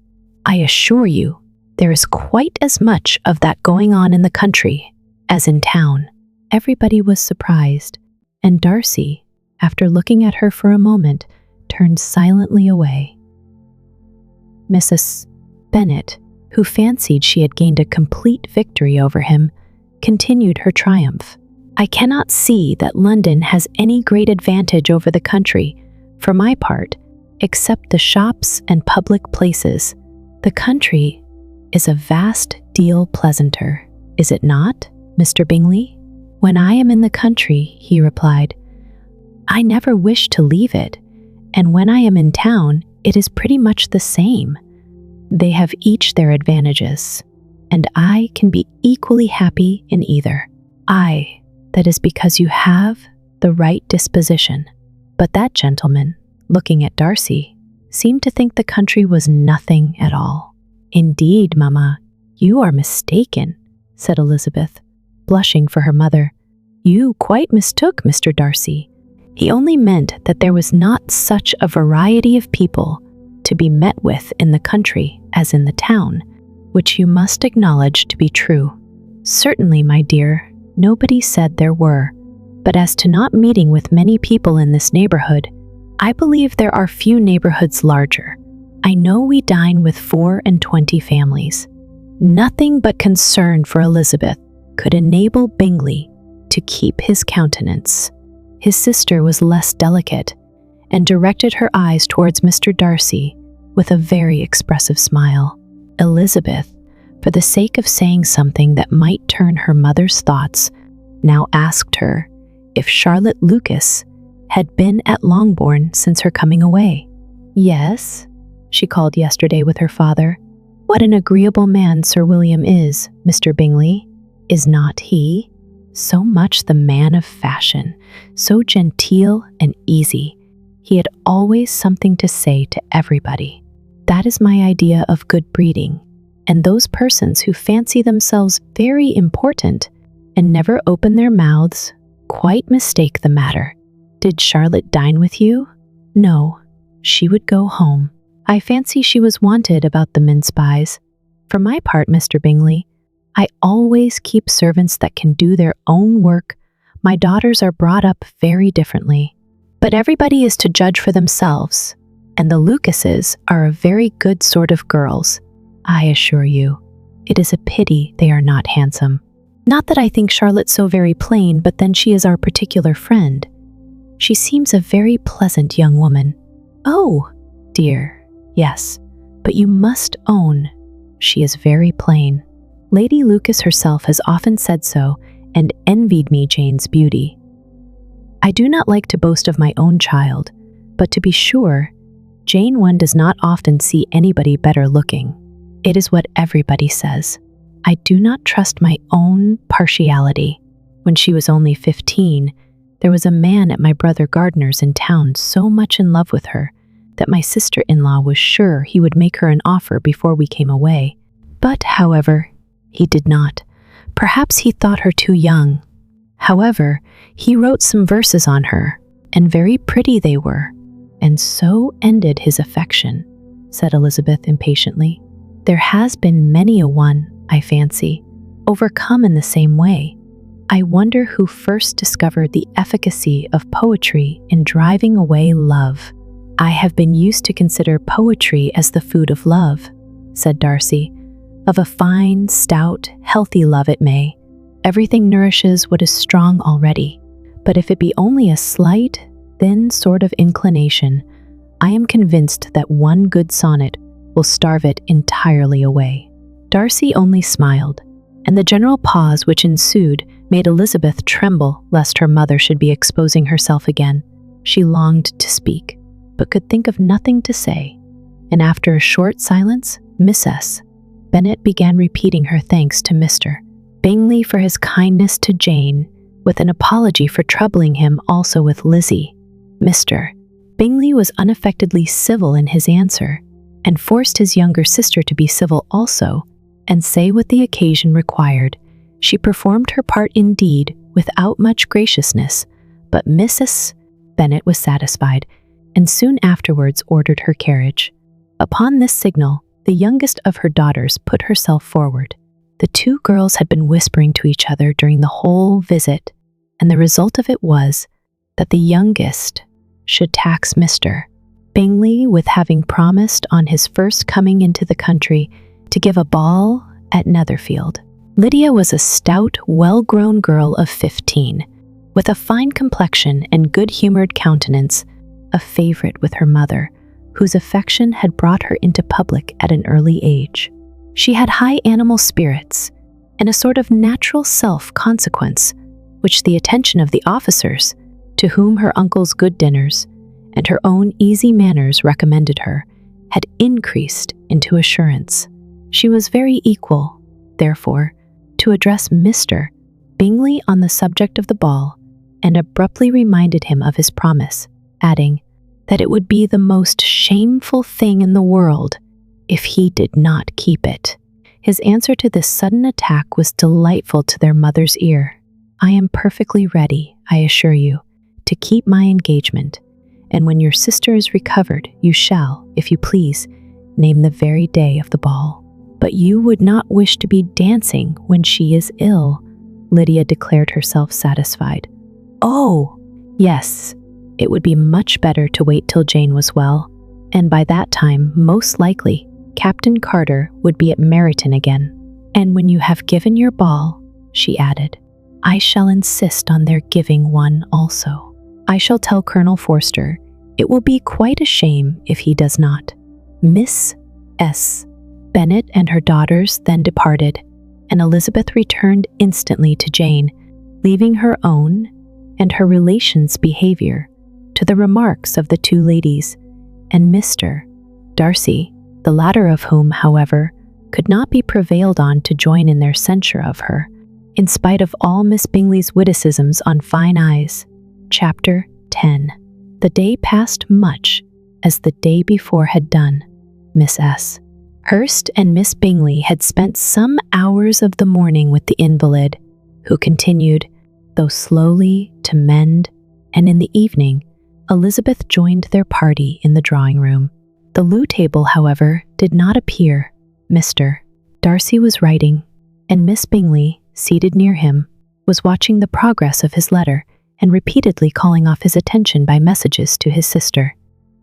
[SPEAKER 1] "I assure you, there is quite as much of that going on in the country as in town." Everybody was surprised, and Darcy, after looking at her for a moment, turned silently away. Mrs. Bennet, who fancied she had gained a complete victory over him, continued her triumph. "I cannot see that London has any great advantage over the country, for my part, except the shops and public places. The country is a vast deal pleasanter, is it not, Mr. Bingley?" "When I am in the country," he replied, "I never wish to leave it, and when I am in town, it is pretty much the same. They have each their advantages, and I can be equally happy in either." "Aye, that is because you have the right disposition." But that gentleman, looking at Darcy, seemed to think the country was nothing at all. "Indeed, mamma, you are mistaken," said Elizabeth, blushing for her mother. "You quite mistook Mr. Darcy. He only meant that there was not such a variety of people to be met with in the country as in the town, which you must acknowledge to be true." "Certainly, my dear, nobody said there were. But as to not meeting with many people in this neighborhood, I believe there are few neighborhoods larger. I know we dine with 24 families. Nothing but concern for Elizabeth could enable Bingley to keep his countenance." His sister was less delicate, and directed her eyes towards Mr. Darcy with a very expressive smile. Elizabeth, for the sake of saying something that might turn her mother's thoughts, now asked her if Charlotte Lucas had been at Longbourn since her coming away. "Yes," she called yesterday with her father. "What an agreeable man Sir William is, Mr. Bingley, is not he? So much the man of fashion, so genteel and easy. He had always something to say to everybody. That is my idea of good breeding, and those persons who fancy themselves very important and never open their mouths quite mistake the matter. Did Charlotte dine with you?" "No, she would go home. I fancy she was wanted about the mince-pies. For my part, Mr. Bingley, I always keep servants that can do their own work. My daughters are brought up very differently. But everybody is to judge for themselves, and the Lucases are a very good sort of girls. I assure you, it is a pity they are not handsome. Not that I think Charlotte so very plain, but then she is our particular friend. She seems a very pleasant young woman." "Oh, dear, yes, but you must own she is very plain. Lady Lucas herself has often said so and envied me Jane's beauty. I do not like to boast of my own child, but to be sure, Jane one does not often see anybody better looking. It is what everybody says. I do not trust my own partiality. When she was only 15, there was a man at my brother Gardner's in town so much in love with her that my sister-in-law was sure he would make her an offer before we came away. But, however, He did not. Perhaps he thought her too young. However, he wrote some verses on her, and very pretty they were, and so ended his affection, said Elizabeth impatiently. There has been many a one, I fancy, overcome in the same way. I wonder who first discovered the efficacy of poetry in driving away love. I have been used to consider poetry as the food of love, said Darcy. Of a fine, stout, healthy love it may. Everything nourishes what is strong already. But if it be only a slight, thin sort of inclination, I am convinced that one good sonnet will starve it entirely away. Darcy only smiled, and the general pause which ensued made Elizabeth tremble lest her mother should be exposing herself again. She longed to speak, but could think of nothing to say, and after a short silence, Mrs. Bennet began repeating her thanks to Mr. Bingley for his kindness to Jane, with an apology for troubling him also with Lizzie. Mr. Bingley was unaffectedly civil in his answer, and forced his younger sister to be civil also, and say what the occasion required. She performed her part indeed without much graciousness, but Mrs. Bennet was satisfied, and soon afterwards ordered her carriage. Upon this signal, the youngest of her daughters put herself forward. The two girls had been whispering to each other during the whole visit, and the result of it was that the youngest should tax Mr. Bingley with having promised on his first coming into the country to give a ball at Netherfield. Lydia was a stout, well-grown girl of 15, with a fine complexion and good-humored countenance, a favorite with her mother, whose affection had brought her into public at an early age. She had high animal spirits and a sort of natural self-consequence, which the attention of the officers, to whom her uncle's good dinners and her own easy manners recommended her, had increased into assurance. She was very equal, therefore, to address Mr. Bingley on the subject of the ball, and abruptly reminded him of his promise, adding that it would be the most shameful thing in the world if he did not keep it. His answer to this sudden attack was delightful to their mother's ear. I am perfectly ready, I assure you, to keep my engagement, and when your sister is recovered, you shall, if you please, name the very day of the ball. But you would not wish to be dancing when she is ill, Lydia declared herself satisfied. Oh, yes, it would be much better to wait till Jane was well, and by that time, most likely, Captain Carter would be at Meryton again. And when you have given your ball, she added, I shall insist on their giving one also. I shall tell Colonel Forster it will be quite a shame if he does not. Miss S. Bennet and her daughters then departed, and Elizabeth returned instantly to Jane, leaving her own and her relations' behavior to the remarks of the two ladies and Mr. Darcy, the latter of whom, however, could not be prevailed on to join in their censure of her, in spite of all Miss Bingley's witticisms on fine eyes. Chapter 10. The day passed much as the day before had done. Miss S. Hurst and Miss Bingley had spent some hours of the morning with the invalid, who continued, though slowly, to mend, and in the evening, Elizabeth joined their party in the drawing-room. The loo table, however, did not appear. Mr. Darcy was writing, and Miss Bingley, seated near him, was watching the progress of his letter and repeatedly calling off his attention by messages to his sister.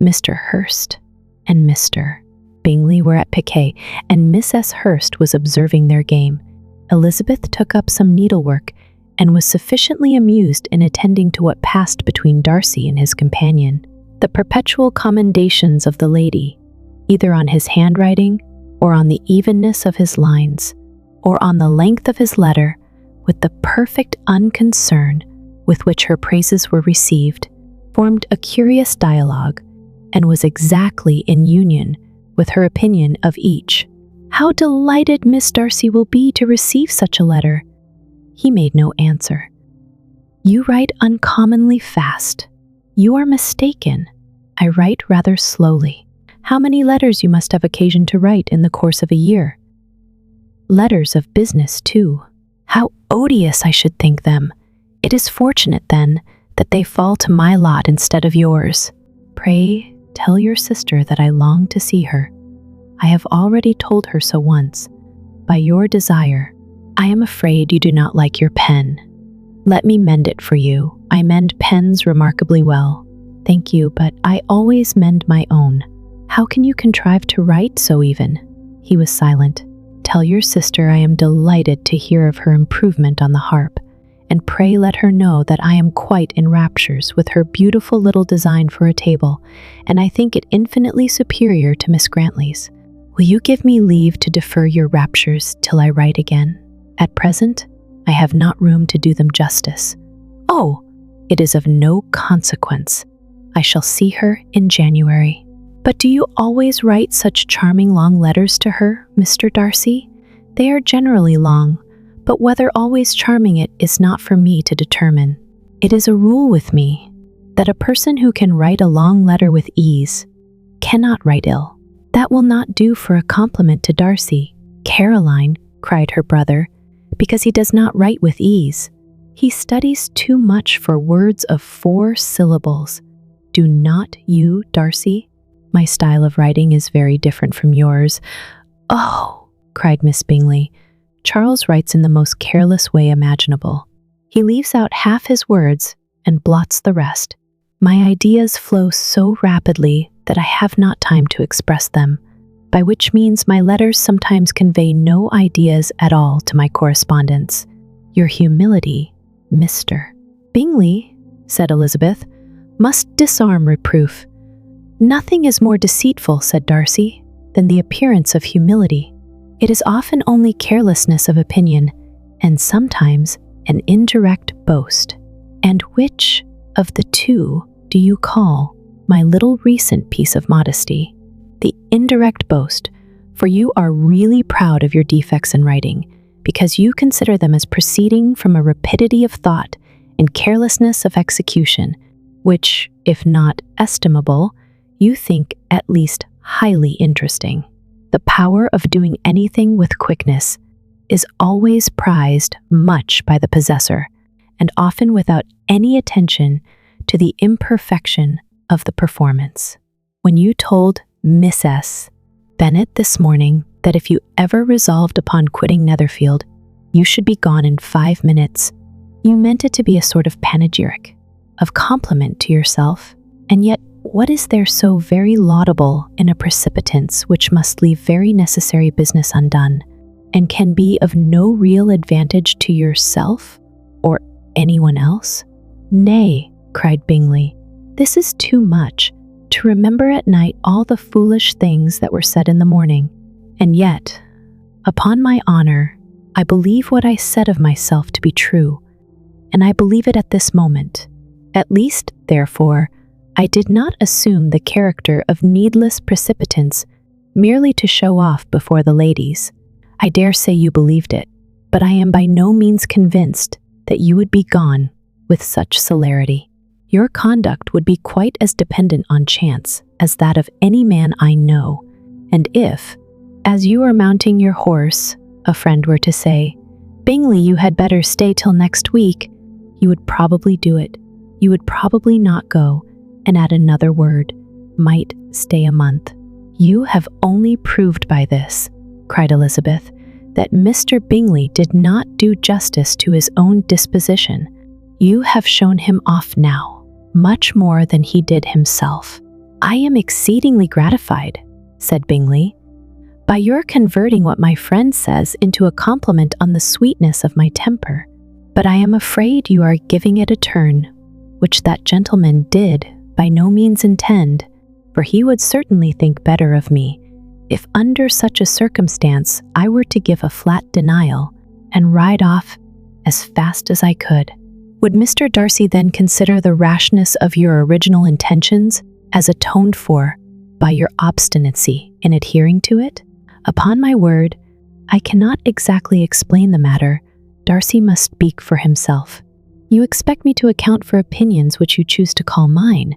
[SPEAKER 1] Mr. Hurst and Mr. Bingley were at piquet, and Miss S. Hurst was observing their game. Elizabeth took up some needlework and was sufficiently amused in attending to what passed between Darcy and his companion. The perpetual commendations of the lady, either on his handwriting or on the evenness of his lines, or on the length of his letter, with the perfect unconcern with which her praises were received, formed a curious dialogue, and was exactly in union with her opinion of each. How delighted Miss Darcy will be to receive such a letter! He made no answer. You write uncommonly fast. You are mistaken. I write rather slowly. How many letters you must have occasion to write in the course of a year? Letters of business, too. How odious I should think them. It is fortunate, then, that they fall to my lot instead of yours. Pray tell your sister that I long to see her. I have already told her so once. By your desire, I am afraid you do not like your pen. Let me mend it for you. I mend pens remarkably well. Thank you, but I always mend my own. How can you contrive to write so even? He was silent. Tell your sister I am delighted to hear of her improvement on the harp, and pray let her know that I am quite in raptures with her beautiful little design for a table, and I think it infinitely superior to Miss Grantley's. Will you give me leave to defer your raptures till I write again? At present, I have not room to do them justice. Oh, it is of no consequence. I shall see her in January. But do you always write such charming long letters to her, Mr. Darcy? They are generally long, but whether always charming it is not for me to determine. It is a rule with me that a person who can write a long letter with ease cannot write ill. That will not do for a compliment to Darcy. Caroline, cried her brother, because he does not write with ease. He studies too much for words of 4 syllables. Do not you, Darcy? My style of writing is very different from yours. Oh, cried Miss Bingley. Charles writes in the most careless way imaginable. He leaves out half his words and blots the rest. My ideas flow so rapidly that I have not time to express them, by which means my letters sometimes convey no ideas at all to my correspondents. Your humility, Mr. Bingley, said Elizabeth, must disarm reproof. Nothing is more deceitful, said Darcy, than the appearance of humility. It is often only carelessness of opinion, and sometimes an indirect boast. And which of the two do you call my little recent piece of modesty? The indirect boast, for you are really proud of your defects in writing, because you consider them as proceeding from a rapidity of thought and carelessness of execution, which, if not estimable, you think at least highly interesting. The power of doing anything with quickness is always prized much by the possessor, and often without any attention to the imperfection of the performance. When you told Miss S. Bennet this morning that if you ever resolved upon quitting Netherfield, you should be gone in 5 minutes, you meant it to be a sort of panegyric, of compliment to yourself, and yet what is there so very laudable in a precipitance which must leave very necessary business undone, and can be of no real advantage to yourself or anyone else? Nay, cried Bingley, this is too much, to remember at night all the foolish things that were said in the morning. And yet, upon my honor, I believe what I said of myself to be true, and I believe it at this moment. At least, therefore, I did not assume the character of needless precipitance merely to show off before the ladies. I dare say you believed it, but I am by no means convinced that you would be gone with such celerity. Your conduct would be quite as dependent on chance as that of any man I know, and if, as you are mounting your horse, a friend were to say, Bingley, you had better stay till next week, you would probably do it. You would probably not go, and add another word, might stay a month. You have only proved by this, cried Elizabeth, that Mr. Bingley did not do justice to his own disposition. You have shown him off now, much more than he did himself. I am exceedingly gratified, said Bingley, by your converting what my friend says into a compliment on the sweetness of my temper. But I am afraid you are giving it a turn, which that gentleman did by no means intend, for he would certainly think better of me if under such a circumstance I were to give a flat denial and ride off as fast as I could. Would Mr. Darcy then consider the rashness of your original intentions as atoned for by your obstinacy in adhering to it? Upon my word, I cannot exactly explain the matter. Darcy must speak for himself. You expect me to account for opinions which you choose to call mine,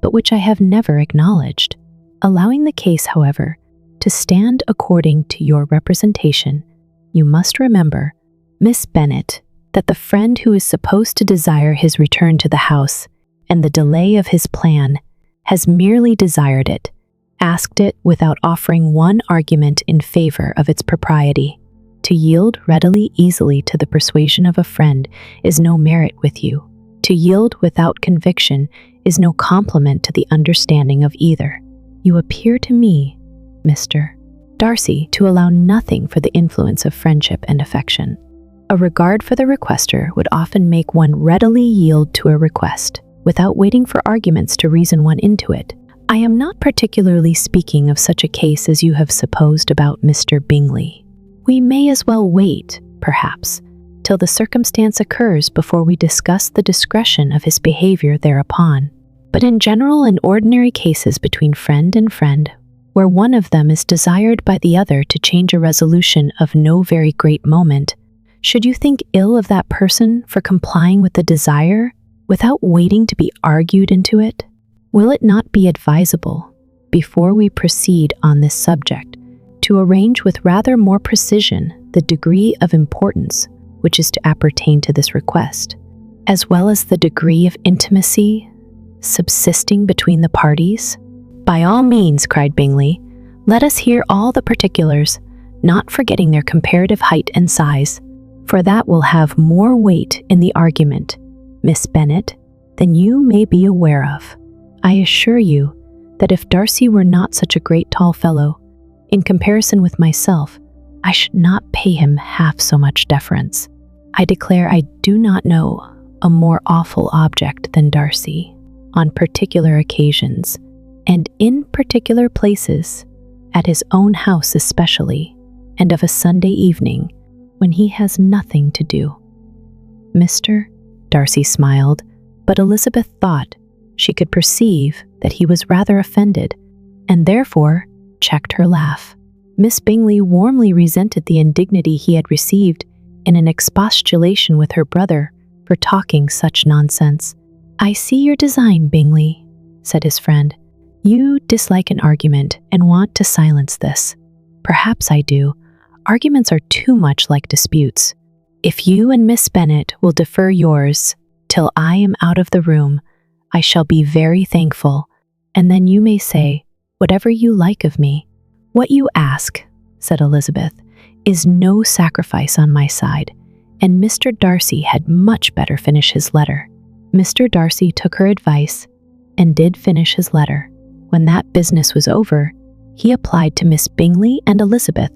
[SPEAKER 1] but which I have never acknowledged. Allowing the case, however, to stand according to your representation, You must remember, Miss Bennet, that the friend who is supposed to desire his return to the house and the delay of his plan has merely desired it, asked it without offering one argument in favor of its propriety. To yield readily, easily to the persuasion of a friend is no merit with you. To yield without conviction is no compliment to the understanding of either. You appear to me, Mr. Darcy, to allow nothing for the influence of friendship and affection. A regard for the requester would often make one readily yield to a request, without waiting for arguments to reason one into it. I am not particularly speaking of such a case as you have supposed about Mr. Bingley. We may as well wait, perhaps, till the circumstance occurs before we discuss the discretion of his behavior thereupon. But in general and ordinary cases between friend and friend, where one of them is desired by the other to change a resolution of no very great moment, should you think ill of that person for complying with the desire without waiting to be argued into it? Will it not be advisable, before we proceed on this subject, to arrange with rather more precision the degree of importance which is to appertain to this request, as well as the degree of intimacy subsisting between the parties? By all means, cried Bingley, let us hear all the particulars, not forgetting their comparative height and size, for that will have more weight in the argument, Miss Bennet, than you may be aware of. I assure you that if Darcy were not such a great tall fellow, in comparison with myself, I should not pay him half so much deference. I declare I do not know a more awful object than Darcy, on particular occasions, and in particular places, at his own house especially, and of a Sunday evening, when he has nothing to do. Mr. Darcy smiled, but Elizabeth thought she could perceive that he was rather offended, and therefore checked her laugh. Miss Bingley warmly resented the indignity he had received in an expostulation with her brother for talking such nonsense. I see your design, Bingley, said his friend. You dislike an argument and want to silence this. Perhaps I do. Arguments are too much like disputes. If you and Miss Bennet will defer yours till I am out of the room, I shall be very thankful, and then you may say whatever you like of me. What you ask, said Elizabeth, is no sacrifice on my side, and Mr. Darcy had much better finish his letter. Mr. Darcy took her advice and did finish his letter. When that business was over, he applied to Miss Bingley and Elizabeth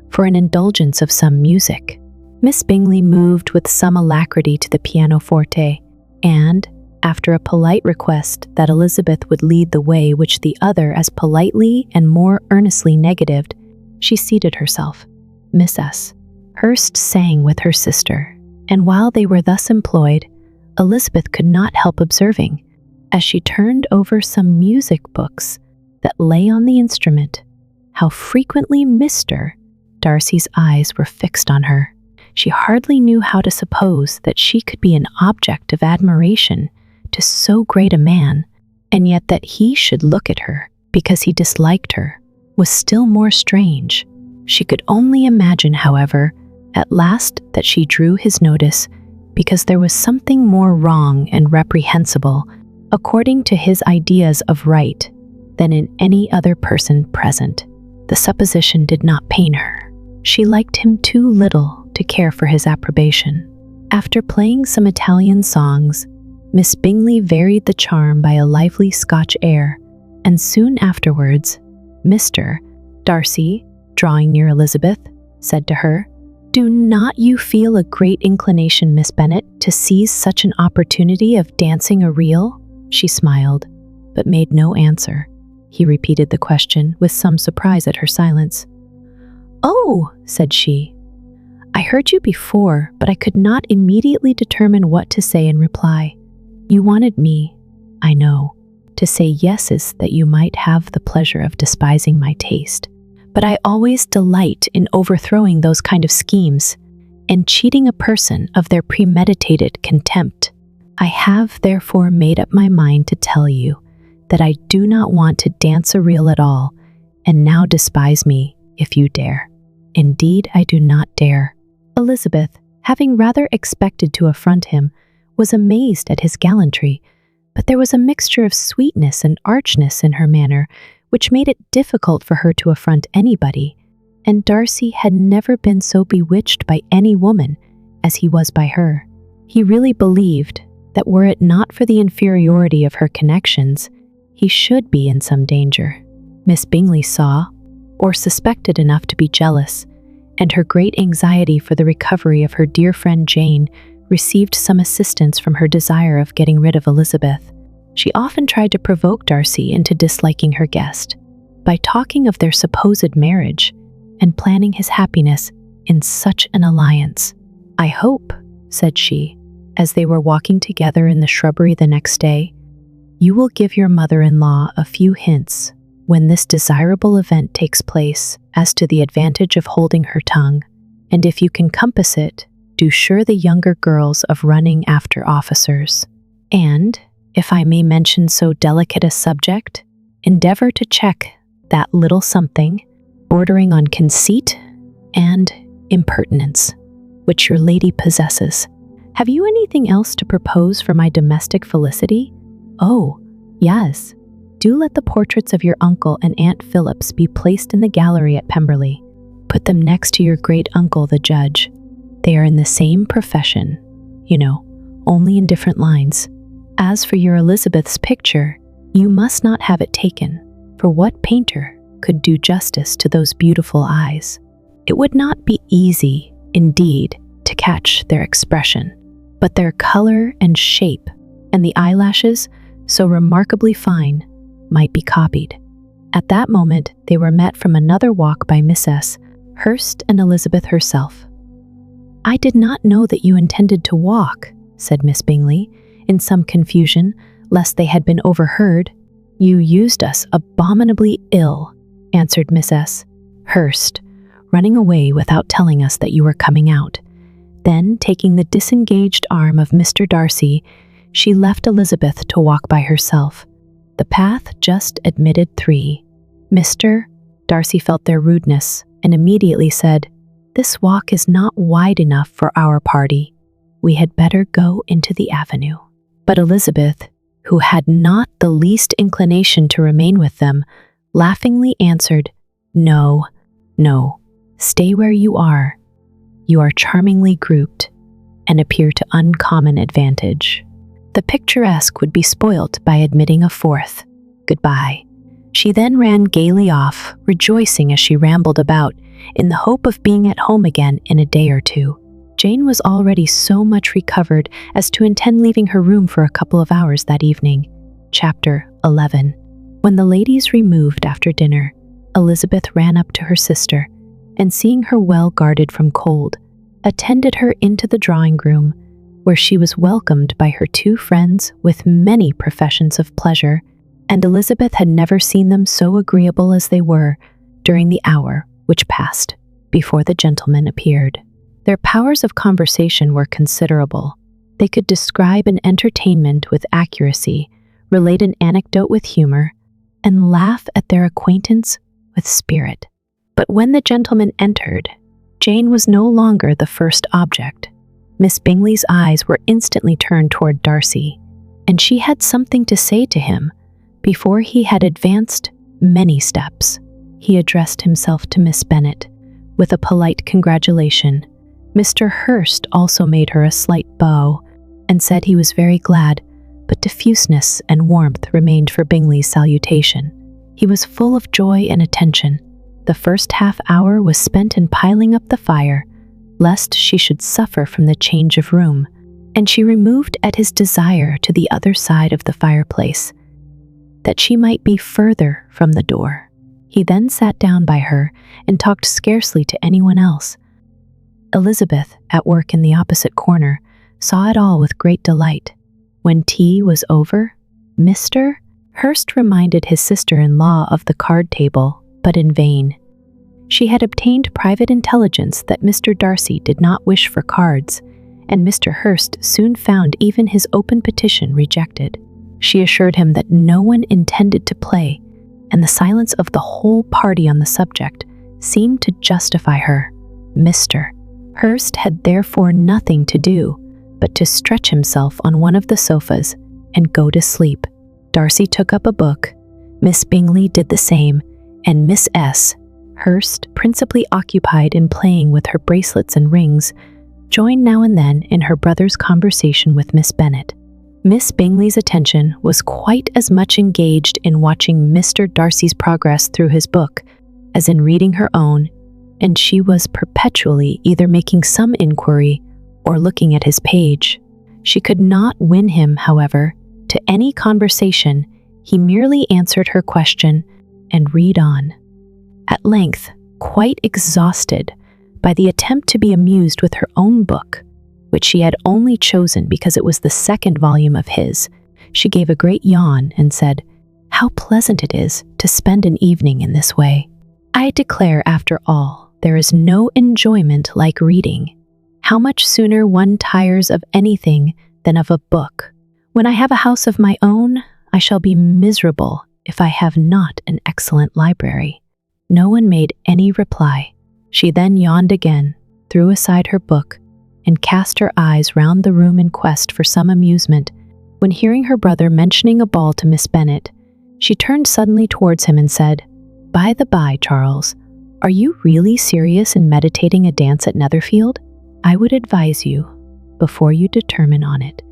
[SPEAKER 1] for an indulgence of some music. Miss Bingley moved with some alacrity to the pianoforte, and, after a polite request that Elizabeth would lead the way which the other as politely and more earnestly negatived, she seated herself. Miss S. Hurst sang with her sister, and while they were thus employed, Elizabeth could not help observing, as she turned over some music books that lay on the instrument, how frequently Mr. Darcy's eyes were fixed on her. She hardly knew how to suppose that she could be an object of admiration to so great a man, and yet that he should look at her because he disliked her was still more strange. She could only imagine, however, at last that she drew his notice because there was something more wrong and reprehensible, according to his ideas of right, than in any other person present. The supposition did not pain her. She liked him too little to care for his approbation. After playing some Italian songs, Miss Bingley varied the charm by a lively Scotch air, and soon afterwards, Mr. Darcy, drawing near Elizabeth, said to her, "Do not you feel a great inclination, Miss Bennet, to seize such an opportunity of dancing a reel?" She smiled, but made no answer. He repeated the question with some surprise at her silence. "Oh," said she, "I heard you before, but I could not immediately determine what to say in reply. You wanted me, I know, to say yeses that you might have the pleasure of despising my taste. But I always delight in overthrowing those kind of schemes and cheating a person of their premeditated contempt. I have therefore made up my mind to tell you that I do not want to dance a reel at all, and now despise me if you dare." Indeed, I do not dare." Elizabeth, having rather expected to affront him, was amazed at his gallantry, but there was a mixture of sweetness and archness in her manner which made it difficult for her to affront anybody, and Darcy had never been so bewitched by any woman as he was by her. He really believed that were it not for the inferiority of her connections, he should be in some danger. Miss Bingley saw, or suspected enough to be jealous, and her great anxiety for the recovery of her dear friend Jane received some assistance from her desire of getting rid of Elizabeth. She often tried to provoke Darcy into disliking her guest by talking of their supposed marriage and planning his happiness in such an alliance. "I hope," said she, as they were walking together in the shrubbery the next day, "you will give your mother-in-law a few hints when this desirable event takes place as to the advantage of holding her tongue, and if you can compass it, do sure the younger girls of running after officers. And, if I may mention so delicate a subject, endeavor to check that little something bordering on conceit and impertinence which your lady possesses. Have you anything else to propose for my domestic felicity? Oh, yes. Do let the portraits of your uncle and Aunt Phillips be placed in the gallery at Pemberley. Put them next to your great uncle, the judge. They are in the same profession, you know, only in different lines. As for your Elizabeth's picture, you must not have it taken, for what painter could do justice to those beautiful eyes? It would not be easy, indeed, to catch their expression, but their color and shape, and the eyelashes, so remarkably fine, might be copied." At that moment, they were met from another walk by Mrs. Hurst and Elizabeth herself. "I did not know that you intended to walk," said Miss Bingley, in some confusion, lest they had been overheard. "You used us abominably ill," answered Mrs. Hurst, "running away without telling us that you were coming out." Then, taking the disengaged arm of Mr. Darcy, she left Elizabeth to walk by herself. The path just admitted 3. Mr. Darcy felt their rudeness and immediately said, "This walk is not wide enough for our party. We had better go into the avenue." But Elizabeth, who had not the least inclination to remain with them, laughingly answered, "No, no, stay where you are. You are charmingly grouped, and appear to uncommon advantage. The picturesque would be spoilt by admitting a 4th. Goodbye." She then ran gaily off, rejoicing as she rambled about, in the hope of being at home again in a day or 2. Jane was already so much recovered as to intend leaving her room for a couple of hours that evening. Chapter 11. When the ladies removed after dinner, Elizabeth ran up to her sister, and seeing her well guarded from cold, attended her into the drawing-room, where she was welcomed by her 2 friends with many professions of pleasure, and Elizabeth had never seen them so agreeable as they were during the hour which passed before the gentlemen appeared. Their powers of conversation were considerable. They could describe an entertainment with accuracy, relate an anecdote with humor, and laugh at their acquaintance with spirit. But when the gentlemen entered, Jane was no longer the first object. Miss Bingley's eyes were instantly turned toward Darcy, and she had something to say to him before he had advanced many steps. He addressed himself to Miss Bennet with a polite congratulation. Mr. Hurst also made her a slight bow and said he was very glad, but diffuseness and warmth remained for Bingley's salutation. He was full of joy and attention. The first half-hour was spent in piling up the fire, lest she should suffer from the change of room, and she removed at his desire to the other side of the fireplace, that she might be further from the door. He then sat down by her and talked scarcely to anyone else. Elizabeth, at work in the opposite corner, saw it all with great delight. When tea was over, Mr. Hurst reminded his sister-in-law of the card table, but in vain. She had obtained private intelligence that Mr. Darcy did not wish for cards, and Mr. Hurst soon found even his open petition rejected. She assured him that no one intended to play, and the silence of the whole party on the subject seemed to justify her. Mr. Hurst had therefore nothing to do but to stretch himself on one of the sofas and go to sleep. Darcy took up a book, Miss Bingley did the same, and Miss S. Hurst, principally occupied in playing with her bracelets and rings, joined now and then in her brother's conversation with Miss Bennet. Miss Bingley's attention was quite as much engaged in watching Mr. Darcy's progress through his book as in reading her own, and she was perpetually either making some inquiry or looking at his page. She could not win him, however, to any conversation. He merely answered her question and read on. At length, quite exhausted by the attempt to be amused with her own book, which she had only chosen because it was the second volume of his, she gave a great yawn and said, "How pleasant it is to spend an evening in this way. I declare, after all, there is no enjoyment like reading. How much sooner one tires of anything than of a book. When I have a house of my own, I shall be miserable if I have not an excellent library." No one made any reply. She then yawned again, threw aside her book, and cast her eyes round the room in quest for some amusement, when hearing her brother mentioning a ball to Miss Bennet, she turned suddenly towards him and said, "By the by, Charles, are you really serious in meditating a dance at Netherfield? I would advise you, before you determine on it,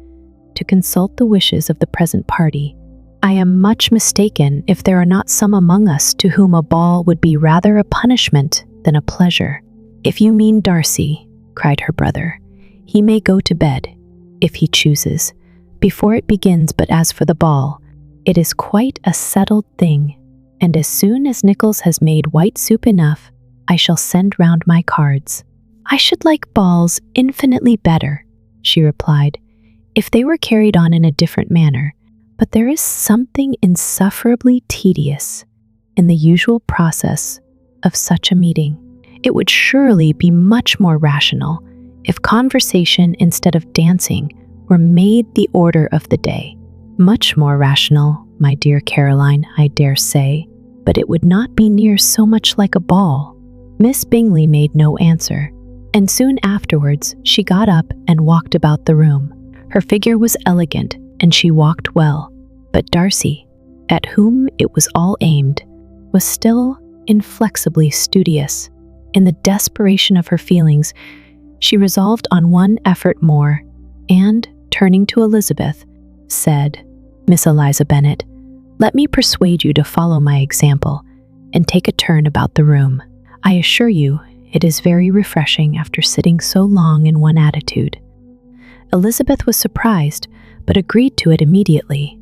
[SPEAKER 1] to consult the wishes of the present party. I am much mistaken if there are not some among us to whom a ball would be rather a punishment than a pleasure." "If you mean Darcy," cried her brother, "he may go to bed, if he chooses, before it begins, but as for the ball, it is quite a settled thing, and as soon as Nichols has made white soup enough, I shall send round my cards." "I should like balls infinitely better," she replied, "if they were carried on in a different manner, but there is something insufferably tedious in the usual process of such a meeting. It would surely be much more rational if conversation instead of dancing were made the order of the day. Much more rational, my dear Caroline, I dare say, but it would not be near so much like a ball." Miss Bingley made no answer, and soon afterwards she got up and walked about the room. Her figure was elegant, and she walked well, but Darcy, at whom it was all aimed, was still inflexibly studious. In the desperation of her feelings, she resolved on one effort more, and, turning to Elizabeth, said, "Miss Eliza Bennet, let me persuade you to follow my example and take a turn about the room. I assure you it is very refreshing after sitting so long in one attitude." Elizabeth was surprised, but agreed to it immediately.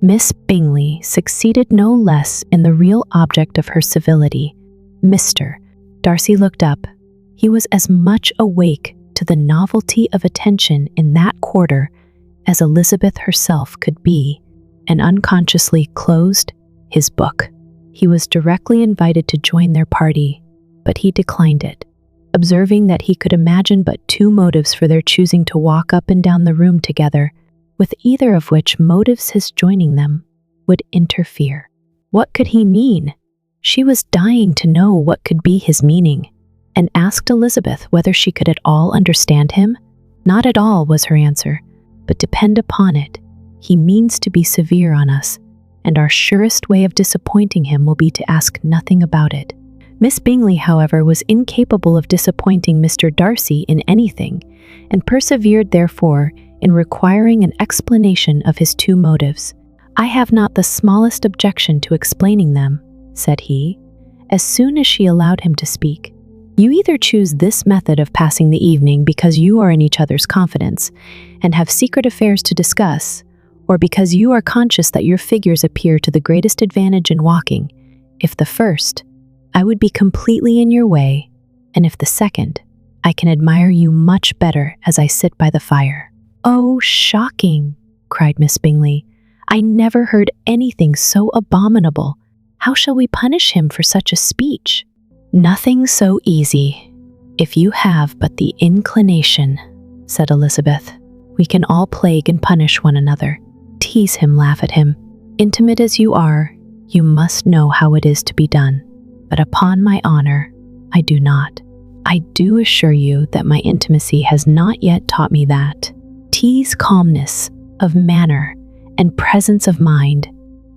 [SPEAKER 1] Miss Bingley succeeded no less in the real object of her civility. Mr. Darcy looked up. He was as much awake to the novelty of attention in that quarter as Elizabeth herself could be, and unconsciously closed his book. He was directly invited to join their party, but he declined it, observing that he could imagine but two motives for their choosing to walk up and down the room together, with either of which motives his joining them would interfere. What could he mean? She was dying to know what could be his meaning, and asked Elizabeth whether she could at all understand him. "Not at all," was her answer, "but depend upon it, he means to be severe on us, and our surest way of disappointing him will be to ask nothing about it." Miss Bingley, however, was incapable of disappointing Mr. Darcy in anything, and persevered therefore in requiring an explanation of his two motives. "I have not the smallest objection to explaining them," said he, as soon as she allowed him to speak. "You either choose this method of passing the evening because you are in each other's confidence and have secret affairs to discuss, or because you are conscious that your figures appear to the greatest advantage in walking. If the first, I would be completely in your way, and if the second, I can admire you much better as I sit by the fire." "Oh, shocking!" cried Miss Bingley. "I never heard anything so abominable. How shall we punish him for such a speech?" "Nothing so easy, if you have but the inclination," said Elizabeth. "We can all plague and punish one another, tease him, laugh at him. Intimate as you are, you must know how it is to be done. But upon my honor, I do not. I do assure you that my intimacy has not yet taught me that. T's calmness of manner and presence of mind.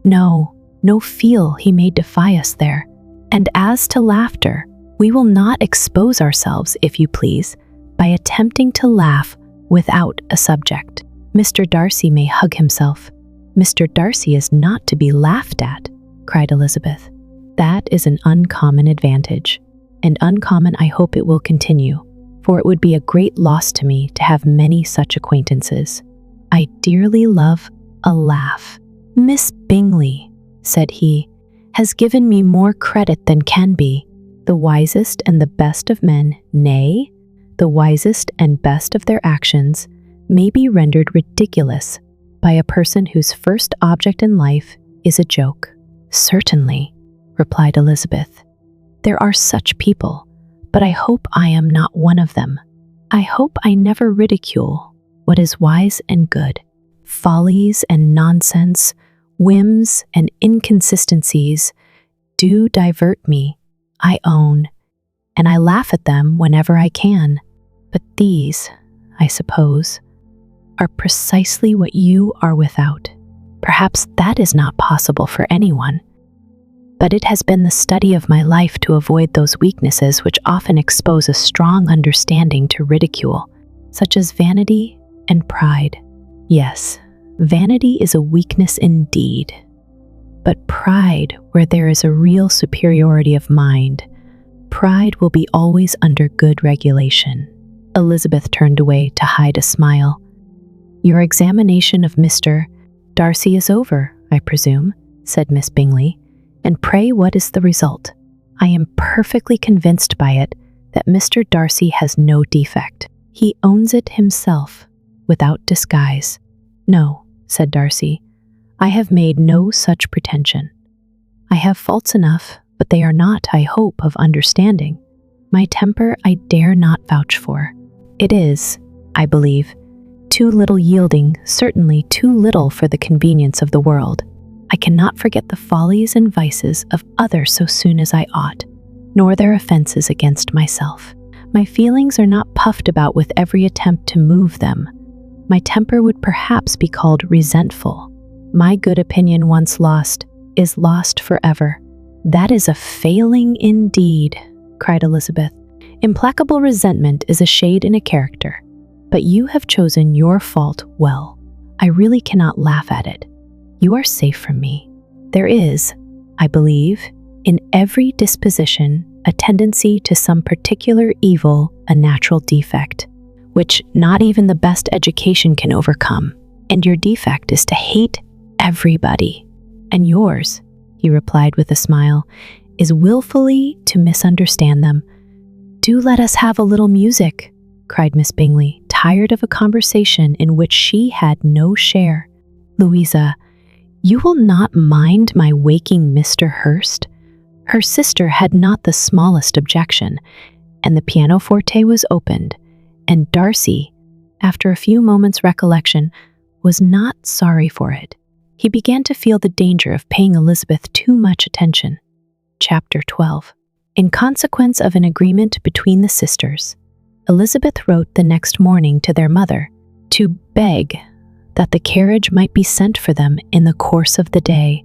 [SPEAKER 1] No feel he may defy us there. And as to laughter, we will not expose ourselves, if you please, by attempting to laugh without a subject. Mr. Darcy may hug himself. Mr. Darcy is not to be laughed at, cried Elizabeth. That is an uncommon advantage, and uncommon I hope it will continue, for it would be a great loss to me to have many such acquaintances. I dearly love a laugh. Miss Bingley, said he, has given me more credit than can be. The wisest and the best of men, nay, the wisest and best of their actions, may be rendered ridiculous by a person whose first object in life is a joke. Certainly, replied Elizabeth. There are such people, but I hope I am not one of them. I hope I never ridicule what is wise and good. Follies and nonsense, whims and inconsistencies do divert me, I own, and I laugh at them whenever I can. But these, I suppose, are precisely what you are without. Perhaps that is not possible for anyone. But it has been the study of my life to avoid those weaknesses which often expose a strong understanding to ridicule, such as vanity and pride. Yes, vanity is a weakness indeed. But pride, where there is a real superiority of mind, pride will be always under good regulation. Elizabeth turned away to hide a smile. Your examination of Mr. Darcy is over, I presume, said Miss Bingley. And pray what is the result? I am perfectly convinced by it that Mr. Darcy has no defect. He owns it himself, without disguise. No, said Darcy, I have made no such pretension. I have faults enough, but they are not, I hope, of understanding. My temper I dare not vouch for. It is, I believe, too little yielding, certainly too little for the convenience of the world. I cannot forget the follies and vices of others so soon as I ought, nor their offenses against myself. My feelings are not puffed about with every attempt to move them. My temper would perhaps be called resentful. My good opinion once lost is lost forever. That is a failing indeed, cried Elizabeth. Implacable resentment is a shade in a character, but you have chosen your fault well. I really cannot laugh at it. You are safe from me. There is, I believe, in every disposition a tendency to some particular evil, a natural defect, which not even the best education can overcome. And your defect is to hate everybody. And yours, he replied with a smile, is willfully to misunderstand them. Do let us have a little music, cried Miss Bingley, tired of a conversation in which she had no share. Louisa, you will not mind my waking Mr. Hurst? Her sister had not the smallest objection, and the pianoforte was opened, and Darcy, after a few moments' recollection, was not sorry for it. He began to feel the danger of paying Elizabeth too much attention. Chapter 12. In consequence of an agreement between the sisters, Elizabeth wrote the next morning to their mother to beg that the carriage might be sent for them in the course of the day.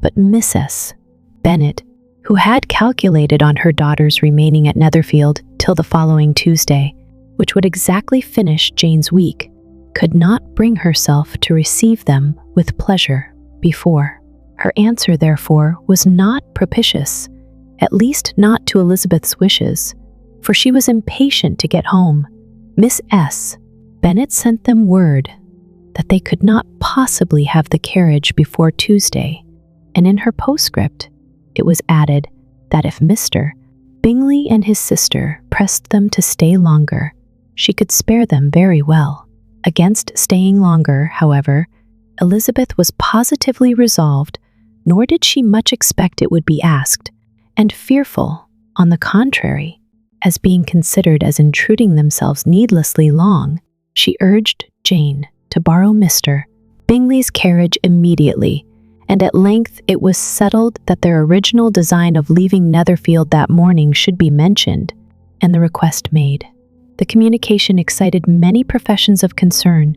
[SPEAKER 1] But Mrs. Bennet, who had calculated on her daughters remaining at Netherfield till the following Tuesday, which would exactly finish Jane's week, could not bring herself to receive them with pleasure before. Her answer, therefore, was not propitious, at least not to Elizabeth's wishes, for she was impatient to get home. Miss S. Bennet sent them word that they could not possibly have the carriage before Tuesday, and in her postscript it was added that if Mr. Bingley and his sister pressed them to stay longer, she could spare them very well. Against staying longer, however, Elizabeth was positively resolved, nor did she much expect it would be asked, and fearful, on the contrary, as being considered as intruding themselves needlessly long, she urged Jane to borrow Mr. Bingley's carriage immediately, and at length it was settled that their original design of leaving Netherfield that morning should be mentioned, and the request made. The communication excited many professions of concern,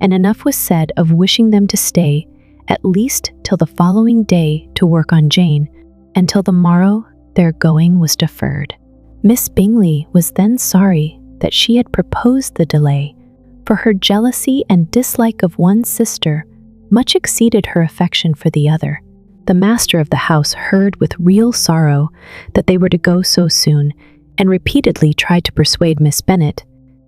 [SPEAKER 1] and enough was said of wishing them to stay, at least till the following day, to work on Jane, and till the morrow their going was deferred. Miss Bingley was then sorry that she had proposed the delay, for her jealousy and dislike of one sister much exceeded her affection for the other. The master of the house heard with real sorrow that they were to go so soon, and repeatedly tried to persuade Miss Bennet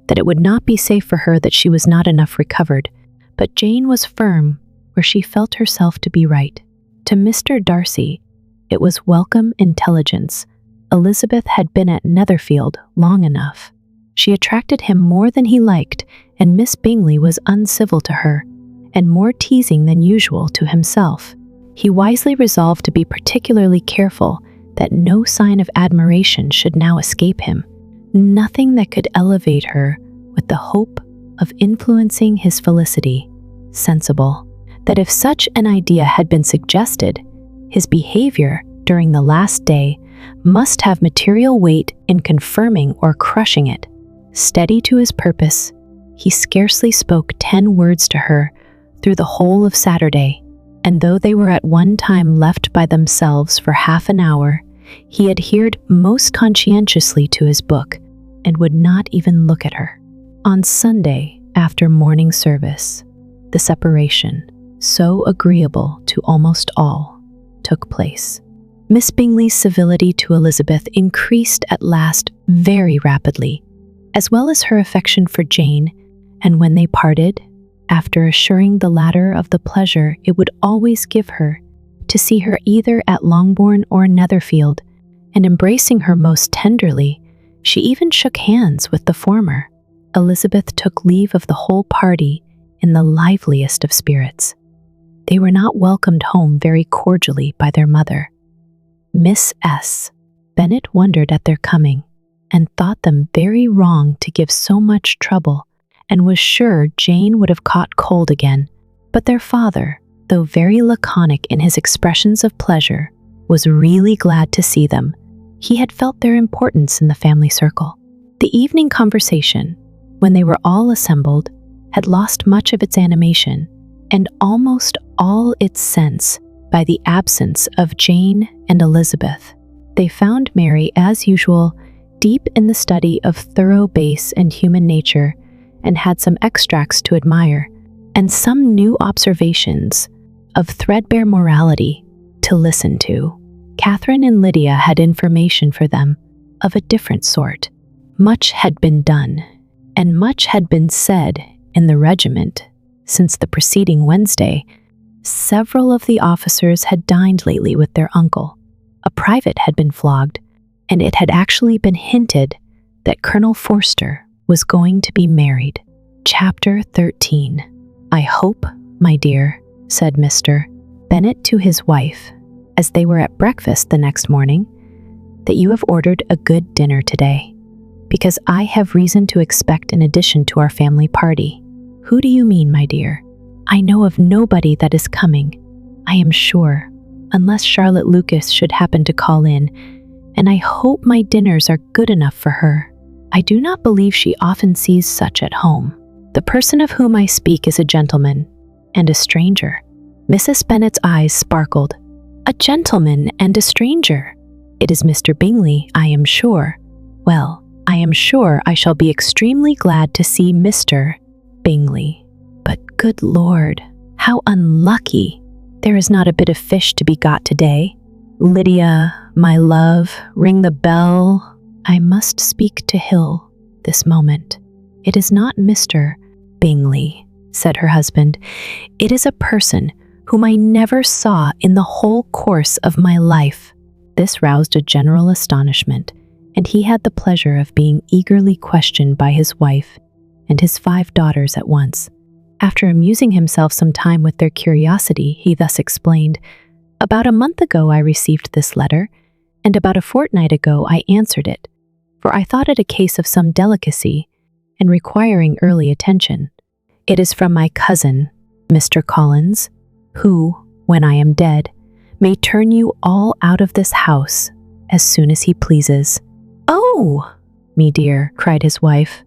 [SPEAKER 1] that it would not be safe for her, that she was not enough recovered, but Jane was firm where she felt herself to be right. To Mr. Darcy, it was welcome intelligence. Elizabeth had been at Netherfield long enough. She attracted him more than he liked, and Miss Bingley was uncivil to her, and more teasing than usual to himself. He wisely resolved to be particularly careful that no sign of admiration should now escape him, nothing that could elevate her with the hope of influencing his felicity, sensible that if such an idea had been suggested, his behavior during the last day must have material weight in confirming or crushing it. Steady to his purpose, he scarcely spoke 10 words to her through the whole of Saturday, and though they were at one time left by themselves for half an hour, he adhered most conscientiously to his book, and would not even look at her. On Sunday, after morning service, the separation, so agreeable to almost all, took place. Miss Bingley's civility to Elizabeth increased at last very rapidly, as well as her affection for Jane, and when they parted, after assuring the latter of the pleasure it would always give her to see her either at Longbourn or Netherfield, and embracing her most tenderly, she even shook hands with the former. Elizabeth took leave of the whole party in the liveliest of spirits. They were not welcomed home very cordially by their mother. Miss S. Bennet wondered at their coming, and thought them very wrong to give so much trouble, and was sure Jane would have caught cold again. But their father, though very laconic in his expressions of pleasure, was really glad to see them. He had felt their importance in the family circle. The evening conversation, when they were all assembled, had lost much of its animation, and almost all its sense, by the absence of Jane and Elizabeth. They found Mary, as usual, deep in the study of thorough base and human nature, and had some extracts to admire, and some new observations of threadbare morality to listen to. Catherine and Lydia had information for them of a different sort. Much had been done, and much had been said in the regiment since the preceding Wednesday. Several of the officers had dined lately with their uncle. A private had been flogged, and it had actually been hinted that Colonel Forster was going to be married. Chapter 13. "I hope, my dear," said Mr. Bennet to his wife, as they were at breakfast the next morning, "that you have ordered a good dinner today, because I have reason to expect an addition to our family party." "Who do you mean, my dear?" "I know of nobody that is coming, I am sure, unless Charlotte Lucas should happen to call in, and I hope my dinners are good enough for her. I do not believe she often sees such at home. The person of whom I speak is a gentleman, and a stranger." Mrs. Bennet's eyes sparkled. "A gentleman and a stranger? It is Mr. Bingley, I am sure. Well, I am sure I shall be extremely glad to see Mr. Bingley. But good Lord, how unlucky! There is not a bit of fish to be got today. Lydia, my love, ring the bell. I must speak to Hill this moment." "It is not Mr. Bingley," said her husband. "It is a person whom I never saw in the whole course of my life." This roused a general astonishment, and he had the pleasure of being eagerly questioned by his wife and his 5 daughters at once. After amusing himself some time with their curiosity, he thus explained, "About a month ago I received this letter, and about a fortnight ago I answered it, for I thought it a case of some delicacy and requiring early attention. It is from my cousin, Mr. Collins, who, when I am dead, may turn you all out of this house as soon as he pleases." "Oh, me dear," cried his wife,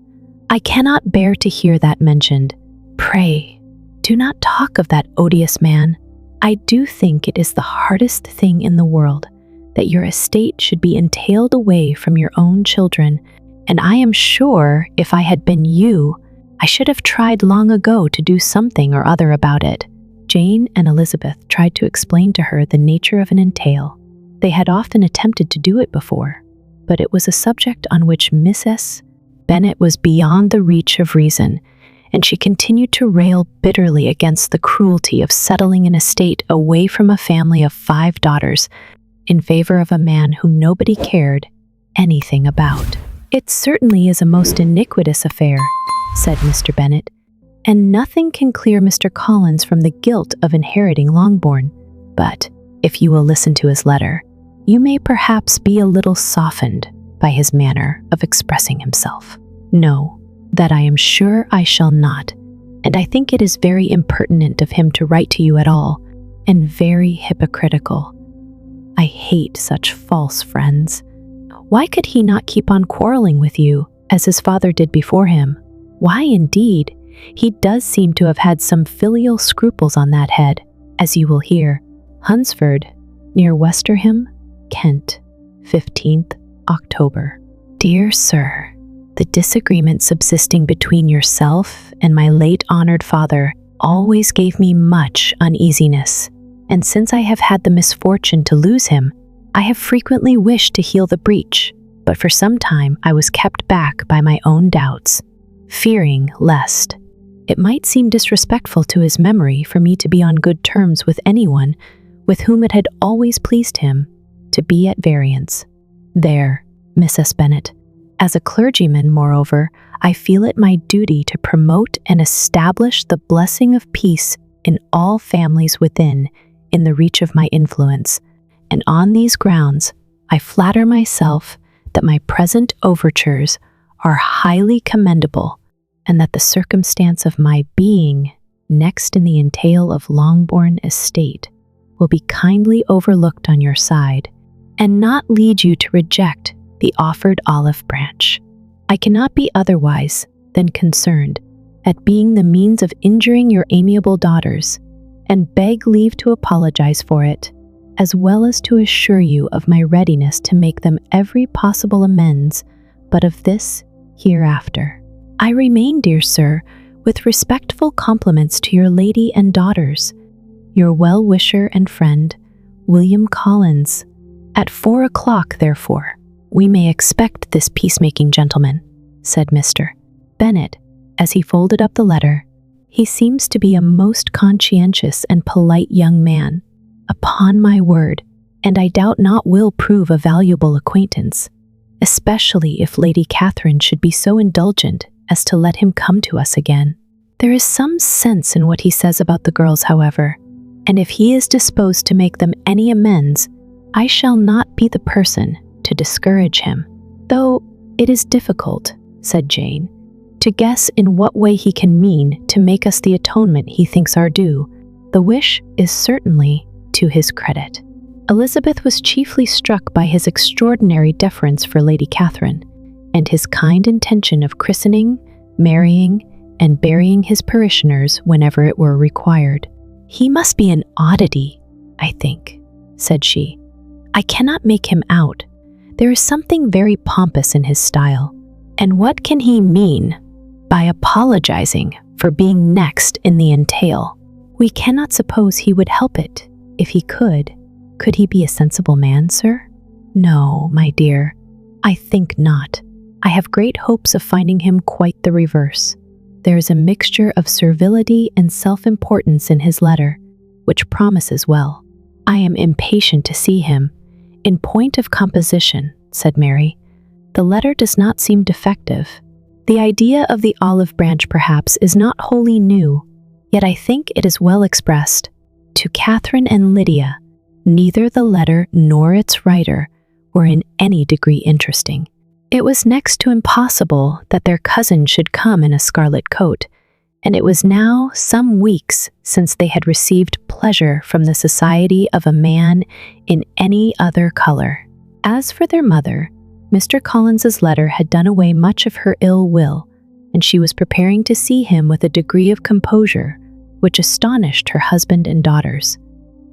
[SPEAKER 1] "I cannot bear to hear that mentioned. Pray, do not talk of that odious man. I do think it is the hardest thing in the world that your estate should be entailed away from your own children, and I am sure if I had been you, I should have tried long ago to do something or other about it." Jane and Elizabeth tried to explain to her the nature of an entail. They had often attempted to do it before, but it was a subject on which Mrs. Bennet was beyond the reach of reason, and she continued to rail bitterly against the cruelty of settling an estate away from a family of 5 daughters in favor of a man whom nobody cared anything about. "It certainly is a most iniquitous affair," said Mr. Bennet, "and nothing can clear Mr. Collins from the guilt of inheriting Longbourn. But if you will listen to his letter, you may perhaps be a little softened by his manner of expressing himself." "No, that I am sure I shall not, and I think it is very impertinent of him to write to you at all, and very hypocritical. I hate such false friends. Why could he not keep on quarreling with you, as his father did before him? Why, indeed, he does seem to have had some filial scruples on that head, as you will hear. Hunsford, near Westerham, Kent, 15th October. Dear Sir, the disagreement subsisting between yourself and my late honored father always gave me much uneasiness, and since I have had the misfortune to lose him, I have frequently wished to heal the breach, but for some time I was kept back by my own doubts, fearing lest it might seem disrespectful to his memory for me to be on good terms with anyone with whom it had always pleased him to be at variance. There, Mrs. Bennet, as a clergyman, moreover, I feel it my duty to promote and establish the blessing of peace in all families within in the reach of my influence, and on these grounds I flatter myself that my present overtures are highly commendable, and that the circumstance of my being next in the entail of Longbourn estate will be kindly overlooked on your side, and not lead you to reject the offered olive branch. I cannot be otherwise than concerned at being the means of injuring your amiable daughters, and beg leave to apologize for it, as well as to assure you of my readiness to make them every possible amends, but of this hereafter. I remain, dear sir, with respectful compliments to your lady and daughters, your well-wisher and friend, William Collins. At 4 o'clock, therefore, we may expect this peacemaking gentleman, said Mr. Bennet, as he folded up the letter. He seems to be a most conscientious and polite young man, upon my word, and I doubt not will prove a valuable acquaintance, especially if Lady Catherine should be so indulgent as to let him come to us again. There is some sense in what he says about the girls, however, and if he is disposed to make them any amends, I shall not be the person to discourage him. Though it is difficult, said Jane, to guess in what way he can mean to make us the atonement he thinks our due. The wish is certainly to his credit. Elizabeth was chiefly struck by his extraordinary deference for Lady Catherine, and his kind intention of christening, marrying, and burying his parishioners whenever it were required. He must be an oddity, I think, said she. I cannot make him out. There is something very pompous in his style. And what can he mean by apologizing for being next in the entail? We cannot suppose he would help it, if he could. Could he be a sensible man, sir? No, my dear, I think not. I have great hopes of finding him quite the reverse. There is a mixture of servility and self-importance in his letter, which promises well. I am impatient to see him. In point of composition, said Mary, the letter does not seem defective. The idea of the olive branch perhaps is not wholly new, yet I think it is well expressed. To Catherine and Lydia, neither the letter nor its writer were in any degree interesting. It was next to impossible that their cousin should come in a scarlet coat, and it was now some weeks since they had received pleasure from the society of a man in any other color. As for their mother, Mr. Collins's letter had done away much of her ill will, and she was preparing to see him with a degree of composure which astonished her husband and daughters.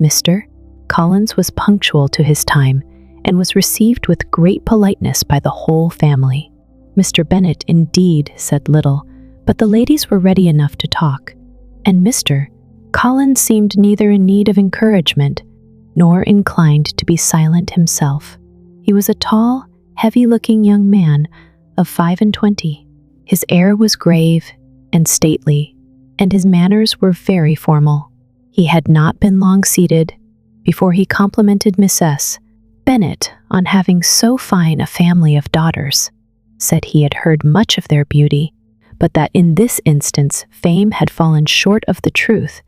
[SPEAKER 1] Mr. Collins was punctual to his time and was received with great politeness by the whole family. Mr. Bennet indeed said little, but the ladies were ready enough to talk, and Mr. Collins seemed neither in need of encouragement nor inclined to be silent himself. He was a tall, heavy-looking young man of 25. His air was grave and stately, and his manners were very formal. He had not been long seated before he complimented Mrs. Bennet on having so fine a family of daughters, said he had heard much of their beauty, but that in this instance fame had fallen short of the truth,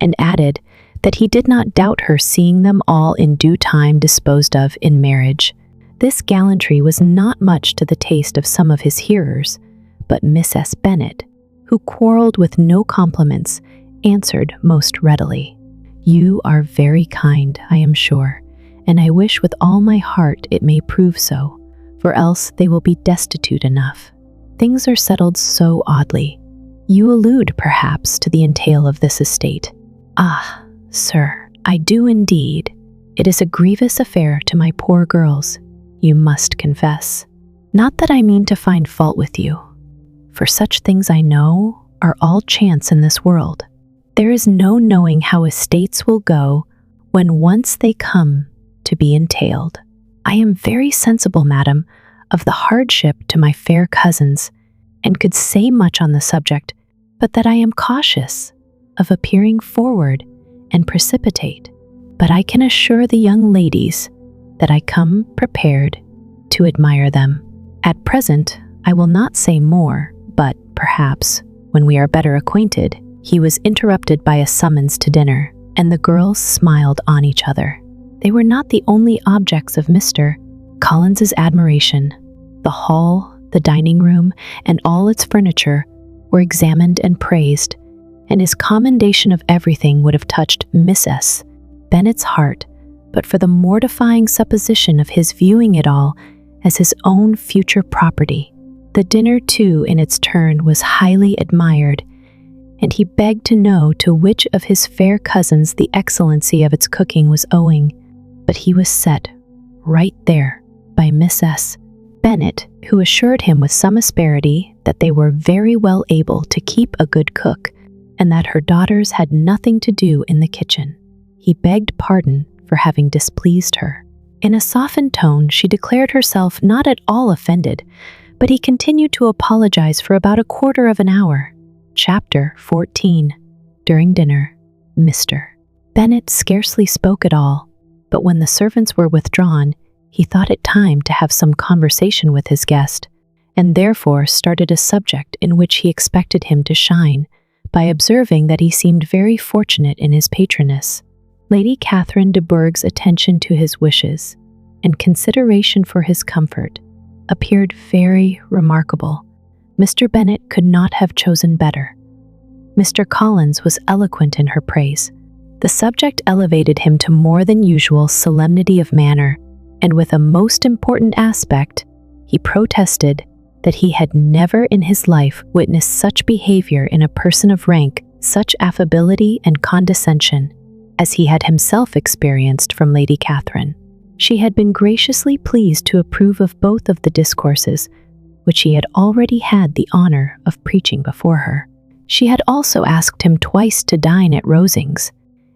[SPEAKER 1] and added that he did not doubt her seeing them all in due time disposed of in marriage. This gallantry was not much to the taste of some of his hearers, but Mrs. Bennet, who quarreled with no compliments, answered most readily, "You are very kind, I am sure, and I wish with all my heart it may prove so, for else they will be destitute enough. Things are settled so oddly. You allude, perhaps, to the entail of this estate." "Ah, sir, I do indeed. It is a grievous affair to my poor girls, you must confess. Not that I mean to find fault with you, for such things I know are all chance in this world. There is no knowing how estates will go when once they come to be entailed. I am very sensible, madam, of the hardship to my fair cousins, and could say much on the subject, but that I am cautious of appearing forward and precipitate. But I can assure the young ladies that I come prepared to admire them. At present, I will not say more, but perhaps, when we are better acquainted." He was interrupted by a summons to dinner, and the girls smiled on each other. They were not the only objects of Mr. Collins's admiration. The hall, the dining room, and all its furniture were examined and praised, and his commendation of everything would have touched Mrs. Bennet's heart, but for the mortifying supposition of his viewing it all as his own future property. The dinner, too, in its turn, was highly admired, and he begged to know to which of his fair cousins the excellency of its cooking was owing, but he was set right there by Mrs. Bennet, who assured him with some asperity that they were very well able to keep a good cook, and that her daughters had nothing to do in the kitchen. He begged pardon for having displeased her. In a softened tone, she declared herself not at all offended, but he continued to apologize for about a quarter of an hour. Chapter 14. During dinner, Mr. Bennet scarcely spoke at all, but when the servants were withdrawn, he thought it time to have some conversation with his guest, and therefore started a subject in which he expected him to shine, by observing that he seemed very fortunate in his patroness. Lady Catherine de Bourgh's attention to his wishes, and consideration for his comfort, appeared very remarkable. Mr. Bennet could not have chosen better. Mr. Collins was eloquent in her praise. The subject elevated him to more than usual solemnity of manner, and with a most important aspect, he protested that he had never in his life witnessed such behavior in a person of rank, such affability and condescension, as he had himself experienced from Lady Catherine. She had been graciously pleased to approve of both of the discourses, which he had already had the honor of preaching before her. She had also asked him twice to dine at Rosings,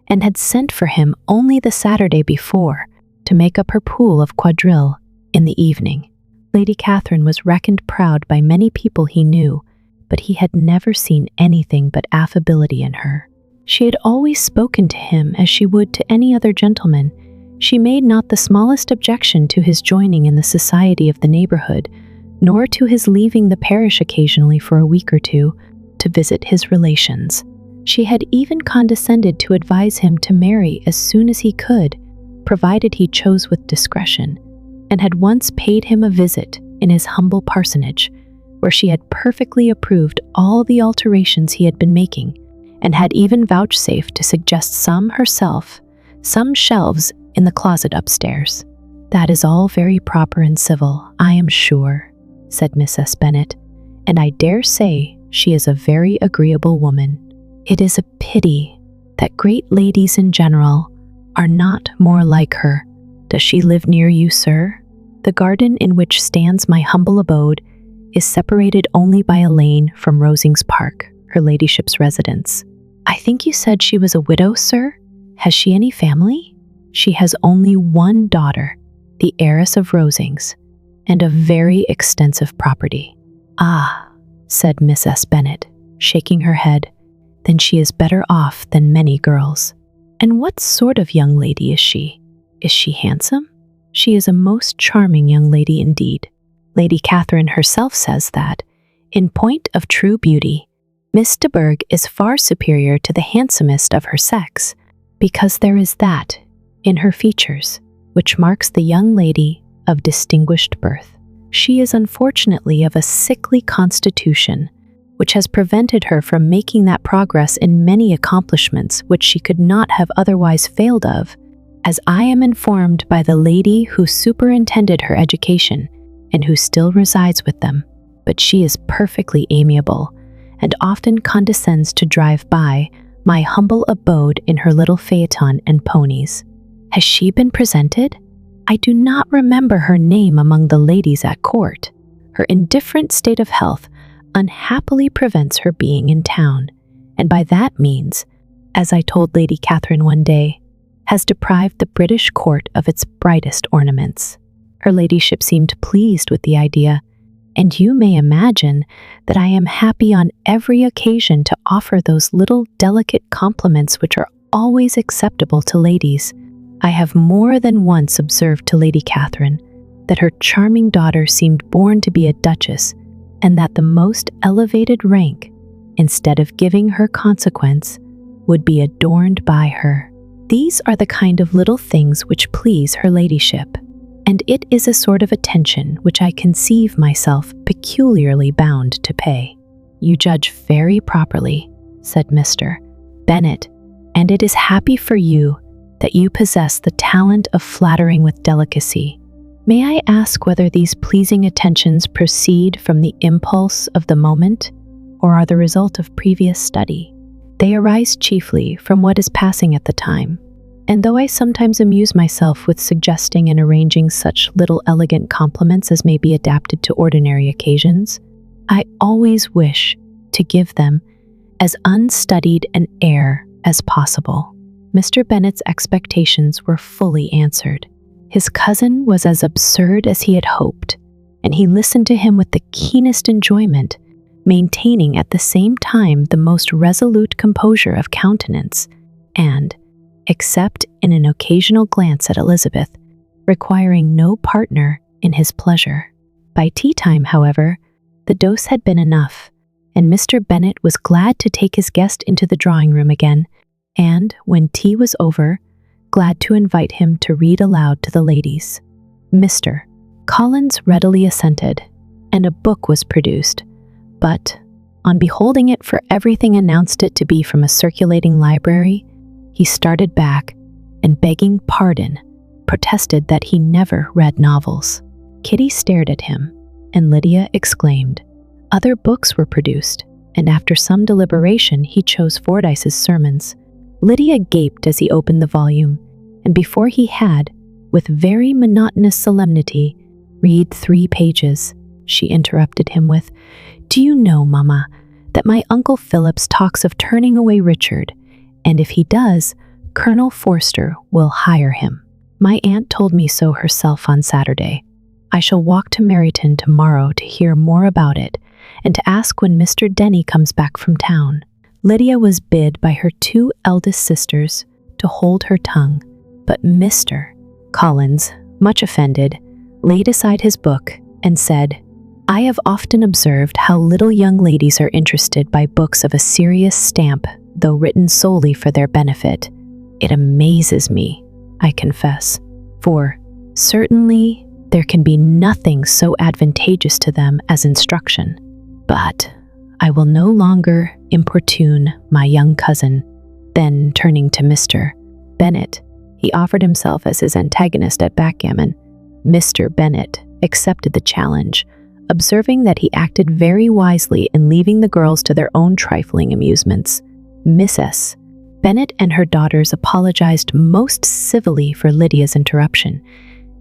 [SPEAKER 1] and had sent for him only the Saturday before to make up her pool of quadrille in the evening. Lady Catherine was reckoned proud by many people he knew, but he had never seen anything but affability in her. She had always spoken to him as she would to any other gentleman. She made not the smallest objection to his joining in the society of the neighborhood, nor to his leaving the parish occasionally for a week or two to visit his relations. She had even condescended to advise him to marry as soon as he could, provided he chose with discretion, and had once paid him a visit in his humble parsonage, where she had perfectly approved all the alterations he had been making, and had even vouchsafed to suggest some herself, some shelves in the closet upstairs. "That is all very proper and civil, I am sure," said Mrs. Bennet, "and I dare say she is a very agreeable woman. It is a pity that great ladies in general are not more like her. Does she live near you, sir? The garden in which stands my humble abode is separated only by a lane from Rosings Park, her ladyship's residence." "I think you said she was a widow, sir? Has she any family?" "She has only one daughter, the heiress of Rosings, and a very extensive property." "Ah," said Mrs. Bennet, shaking her head, "then she is better off than many girls." "And what sort of young lady is she? Is she handsome?" "She is a most charming young lady indeed. Lady Catherine herself says that, in point of true beauty, Miss de Bourgh is far superior to the handsomest of her sex, because there is that in her features which marks the young lady of distinguished birth. She is unfortunately of a sickly constitution, which has prevented her from making that progress in many accomplishments which she could not have otherwise failed of, as I am informed by the lady who superintended her education, and who still resides with them. But she is perfectly amiable, and often condescends to drive by my humble abode in her little phaeton and ponies." "Has she been presented? I do not remember her name among the ladies at court. Her indifferent state of health unhappily prevents her being in town, and by that means, as I told Lady Catherine one day, has deprived the British court of its brightest ornaments." Her ladyship seemed pleased with the idea, and you may imagine that I am happy on every occasion to offer those little delicate compliments which are always acceptable to ladies. I have more than once observed to Lady Catherine that her charming daughter seemed born to be a duchess, and that the most elevated rank, instead of giving her consequence, would be adorned by her. These are the kind of little things which please her ladyship, and it is a sort of attention which I conceive myself peculiarly bound to pay." "You judge very properly," said Mr. Bennet, "and it is happy for you that you possess the talent of flattering with delicacy. May I ask whether these pleasing attentions proceed from the impulse of the moment, or are the result of previous study?" "They arise chiefly from what is passing at the time, and though I sometimes amuse myself with suggesting and arranging such little elegant compliments as may be adapted to ordinary occasions, I always wish to give them as unstudied an air as possible." Mr. Bennet's expectations were fully answered. His cousin was as absurd as he had hoped, and he listened to him with the keenest enjoyment, maintaining at the same time the most resolute composure of countenance, and, except in an occasional glance at Elizabeth, requiring no partner in his pleasure. By tea time, however, the dose had been enough, and Mr. Bennet was glad to take his guest into the drawing-room again, and, when tea was over, glad to invite him to read aloud to the ladies. Mr. Collins readily assented, and a book was produced, but, on beholding it for everything announced it to be from a circulating library, he started back, and begging pardon, protested that he never read novels. Kitty stared at him, and Lydia exclaimed. Other books were produced, and after some deliberation he chose Fordyce's Sermons. Lydia gaped as he opened the volume, and before he had, with very monotonous solemnity, read 3 pages, she interrupted him with, "Do you know, Mamma, that my Uncle Phillips talks of turning away Richard, and if he does, Colonel Forster will hire him. My aunt told me so herself on Saturday. I shall walk to Meryton tomorrow to hear more about it, and to ask when Mr. Denny comes back from town." Lydia was bid by her 2 eldest sisters to hold her tongue, but Mr. Collins, much offended, laid aside his book and said, "I have often observed how little young ladies are interested by books of a serious stamp, though written solely for their benefit. It amazes me, I confess, for certainly there can be nothing so advantageous to them as instruction. But I will no longer importune my young cousin." Then, turning to Mr. Bennet, he offered himself as his antagonist at backgammon. Mr. Bennet accepted the challenge, observing that he acted very wisely in leaving the girls to their own trifling amusements. Mrs. Bennet and her daughters apologized most civilly for Lydia's interruption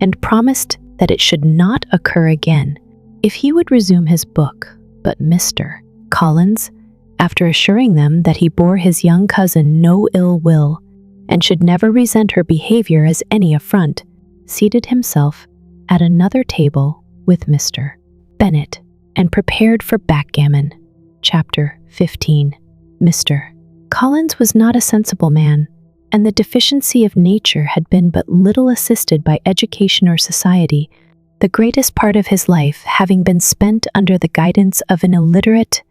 [SPEAKER 1] and promised that it should not occur again if he would resume his book. But Mr. Collins, after assuring them that he bore his young cousin no ill will and should never resent her behavior as any affront, seated himself at another table with Mr. Bennet and prepared for backgammon. Chapter 15. Mr. Collins was not a sensible man, and the deficiency of nature had been but little assisted by education or society, the greatest part of his life having been spent under the guidance of an illiterate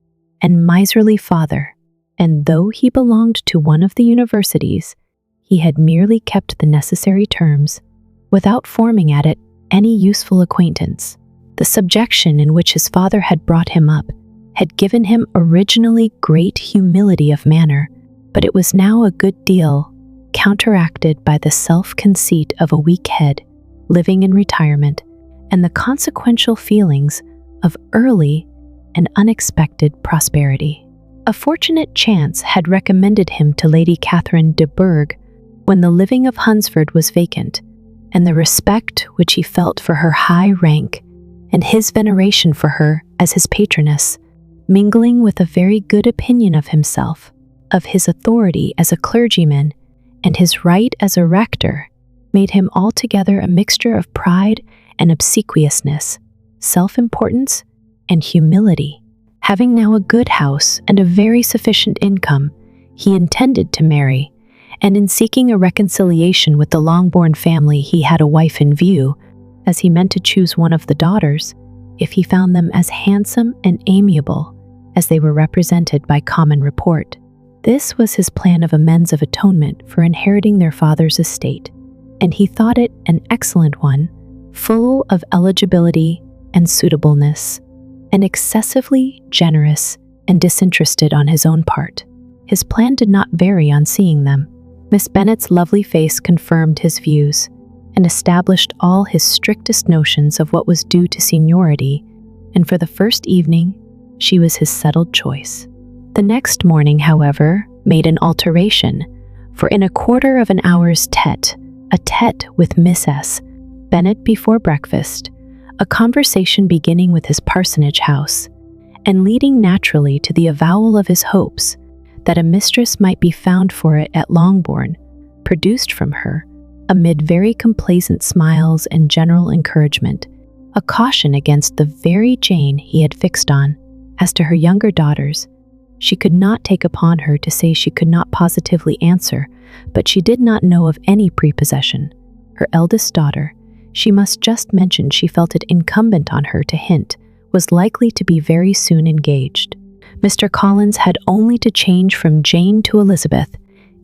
[SPEAKER 1] and miserly father, and though he belonged to one of the universities, he had merely kept the necessary terms, without forming at it any useful acquaintance. The subjection in which his father had brought him up had given him originally great humility of manner, but it was now a good deal counteracted by the self-conceit of a weak head, living in retirement, and the consequential feelings of early and unexpected prosperity. A fortunate chance had recommended him to Lady Catherine de Bourgh when the living of Hunsford was vacant, and the respect which he felt for her high rank and his veneration for her as his patroness, mingling with a very good opinion of himself, of his authority as a clergyman, and his right as a rector, made him altogether a mixture of pride and obsequiousness, self-importance and humility. Having now a good house and a very sufficient income, he intended to marry, and in seeking a reconciliation with the Longbourn family he had a wife in view, as he meant to choose one of the daughters, if he found them as handsome and amiable as they were represented by common report. This was his plan of amends of atonement for inheriting their father's estate, and he thought it an excellent one, full of eligibility and suitableness, and excessively generous and disinterested on his own part. His plan did not vary on seeing them. Miss Bennet's lovely face confirmed his views, and established all his strictest notions of what was due to seniority, and for the first evening, she was his settled choice. The next morning, however, made an alteration, for in a quarter of an hour's a tete with Mrs. Bennet before breakfast, a conversation beginning with his parsonage house, and leading naturally to the avowal of his hopes that a mistress might be found for it at Longbourn, produced from her, amid very complacent smiles and general encouragement, a caution against the very Jane he had fixed on. As to her younger daughters, she could not take upon her to say she could not positively answer, but she did not know of any prepossession. Her eldest daughter, she must just mention she felt it incumbent on her to hint, was likely to be very soon engaged. Mr. Collins had only to change from Jane to Elizabeth,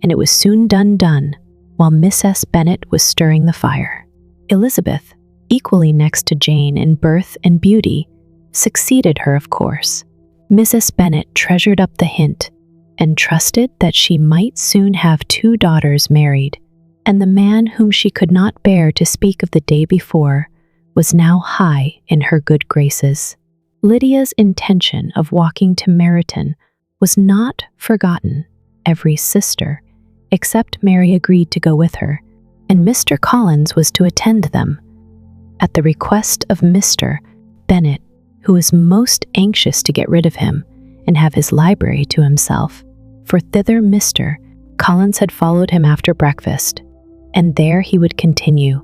[SPEAKER 1] and it was soon done, while Mrs. Bennet was stirring the fire. Elizabeth, equally next to Jane in birth and beauty, succeeded her, of course. Mrs. Bennet treasured up the hint, and trusted that she might soon have 2 daughters married, and the man whom she could not bear to speak of the day before was now high in her good graces. Lydia's intention of walking to Meryton was not forgotten. Every sister, except Mary, agreed to go with her, and Mr. Collins was to attend them. At the request of Mr. Bennet, who was most anxious to get rid of him and have his library to himself, for thither Mr. Collins had followed him after breakfast, and there he would continue,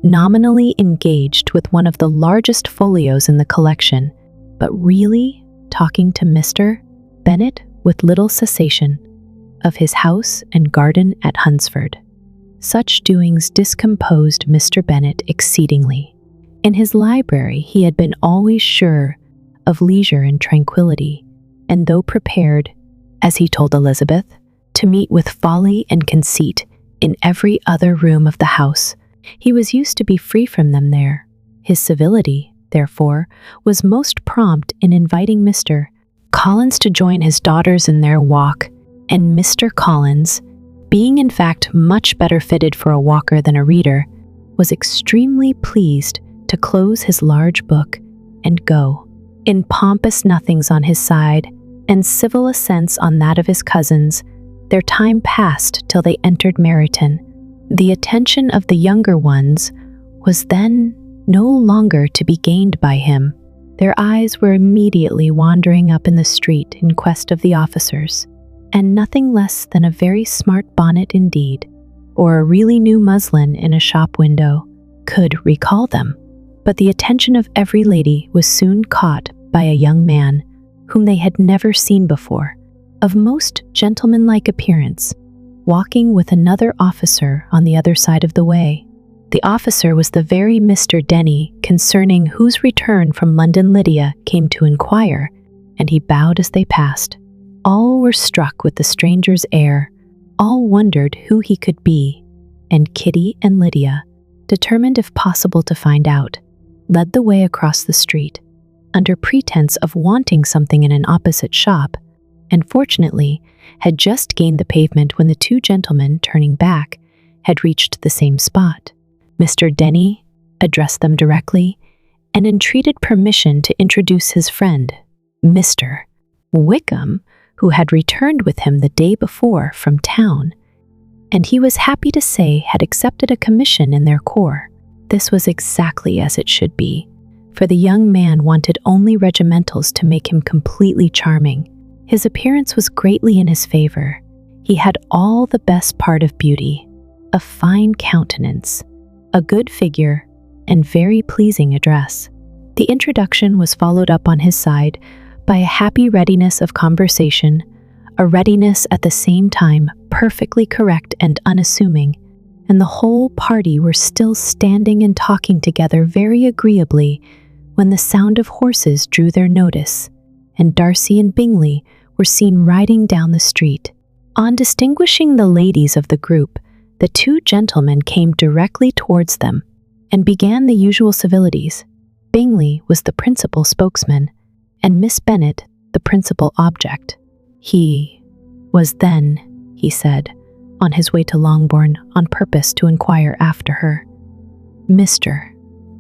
[SPEAKER 1] nominally engaged with one of the largest folios in the collection, but really talking to Mr. Bennet with little cessation of his house and garden at Hunsford. Such doings discomposed Mr. Bennet exceedingly. In his library he had been always sure of leisure and tranquillity, and though prepared, as he told Elizabeth, to meet with folly and conceit in every other room of the house, he was used to be free from them there. His civility, therefore, was most prompt in inviting Mr. Collins to join his daughters in their walk, and Mr. Collins, being in fact much better fitted for a walker than a reader, was extremely pleased to close his large book and go. In pompous nothings on his side and civil assents on that of his cousins, their time passed till they entered Meryton. The attention of the younger ones was then no longer to be gained by him. Their eyes were immediately wandering up in the street in quest of the officers, and nothing less than a very smart bonnet indeed, or a really new muslin in a shop window, could recall them. But the attention of every lady was soon caught by a young man whom they had never seen before, of most gentlemanlike appearance, walking with another officer on the other side of the way. The officer was the very Mr. Denny concerning whose return from London Lydia came to inquire, and he bowed as they passed. All were struck with the stranger's air, all wondered who he could be, and Kitty and Lydia, determined if possible to find out, led the way across the street, under pretense of wanting something in an opposite shop, and fortunately had just gained the pavement when the two gentlemen, turning back, had reached the same spot. Mr. Denny addressed them directly and entreated permission to introduce his friend, Mr. Wickham, who had returned with him the day before from town, and he was happy to say had accepted a commission in their corps. This was exactly as it should be, for the young man wanted only regimentals to make him completely charming. His appearance was greatly in his favor. He had all the best part of beauty, a fine countenance, a good figure, and very pleasing address. The introduction was followed up on his side by a happy readiness of conversation, a readiness at the same time perfectly correct and unassuming, and the whole party were still standing and talking together very agreeably when the sound of horses drew their notice, and Darcy and Bingley were seen riding down the street. On distinguishing the ladies of the group, the two gentlemen came directly towards them and began the usual civilities. Bingley was the principal spokesman, and Miss Bennet the principal object. He was then, he said, on his way to Longbourn on purpose to inquire after her. Mr.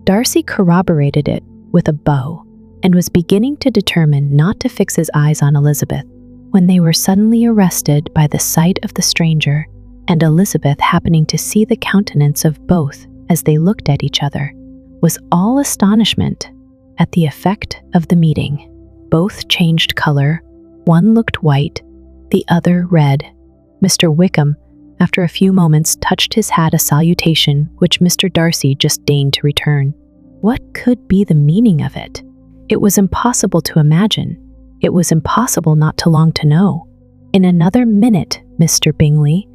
[SPEAKER 1] Darcy corroborated it with a bow, and was beginning to determine not to fix his eyes on Elizabeth, when they were suddenly arrested by the sight of the stranger, and Elizabeth, happening to see the countenance of both as they looked at each other, was all astonishment at the effect of the meeting. Both changed color, one looked white, the other red. Mr. Wickham, after a few moments, touched his hat, a salutation which Mr. Darcy just deigned to return. What could be the meaning of it? It was impossible to imagine. It was impossible not to long to know. In another minute, Mr. Bingley,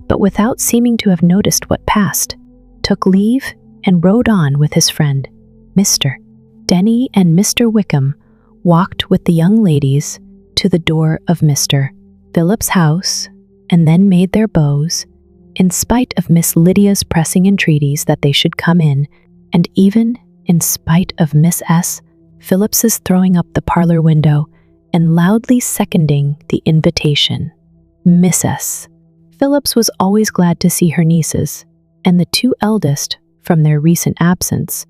[SPEAKER 1] but without seeming to have noticed what passed, took leave and rode on with his friend. Mr. Denny and Mr. Wickham walked with the young ladies to the door of Mr. Phillip's house, and then made their bows, in spite of Miss Lydia's pressing entreaties that they should come in, and even in spite of Miss S. Phillips's throwing up the parlor window and loudly seconding the invitation. Miss S. Phillips was always glad to see her nieces, and the two eldest, from their recent absence,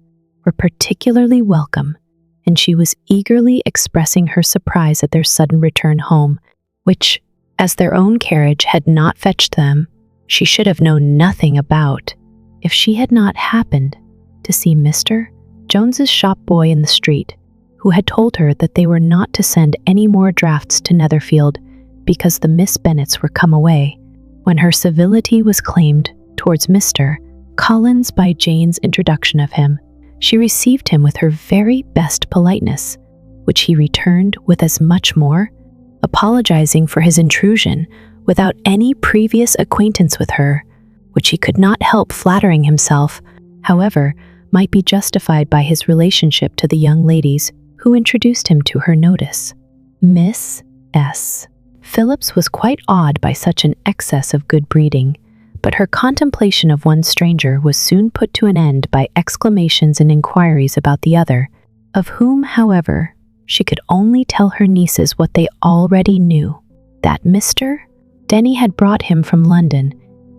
[SPEAKER 1] were particularly welcome, and she was eagerly expressing her surprise at their sudden return home, which, as their own carriage had not fetched them, she should have known nothing about if she had not happened to see Mr. Jones's shop boy in the street, who had told her that they were not to send any more drafts to Netherfield because the Miss Bennets were come away, when her civility was claimed towards Mr. Collins by Jane's introduction of him. She received him with her very best politeness, which he returned with as much more, apologizing for his intrusion without any previous acquaintance with her, which he could not help flattering himself, however, might be justified by his relationship to the young ladies who introduced him to her notice. Miss S. Phillips was quite awed by such an excess of good breeding, but her contemplation of one stranger was soon put to an end by exclamations and inquiries about the other, of whom, however, She could only tell her nieces what they already knew, that Mr. Denny had brought him from London,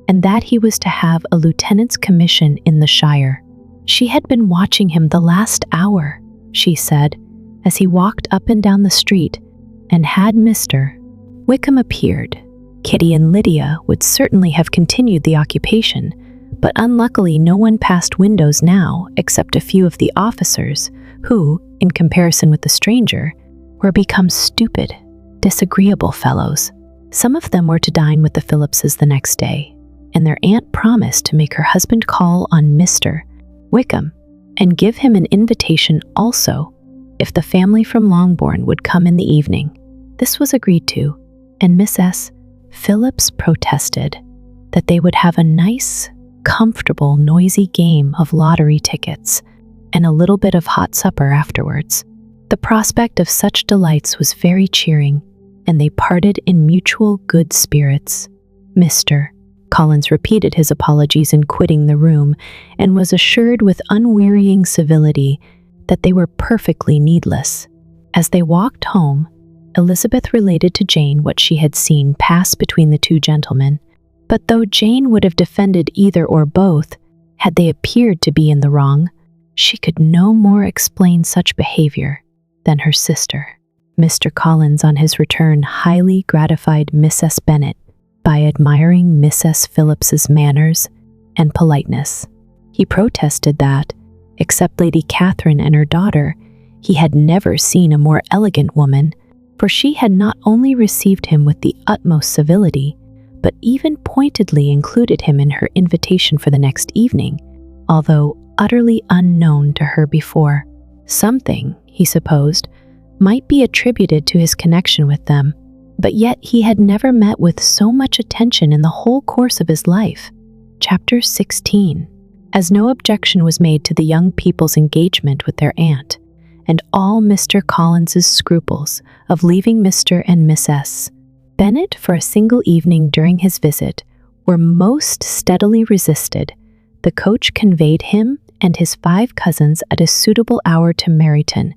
[SPEAKER 1] and that he was to have a lieutenant's commission in the Shire. She had been watching him the last hour, she said, as he walked up and down the street, and had Mr. Wickham appeared, Kitty and Lydia would certainly have continued the occupation, but unluckily no one passed windows now except a few of the officers who, in comparison with the stranger, were become stupid, disagreeable fellows. Some of them were to dine with the Phillipses the next day, and their aunt promised to make her husband call on Mr. Wickham and give him an invitation also if the family from Longbourn would come in the evening. This was agreed to, and Mrs. Phillips protested that they would have a nice, comfortable, noisy game of lottery tickets and a little bit of hot supper afterwards. The prospect of such delights was very cheering, and they parted in mutual good spirits. Mr. Collins repeated his apologies in quitting the room, and was assured with unwearying civility that they were perfectly needless. As they walked home, Elizabeth related to Jane what she had seen pass between the two gentlemen, but though Jane would have defended either or both, had they appeared to be in the wrong, she could no more explain such behavior than her sister. Mr. Collins, on his return, highly gratified Mrs. Bennet by admiring Mrs. Phillips's manners and politeness. He protested that, except Lady Catherine and her daughter, he had never seen a more elegant woman, for she had not only received him with the utmost civility, but even pointedly included him in her invitation for the next evening, although utterly unknown to her before. Something, he supposed, might be attributed to his connection with them, but yet he had never met with so much attention in the whole course of his life. Chapter 16. As no objection was made to the young people's engagement with their aunt, and all Mr. Collins's scruples of leaving Mr. and Mrs. Bennet for a single evening during his visit were most steadily resisted, the coach conveyed him and his 5 cousins at a suitable hour to Meryton,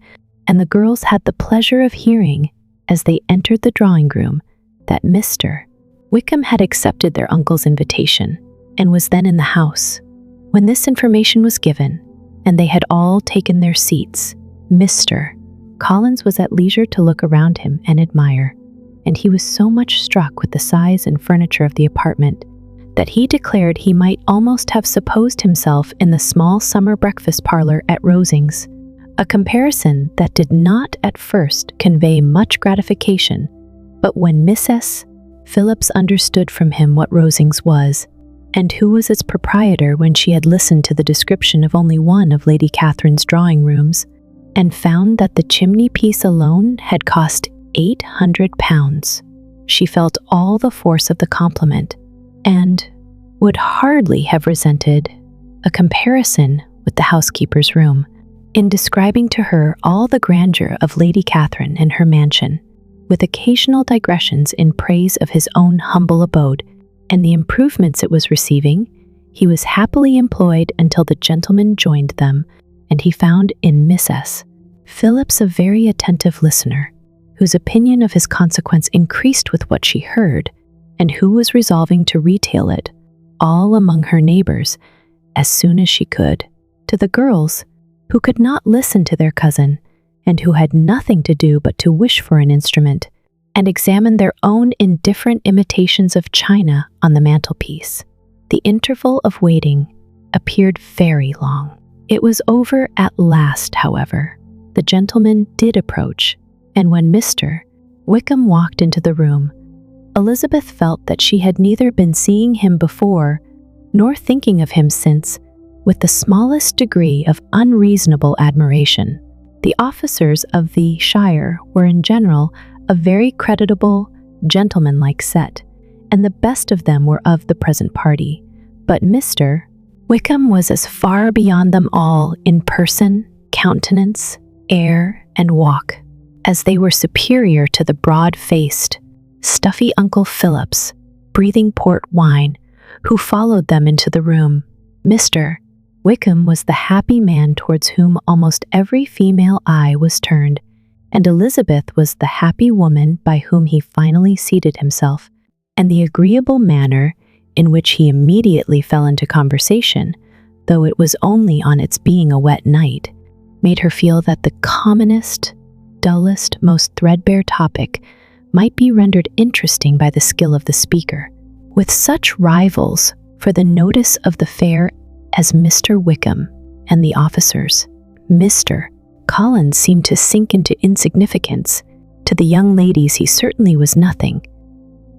[SPEAKER 1] and the girls had the pleasure of hearing, as they entered the drawing-room, that Mr. Wickham had accepted their uncle's invitation, and was then in the house. When this information was given, and they had all taken their seats, Mr. Collins was at leisure to look around him and admire, and he was so much struck with the size and furniture of the apartment that he declared he might almost have supposed himself in the small summer breakfast parlor at Rosings, a comparison that did not at first convey much gratification, but when Mrs. Phillips understood from him what Rosings was, and who was its proprietor when she had listened to the description of only one of Lady Catherine's drawing-rooms, and found that the chimney-piece alone had cost £800, she felt all the force of the compliment, and would hardly have resented a comparison with the housekeeper's room. In describing to her all the grandeur of Lady Catherine and her mansion, with occasional digressions in praise of his own humble abode and the improvements it was receiving, he was happily employed until the gentlemen joined them, and he found in Mrs. Phillips a very attentive listener, whose opinion of his consequence increased with what she heard, and who was resolving to retail it all among her neighbors as soon as she could. To the girls, who could not listen to their cousin, and who had nothing to do but to wish for an instrument, and examine their own indifferent imitations of china on the mantelpiece, the interval of waiting appeared very long. It was over at last, however. The gentleman did approach, and when Mr. Wickham walked into the room, Elizabeth felt that she had neither been seeing him before, nor thinking of him since, with the smallest degree of unreasonable admiration. The officers of the Shire were in general a very creditable, gentlemanlike set, and the best of them were of the present party. But Mr. Wickham was as far beyond them all in person, countenance, air, and walk, as they were superior to the broad-faced, stuffy Uncle Phillips, breathing port wine, who followed them into the room. Mr. Wickham was the happy man towards whom almost every female eye was turned. and Elizabeth was the happy woman by whom he finally seated himself, and the agreeable manner in which he immediately fell into conversation, though it was only on its being a wet night, made her feel that the commonest, dullest, most threadbare topic might be rendered interesting by the skill of the speaker. With such rivals for the notice of the fair as Mr. Wickham and the officers, Mr. Collins seemed to sink into insignificance. To the young ladies he certainly was nothing,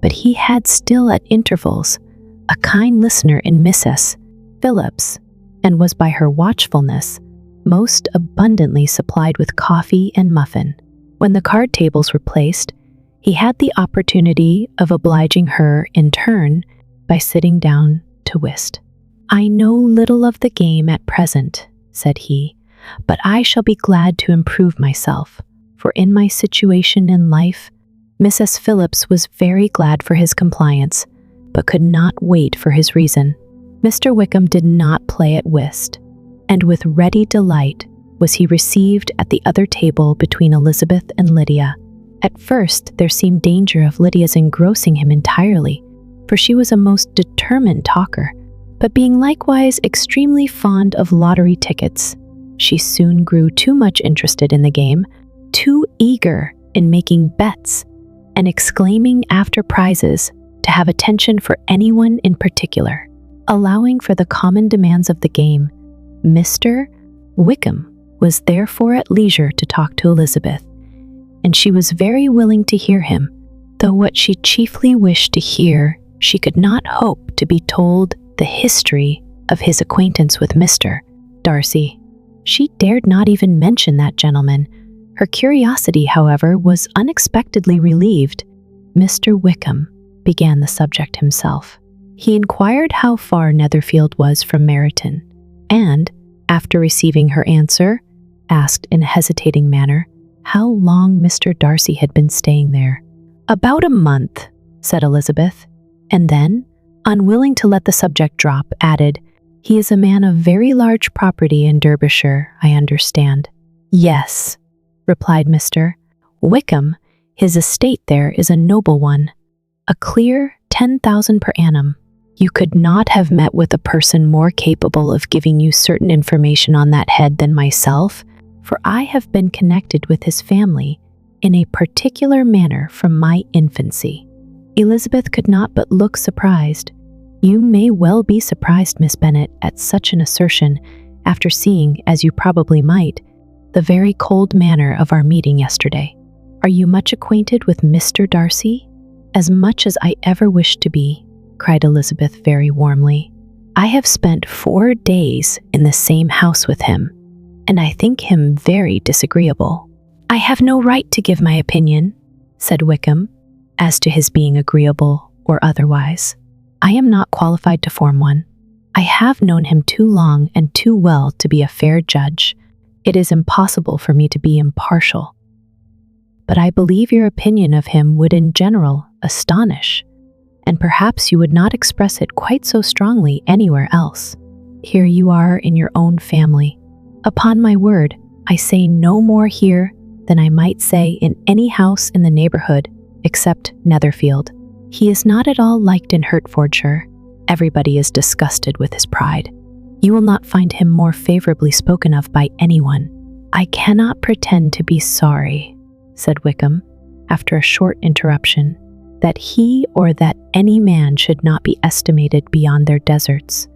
[SPEAKER 1] but he had still at intervals a kind listener in Mrs. Phillips, and was by her watchfulness most abundantly supplied with coffee and muffin. When the card tables were placed, he had the opportunity of obliging her in turn by sitting down to whist. "I know little of the game at present," said he, "but I shall be glad to improve myself, for in my situation in life." Mrs. Phillips was very glad for his compliance, but could not wait for his reason. Mr. Wickham did not play at whist, and with ready delight was he received at the other table between Elizabeth and Lydia. At first there seemed danger of Lydia's engrossing him entirely, for she was a most determined talker, but being likewise extremely fond of lottery tickets, she soon grew too much interested in the game, too eager in making bets, and exclaiming after prizes to have attention for anyone in particular. Allowing for the common demands of the game, Mr. Wickham was therefore at leisure to talk to Elizabeth, and she was very willing to hear him, though what she chiefly wished to hear, she could not hope to be told the history of his acquaintance with Mr. Darcy. She dared not even mention that gentleman. Her curiosity, however, was unexpectedly relieved. Mr. Wickham began the subject himself. He inquired how far Netherfield was from Meryton, and, after receiving her answer, asked in a hesitating manner how long Mr. Darcy had been staying there. "About a month," said Elizabeth, and then, unwilling to let the subject drop, added, "He is a man of very large property in Derbyshire, I understand." "Yes," replied Mr. Wickham, "his estate there is a noble one, a clear 10,000 per annum. You could not have met with a person more capable of giving you certain information on that head than myself, for I have been connected with his family in a particular manner from my infancy." Elizabeth could not but look surprised. "You may well be surprised, Miss Bennet, at such an assertion, after seeing, as you probably might, the very cold manner of our meeting yesterday. Are you much acquainted with Mr. Darcy?" "As much as I ever wished to be," cried Elizabeth very warmly. "I have spent 4 days in the same house with him, and I think him very disagreeable." "I have no right to give my opinion," said Wickham, "as to his being agreeable or otherwise. I am not qualified to form one. I have known him too long and too well to be a fair judge. It is impossible for me to be impartial. But I believe your opinion of him would in general astonish, and perhaps you would not express it quite so strongly anywhere else. Here you are in your own family. Upon my word, I say no more here than I might say in any house in the neighborhood, except Netherfield. He is not at all liked in Hertfordshire. Everybody is disgusted with his pride. You will not find him more favorably spoken of by anyone." "I cannot pretend to be sorry," said Wickham, after a short interruption, "that he or that any man should not be estimated beyond their deserts.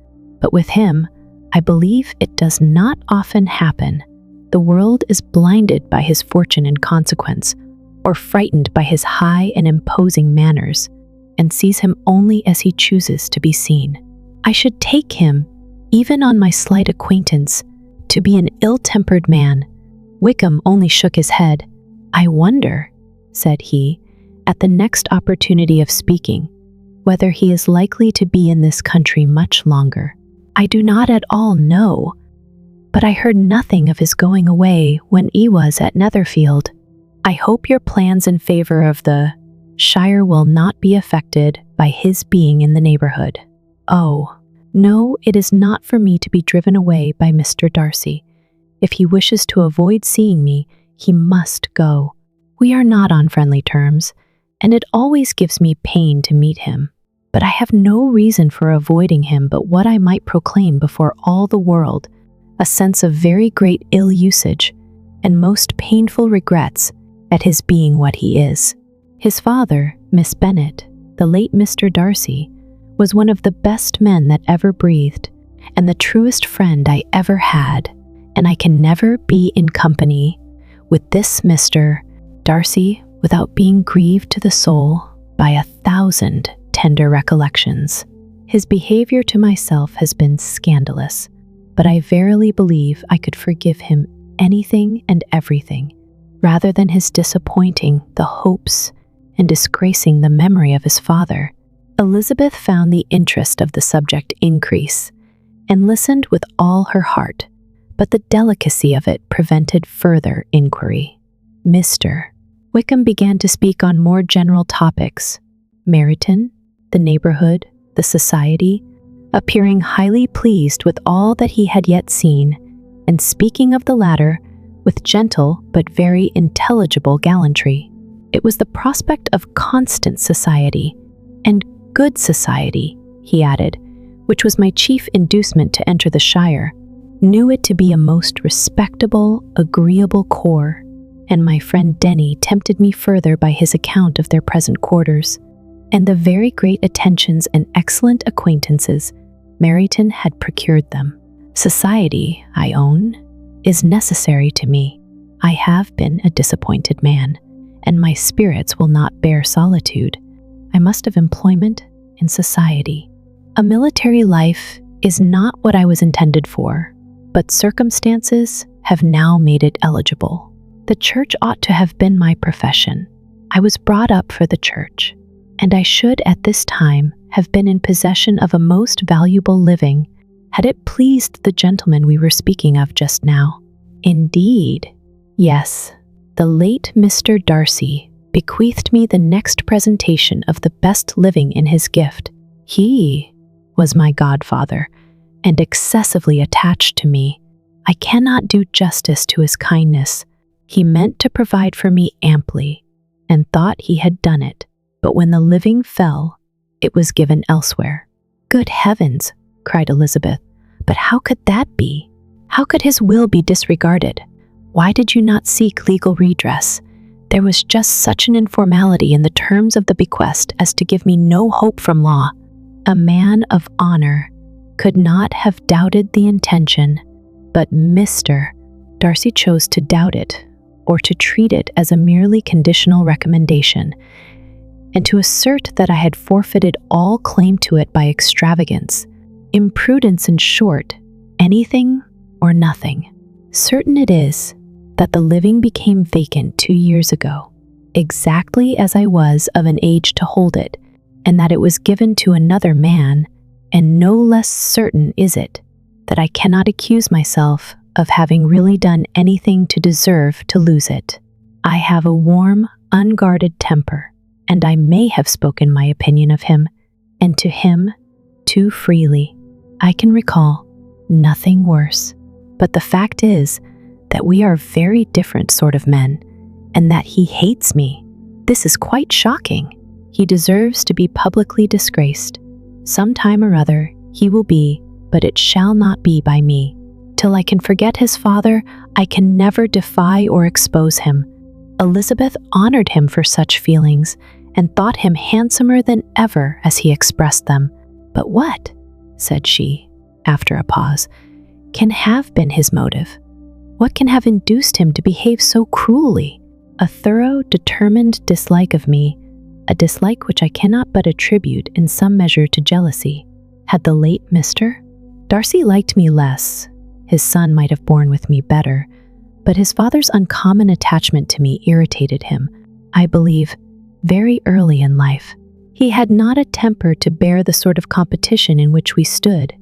[SPEAKER 1] But with him, I believe it does not often happen. The world is blinded by his fortune and consequence, or frightened by his high and imposing manners, and sees him only as he chooses to be seen. I should take him, even on my slight acquaintance, to be an ill-tempered man." Wickham only shook his head. "I wonder," said he, at the next opportunity of speaking, "whether he is likely to be in this country much longer. I do not at all know, but I heard nothing of his going away when he was at Netherfield. I hope your plans in favor of the shire will not be affected by his being in the neighborhood." "Oh, no, it is not for me to be driven away by Mr. Darcy. If he wishes to avoid seeing me, He must go. We are not on friendly terms, and it always gives me pain to meet him. But I have no reason for avoiding him but what I might proclaim before all the world, a sense of very great ill usage and most painful regrets at his being what he is. His father, Miss Bennet, the late Mr. Darcy, was one of the best men that ever breathed, and the truest friend I ever had, and I can never be in company with this Mr. Darcy without being grieved to the soul by 1,000 tender recollections. His behavior to myself has been scandalous, but I verily believe I could forgive him anything and everything, rather than his disappointing the hopes and disgracing the memory of his father. Elizabeth found the interest of the subject increase, and listened with all her heart, but the delicacy of it prevented further inquiry. Mr. Wickham began to speak on more general topics, Meryton, the neighborhood, the society, appearing highly pleased with all that he had yet seen, and speaking of the latter with gentle but very intelligible gallantry. It was the prospect of constant society, and good society, he added, which was my chief inducement to enter the shire. Knew it to be a most respectable, agreeable corps, and my friend Denny tempted me further by his account of their present quarters, and the very great attentions and excellent acquaintances Meryton had procured them. Society, I own, is necessary to me. I have been a disappointed man, and my spirits will not bear solitude. I must have employment in society. A military life is not what I was intended for, but circumstances have now made it eligible. The church ought to have been my profession. I was brought up for the church, and I should at this time have been in possession of a most valuable living, had it pleased the gentleman we were speaking of just now. Indeed, yes, the late Mr. Darcy bequeathed me the next presentation of the best living in his gift. He was my godfather, and excessively attached to me. I cannot do justice to his kindness. He meant to provide for me amply, and thought he had done it, but when the living fell, it was given elsewhere. Good heavens, cried Elizabeth, but how could that be? How could his will be disregarded? Why did you not seek legal redress? There was just such an informality in the terms of the bequest as to give me no hope from law. A man of honor could not have doubted the intention, but Mr. Darcy chose to doubt it, or to treat it as a merely conditional recommendation, and to assert that I had forfeited all claim to it by extravagance, imprudence, in short, anything or nothing. Certain it is that the living became vacant 2 years ago, exactly as I was of an age to hold it, and that it was given to another man, and no less certain is it that I cannot accuse myself of having really done anything to deserve to lose it. I have a warm, unguarded temper, and I may have spoken my opinion of him, and to him, too freely. I can recall nothing worse, but the fact is that we are very different sort of men, and that he hates me. This is quite shocking. He deserves to be publicly disgraced. Some time or other he will be, but it shall not be by me. Till I can forget his father, I can never defy or expose him. Elizabeth honored him for such feelings, and thought him handsomer than ever as he expressed them. But what, said she, after a pause, can have been his motive? What can have induced him to behave so cruelly? A thorough, determined dislike of me, a dislike which I cannot but attribute in some measure to jealousy. Had the late Mr. Darcy liked me less, his son might have borne with me better, but his father's uncommon attachment to me irritated him, I believe, very early in life. He had not a temper to bear the sort of competition in which we stood,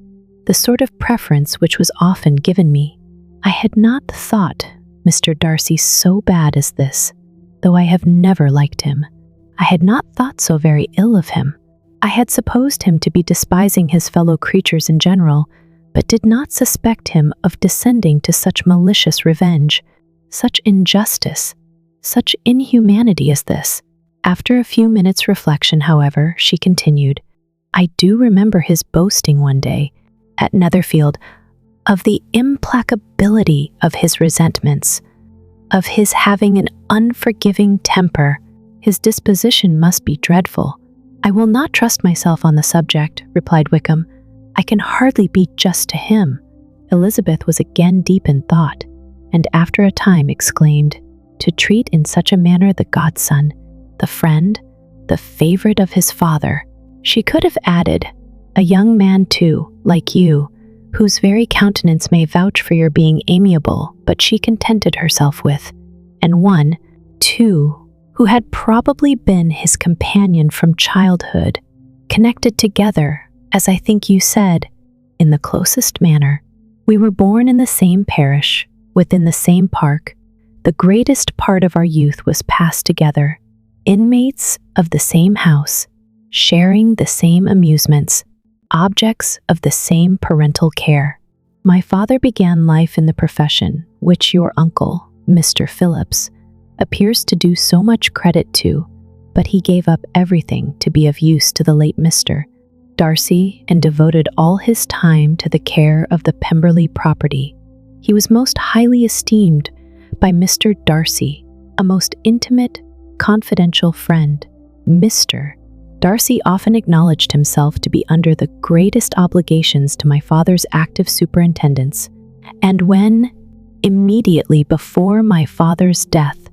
[SPEAKER 1] the sort of preference which was often given me. I had not thought Mr. Darcy so bad as this, though I have never liked him. I had not thought so very ill of him. I had supposed him to be despising his fellow creatures in general, but did not suspect him of descending to such malicious revenge. Such injustice, such inhumanity is this. After a few minutes' reflection, however, she continued, I do remember his boasting one day at Netherfield of the implacability of his resentments, of his having an unforgiving temper. His disposition must be dreadful. I will not trust myself on the subject, replied Wickham. I can hardly be just to him. Elizabeth was again deep in thought, and after a time exclaimed, to treat in such a manner the godson, the friend, the favorite of his father. She could have added, a young man too, like you, whose very countenance may vouch for your being amiable, but she contented herself with, and one, too, who had probably been his companion from childhood, connected together, as I think you said, in the closest manner. We were born in the same parish, within the same park. The greatest part of our youth was passed together, inmates of the same house, sharing the same amusements, objects of the same parental care. My father began life in the profession which your uncle, Mr. Phillips, appears to do so much credit to, but he gave up everything to be of use to the late Mr. Darcy and devoted all his time to the care of the Pemberley property. He was most highly esteemed by Mr. Darcy, a most intimate, confidential friend. Mr. Darcy often acknowledged himself to be under the greatest obligations to my father's active superintendence, and when, immediately before my father's death,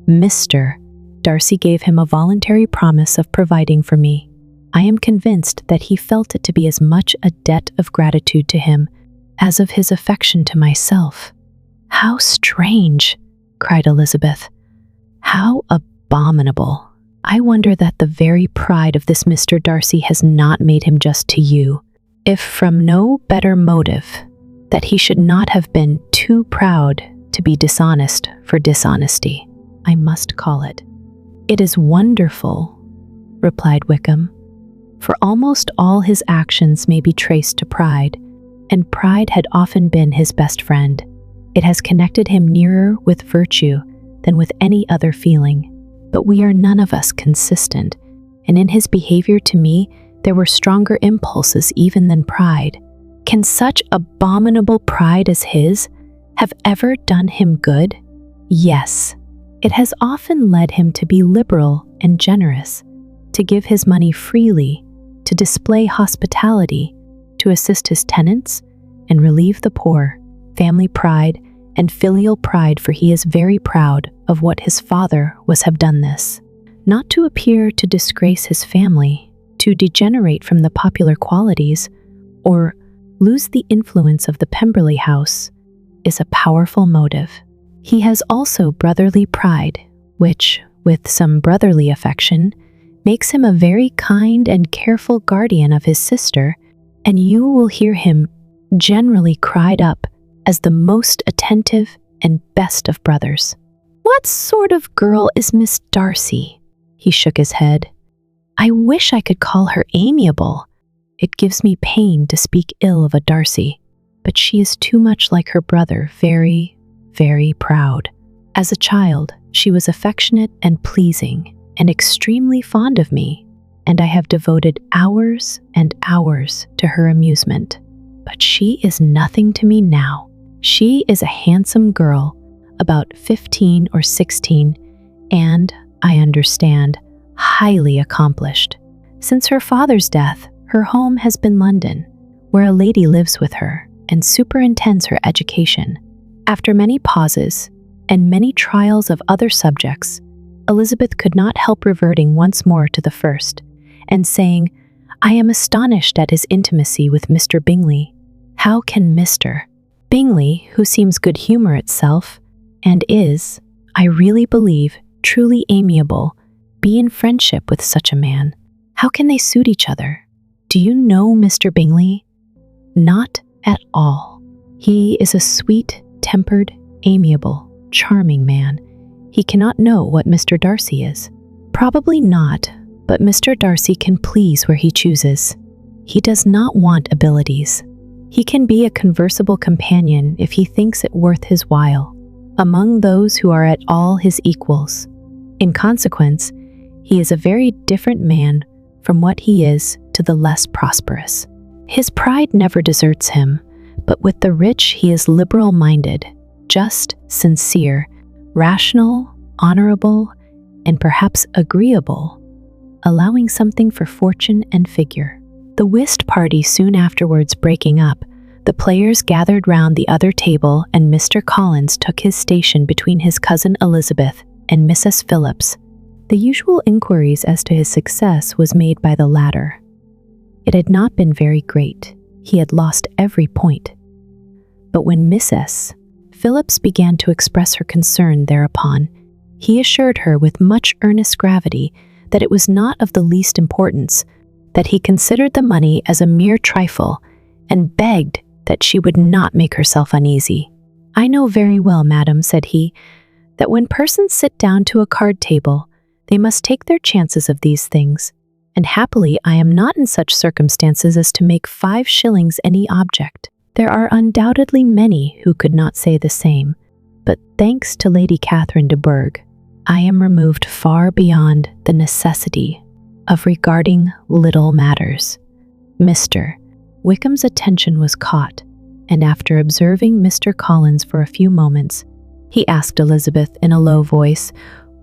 [SPEAKER 1] Mr. Darcy gave him a voluntary promise of providing for me, I am convinced that he felt it to be as much a debt of gratitude to him as of his affection to myself. How strange, cried Elizabeth. How abominable. I wonder that the very pride of this Mr. Darcy has not made him just to you, if from no better motive, that he should not have been too proud to be dishonest for dishonesty, I must call it. It is wonderful, replied Wickham, for almost all his actions may be traced to pride, and pride had often been his best friend. It has connected him nearer with virtue than with any other feeling. But we are none of us consistent, and in his behavior to me there were stronger impulses even than pride. Can such abominable pride as his have ever done him good? Yes, it has often led him to be liberal and generous, to give his money freely, to display hospitality, to assist his tenants, and relieve the poor. Family pride and filial pride, for he is very proud of what his father was have done this, not to appear to disgrace his family, to degenerate from the popular qualities, or lose the influence of the Pemberley house, is a powerful motive. He has also brotherly pride, which, with some brotherly affection, makes him a very kind and careful guardian of his sister, and you will hear him generally cried up as the most attentive and best of brothers. What sort of girl is Miss Darcy? He shook his head. I wish I could call her amiable. It gives me pain to speak ill of a Darcy, but she is too much like her brother, very, very proud. As a child, she was affectionate and pleasing, and extremely fond of me, and I have devoted hours and hours to her amusement. But she is nothing to me now. She is a handsome girl, about 15 or 16, and, I understand, highly accomplished. Since her father's death, her home has been London, where a lady lives with her and superintends her education. After many pauses and many trials of other subjects, Elizabeth could not help reverting once more to the first, and saying, I am astonished at his intimacy with Mr. Bingley. How can Mr. Bingley, who seems good humor itself, and is, I really believe, truly amiable, be in friendship with such a man? How can they suit each other? Do you know Mr. Bingley? Not at all. He is a sweet-tempered, amiable, charming man. He cannot know what Mr. Darcy is. Probably not, but Mr. Darcy can please where he chooses. He does not want abilities. He can be a conversable companion if he thinks it worth his while. among those who are at all his equals. In consequence, he is a very different man from what he is to the less prosperous. His pride never deserts him, but with the rich he is liberal-minded, just, sincere, rational, honorable, and perhaps agreeable, allowing something for fortune and figure. The whist party soon afterwards breaking up, the players gathered round the other table and Mr. Collins took his station between his cousin Elizabeth and Mrs. Phillips. The usual inquiries as to his success was made by the latter. It had not been very great. He had lost every point. But when Mrs. Phillips began to express her concern thereupon, he assured her with much earnest gravity that it was not of the least importance, that he considered the money as a mere trifle, and begged that she would not make herself uneasy. "I know very well, madam," said he, "that when persons sit down to a card table, they must take their chances of these things, and happily I am not in such circumstances as to make 5 shillings any object. There are undoubtedly many who could not say the same, but thanks to Lady Catherine de Bourgh, I am removed far beyond the necessity of regarding little matters." Mr. Wickham's attention was caught, and after observing Mr. Collins for a few moments, he asked Elizabeth in a low voice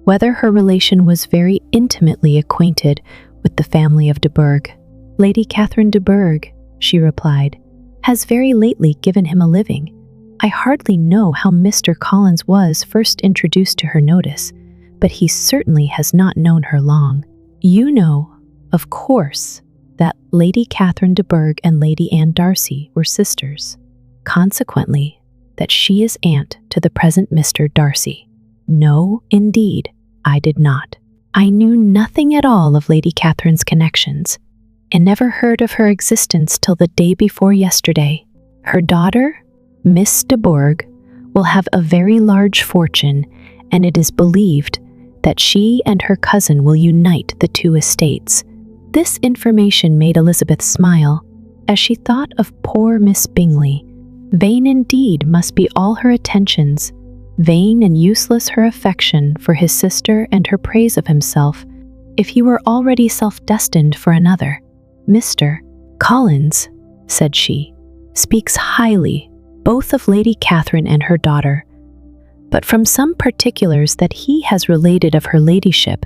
[SPEAKER 1] whether her relation was very intimately acquainted with the family of de Bourgh. "Lady Catherine de Bourgh," she replied, "has very lately given him a living. I hardly know how Mr. Collins was first introduced to her notice, but he certainly has not known her long. You know, of course, that Lady Catherine de Bourgh and Lady Anne Darcy were sisters. Consequently, that she is aunt to the present Mr. Darcy." "No, indeed, I did not. I knew nothing at all of Lady Catherine's connections, and never heard of her existence till the day before yesterday. Her daughter, Miss de Bourgh, will have a very large fortune, and it is believed that she and her cousin will unite the 2 estates." This information made Elizabeth smile, as she thought of poor Miss Bingley. Vain indeed must be all her attentions, vain and useless her affection for his sister and her praise of himself, if he were already self-destined for another. "Mr. Collins," said she, "speaks highly both of Lady Catherine and her daughter, but from some particulars that he has related of her ladyship,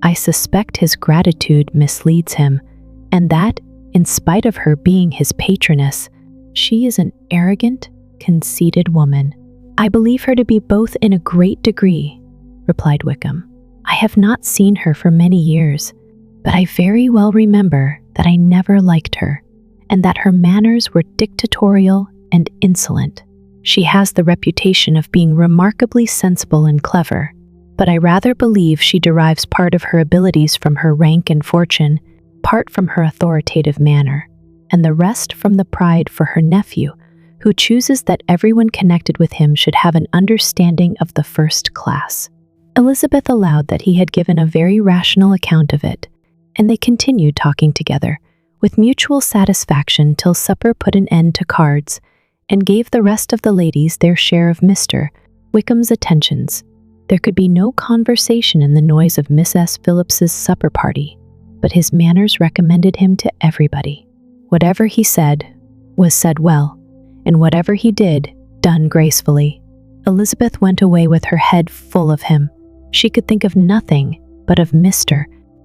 [SPEAKER 1] I suspect his gratitude misleads him, and that, in spite of her being his patroness, she is an arrogant, conceited woman." "I believe her to be both in a great degree," replied Wickham. "I have not seen her for many years, but I very well remember that I never liked her, and that her manners were dictatorial and insolent. She has the reputation of being remarkably sensible and clever, but I rather believe she derives part of her abilities from her rank and fortune, part from her authoritative manner, and the rest from the pride for her nephew, who chooses that everyone connected with him should have an understanding of the first class." Elizabeth allowed that he had given a very rational account of it, and they continued talking together, with mutual satisfaction till supper put an end to cards, and gave the rest of the ladies their share of Mr. Wickham's attentions. There could be no conversation in the noise of Mrs. Phillips's supper party, but his manners recommended him to everybody. Whatever he said was said well, and whatever he did, done gracefully. Elizabeth went away with her head full of him. She could think of nothing but of Mr.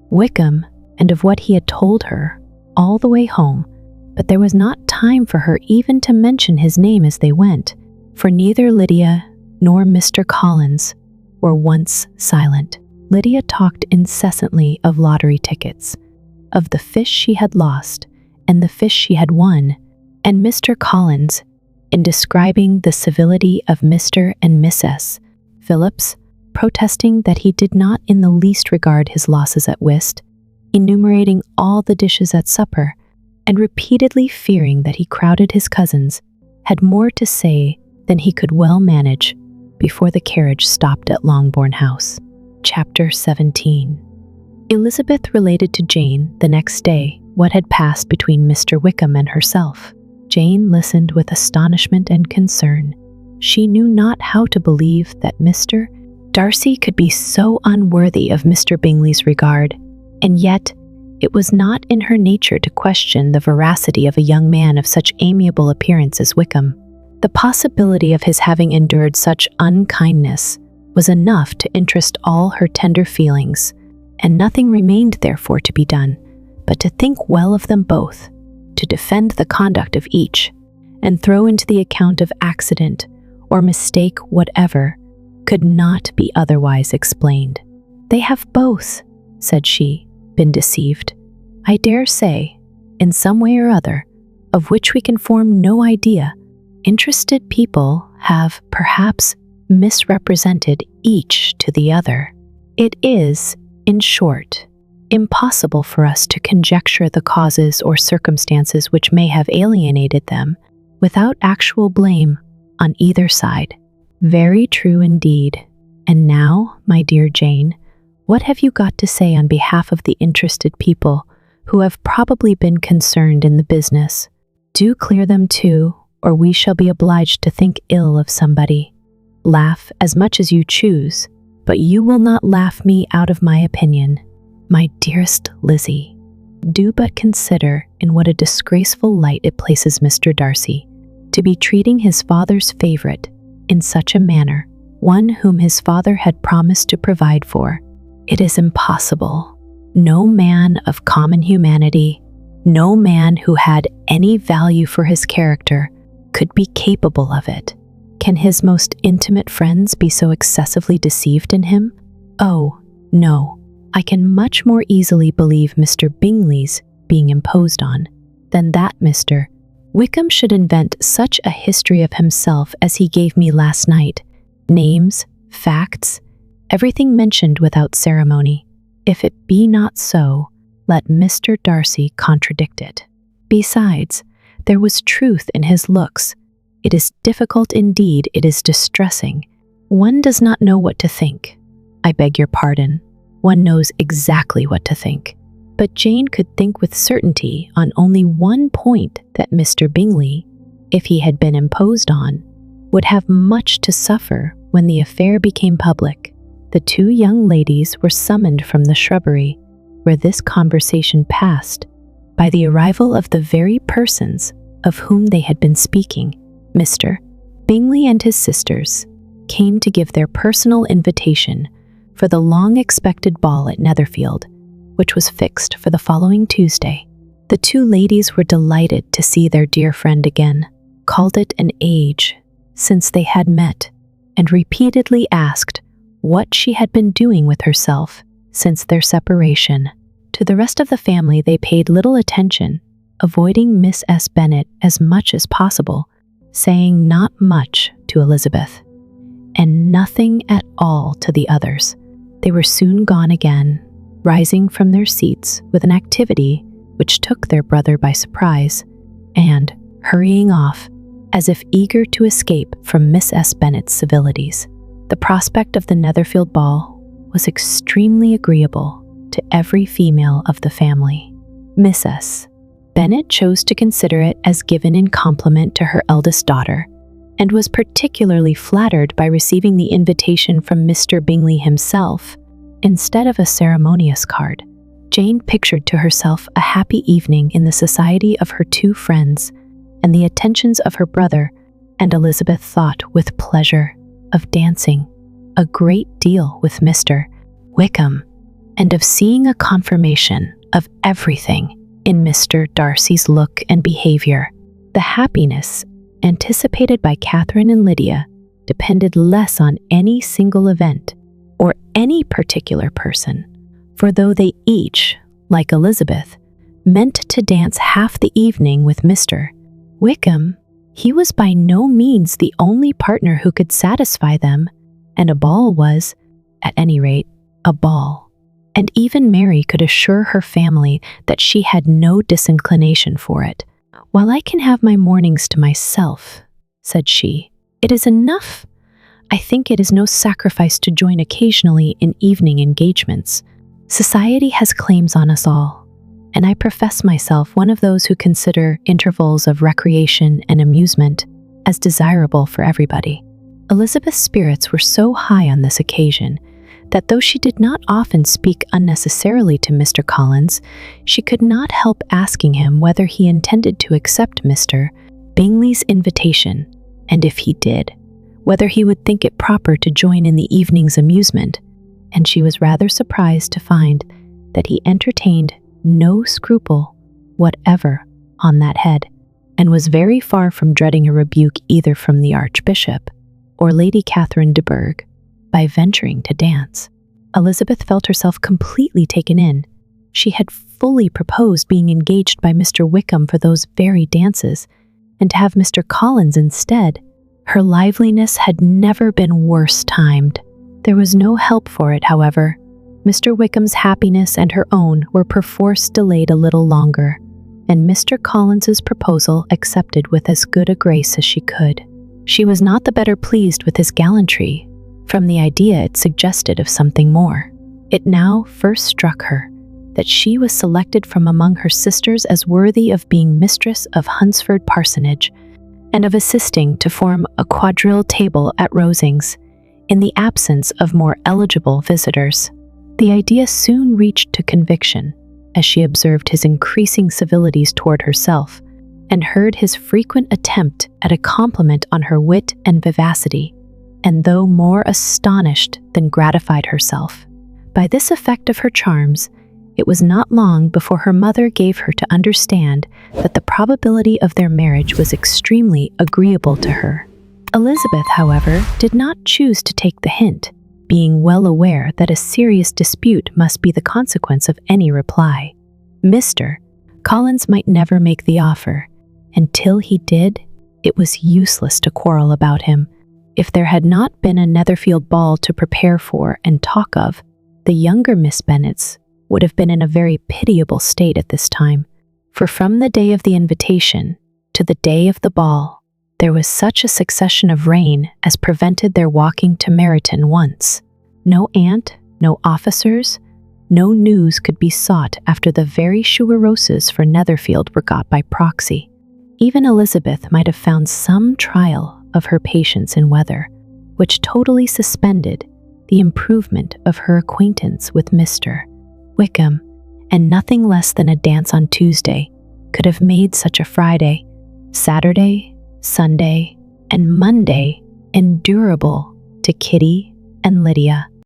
[SPEAKER 1] Wickham and of what he had told her all the way home, but there was not time for her even to mention his name as they went, for neither Lydia nor Mr. Collins were once silent. Lydia talked incessantly of lottery tickets, of the fish she had lost and the fish she had won, and Mr. Collins, in describing the civility of Mr. and Mrs. Phillips, protesting that he did not in the least regard his losses at whist, enumerating all the dishes at supper, and repeatedly fearing that he crowded his cousins, had more to say than he could well manage before the carriage stopped at Longbourn House. Chapter 17. Elizabeth related to Jane the next day what had passed between Mr. Wickham and herself. Jane listened with astonishment and concern. She knew not how to believe that Mr. Darcy could be so unworthy of Mr. Bingley's regard, and yet it was not in her nature to question the veracity of a young man of such amiable appearance as Wickham. The possibility of his having endured such unkindness was enough to interest all her tender feelings, and nothing remained therefore to be done but to think well of them both, to defend the conduct of each, and throw into the account of accident or mistake whatever could not be otherwise explained. "They have both," said she, "been deceived, I dare say, in some way or other, of which we can form no idea. Interested people have perhaps misrepresented each to the other. It is, in short, impossible for us to conjecture the causes or circumstances which may have alienated them, without actual blame on either side." "Very true indeed. And now, my dear Jane, what have you got to say on behalf of the interested people who have probably been concerned in the business? Do clear them too, or we shall be obliged to think ill of somebody. Laugh as much as you choose, but you will not laugh me out of my opinion. My dearest Lizzie, do but consider in what a disgraceful light it places Mr. Darcy, to be treating his father's favourite in such a manner, one whom his father had promised to provide for. It is impossible. No man of common humanity, no man who had any value for his character, could be capable of it. Can his most intimate friends be so excessively deceived in him? Oh, no. I can much more easily believe Mr. Bingley's being imposed on than that Mr. Wickham should invent such a history of himself as he gave me last night. Names, facts, everything mentioned without ceremony. If it be not so, let Mr. Darcy contradict it. Besides, there was truth in his looks. It is difficult indeed, it is distressing. One does not know what to think. I beg your pardon. One knows exactly what to think. But Jane could think with certainty on only one point, that Mr. Bingley, if he had been imposed on, would have much to suffer when the affair became public. The two young ladies were summoned from the shrubbery, where this conversation passed, by the arrival of the very persons of whom they had been speaking. Mr. Bingley and his sisters came to give their personal invitation for the long-expected ball at Netherfield, which was fixed for the following Tuesday. The two ladies were delighted to see their dear friend again, called it an age since they had met, and repeatedly asked what she had been doing with herself since their separation. To the rest of the family they paid little attention, avoiding Miss S. Bennet as much as possible, saying not much to Elizabeth, and nothing at all to the others. They were soon gone again, rising from their seats with an activity which took their brother by surprise, and hurrying off, as if eager to escape from Miss S. Bennet's civilities. The prospect of the Netherfield ball was extremely agreeable to every female of the family. Miss S. Bennet chose to consider it as given in compliment to her eldest daughter, and was particularly flattered by receiving the invitation from Mr. Bingley himself, instead of a ceremonious card. Jane pictured to herself a happy evening in the society of her two friends, and the attentions of her brother, and Elizabeth thought with pleasure of dancing a great deal with Mr. Wickham, and of seeing a confirmation of everything in Mr. Darcy's look and behavior. The happiness anticipated by Catherine and Lydia depended less on any single event or any particular person, for though they each, like Elizabeth, meant to dance half the evening with Mr. Wickham, he was by no means the only partner who could satisfy them, and a ball was, at any rate, a ball. And even Mary could assure her family that she had no disinclination for it. "While I can have my mornings to myself," said she, "it is enough. I think it is no sacrifice to join occasionally in evening engagements. Society has claims on us all, and I profess myself one of those who consider intervals of recreation and amusement as desirable for everybody. Elizabeth's spirits were so high on this occasion that though she did not often speak unnecessarily to Mr. Collins, she could not help asking him whether he intended to accept Mr. Bingley's invitation, and if he did, whether he would think it proper to join in the evening's amusement, and she was rather surprised to find that he entertained no scruple whatever on that head, and was very far from dreading a rebuke either from the Archbishop or Lady Catherine de Bourgh by venturing to dance. Elizabeth felt herself completely taken in. She had fully proposed being engaged by Mr. Wickham for those very dances, and to have Mr. Collins instead. Her liveliness had never been worse timed. There was no help for it, however. Mr. Wickham's happiness and her own were perforce delayed a little longer, and Mr. Collins's proposal accepted with as good a grace as she could. She was not the better pleased with his gallantry, from the idea it suggested of something more. It now first struck her that she was selected from among her sisters as worthy of being mistress of Hunsford Parsonage, and of assisting to form a quadrille table at Rosings, in the absence of more eligible visitors. The idea soon reached to conviction, as she observed his increasing civilities toward herself, and heard his frequent attempt at a compliment on her wit and vivacity, and though more astonished than gratified herself by this effect of her charms, it was not long before her mother gave her to understand that the probability of their marriage was extremely agreeable to her. Elizabeth, however, did not choose to take the hint, being well aware that a serious dispute must be the consequence of any reply. Mr. Collins might never make the offer, and till he did, it was useless to quarrel about him. If there had not been a Netherfield ball to prepare for and talk of, the younger Miss Bennets would have been in a very pitiable state at this time, for from the day of the invitation to the day of the ball, there was such a succession of rain as prevented their walking to Meryton once. No aunt, no officers, no news could be sought after the very chouaroses for Netherfield were got by proxy. Even Elizabeth might have found some trial of her patience in weather, which totally suspended the improvement of her acquaintance with Mr. Wickham, and nothing less than a dance on Tuesday could have made such a Friday, Saturday, Sunday, and Monday endurable to Kitty and Lydia.